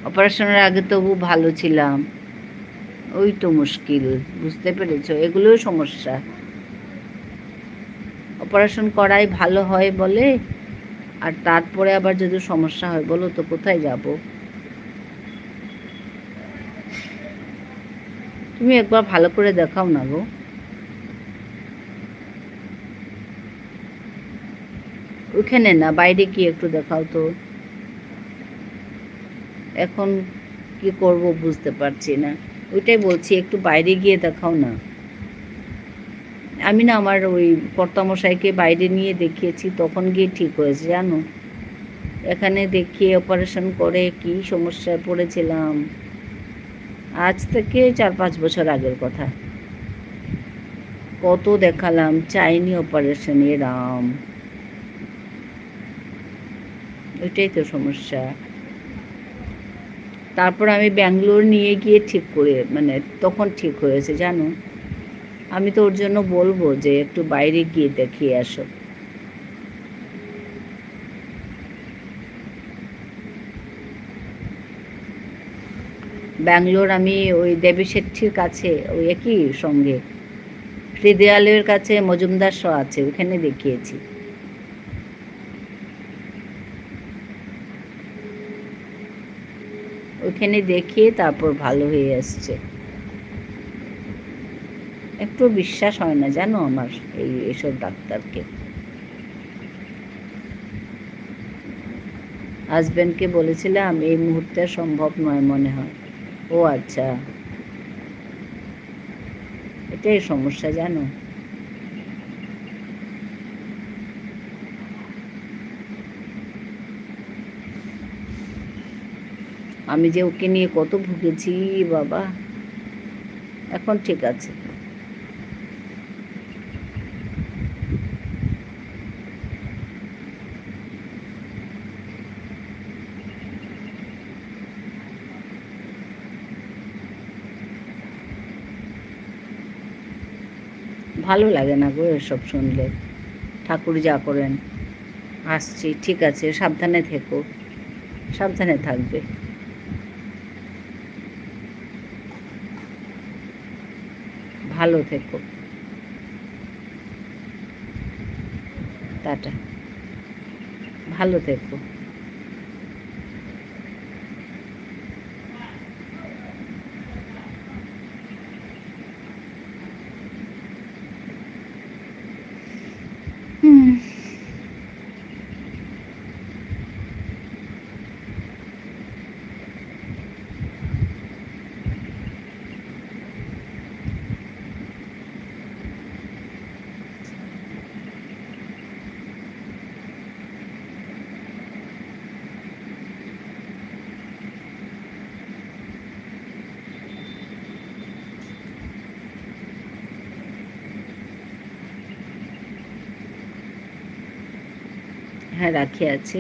অপারেশনের আগে তবু ভালো ছিলাম। ওই তো মুশকিল, বুঝতে পেরেছো? এগুলোও সমস্যা। অপারেশন করাই ভালো হয় বলে, আর তারপরে আবার যদি সমস্যা হয় বলো তো কোথায় যাব? তুমি একবার ভালো করে দেখাও না গো। ওইখানে না, বাইরে কি একটু দেখাও তো। এখন কি করব বুঝতে পারছি না। ওইটাই বলছি, একটু বাইরে গিয়ে দেখাও না। আমি না আমার ওই কর্তামশাইকে বাইরে নিয়ে দেখিয়েছি, তখন গিয়ে ঠিক হয়েছে জানো। এখানে দেখিয়ে অপারেশন করে কি সমস্যায় পড়েছিলাম। আজ থেকে 4-5 বছর আগের কথা। কত দেখালাম, চাইনি অপারেশন, রাম। ওইটাই তো সমস্যা। তারপর আমি ব্যাঙ্গালোর নিয়ে গিয়ে ঠিক করে, মানে তখন ঠিক হয়েছে জানো। আমি তো ওর জন্য বলবো যে একটু বাইরে গিয়ে দেখিয়ে আসো। ব্যাঙ্গালোর আমি ওই দেবী শেট্টির কাছে, ওই একই সঙ্গে হৃদয়ালয়ের কাছে মজুমদার শ আছে, ওখানে দেখিয়েছি। ওইখানে দেখিয়ে তারপর ভালো হয়ে আসছে। একটু বিশ্বাস হয় না জানো আমার এইসব ডাক্তারকে। হাজব্যান্ডকে বলেছিলাম এই মুহূর্তে সম্ভব নয় মনে হয়। ও আচ্ছা, এটাই সমস্যা জানো। আমি যে ওকে নিয়ে কত ভুগেছি বাবা, এখন ঠিক আছে। ভালো লাগে না গো এসব শুনলে। ঠাকুর যা করেন। আসছি, ঠিক আছে, সাবধানে থেকো, সাবধানে থাকবে। ভালো থেকো, টাটা, ভালো থেকো। হুম। হ্যাঁ, রাখি আছে।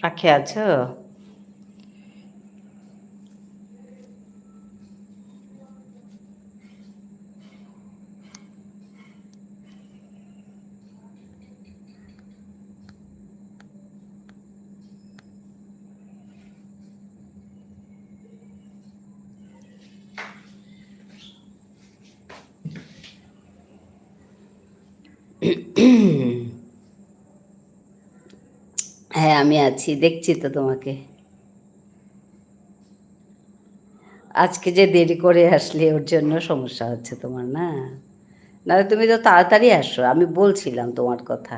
রাখে আছো? হ্যাঁ আমি আছি, দেখছি তো তোমাকে। আজকে যে দেরি করে আসলে ওর জন্য সমস্যা হচ্ছে তোমার, না? নাহলে তুমি তো তাড়াতাড়ি আসো, আমি বলছিলাম তোমার কথা।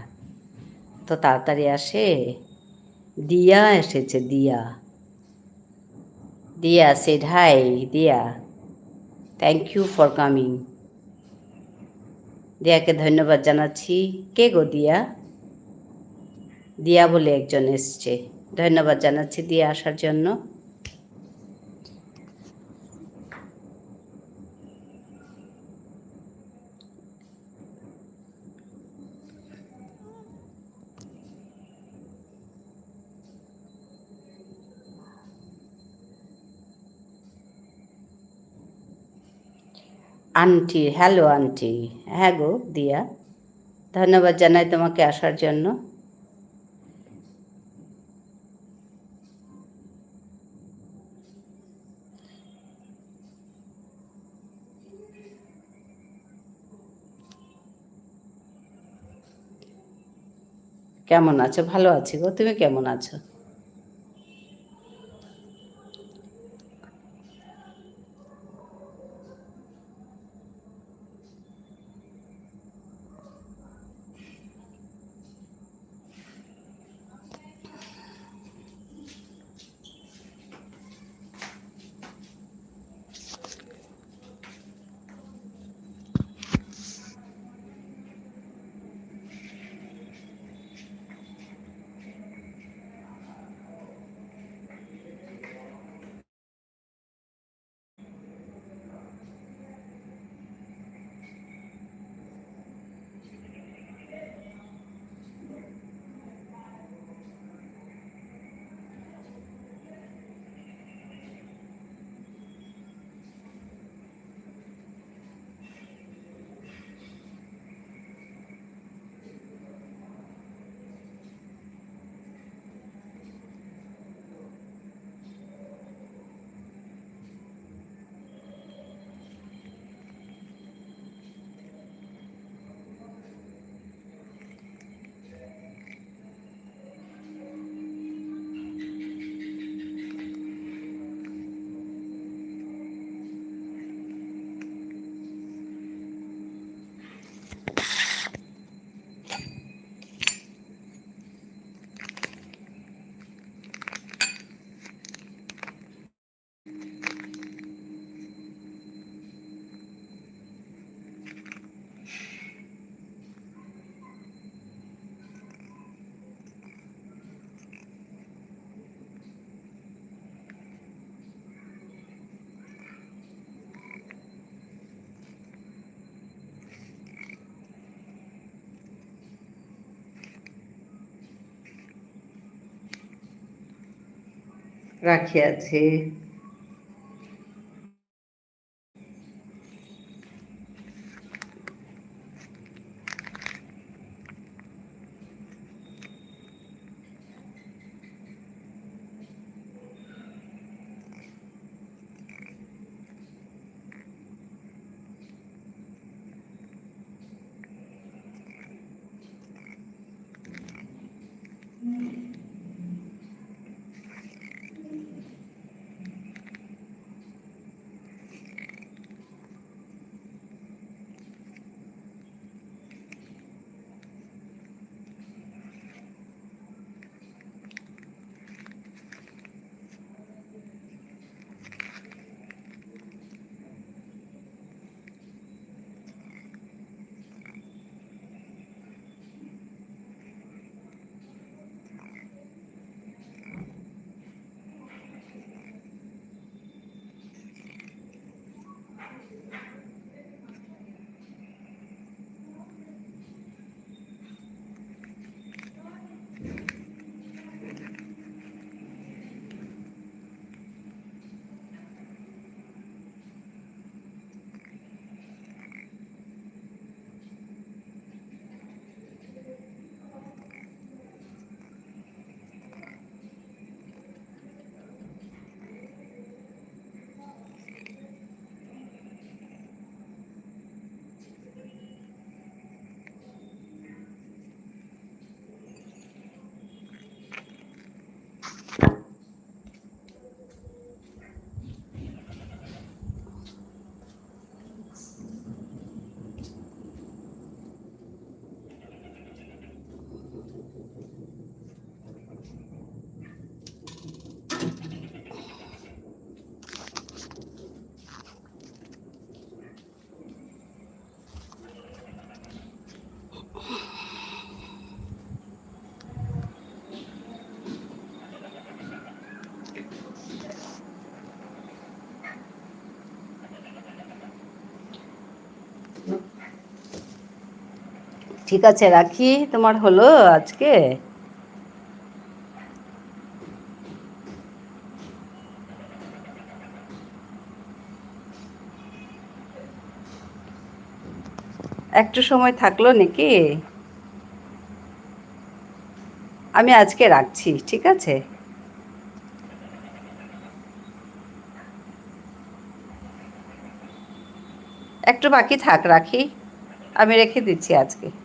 তো তাড়াতাড়ি আসে। দিয়া এসেছে, দিয়া। দিয়া সেড হাই। দিয়া, থ্যাংক ইউ ফর কামিং। দিয়াকে ধন্যবাদ জানাচ্ছি। কে গো দিয়া? দিয়া বলে একজন এসছে, ধন্যবাদ জানাচ্ছি দিয়া আসার জন্য। Aunty, hello aunty. হ্যাঁ গো দিয়া, ধন্যবাদ জানাই তোমাকে আসার জন্য। কেমন আছো? ভালো আছি গো, তুমি কেমন আছো? রাখি আছে। ঠিক আছে, রাখি। তোমার হলো আজকে? একটু সময় থাকলো নাকি? আমি আজকে রাখছি, ঠিক আছে? একটু বাকি থাক, রাখি। আমি রেখে দিচ্ছি আজকে।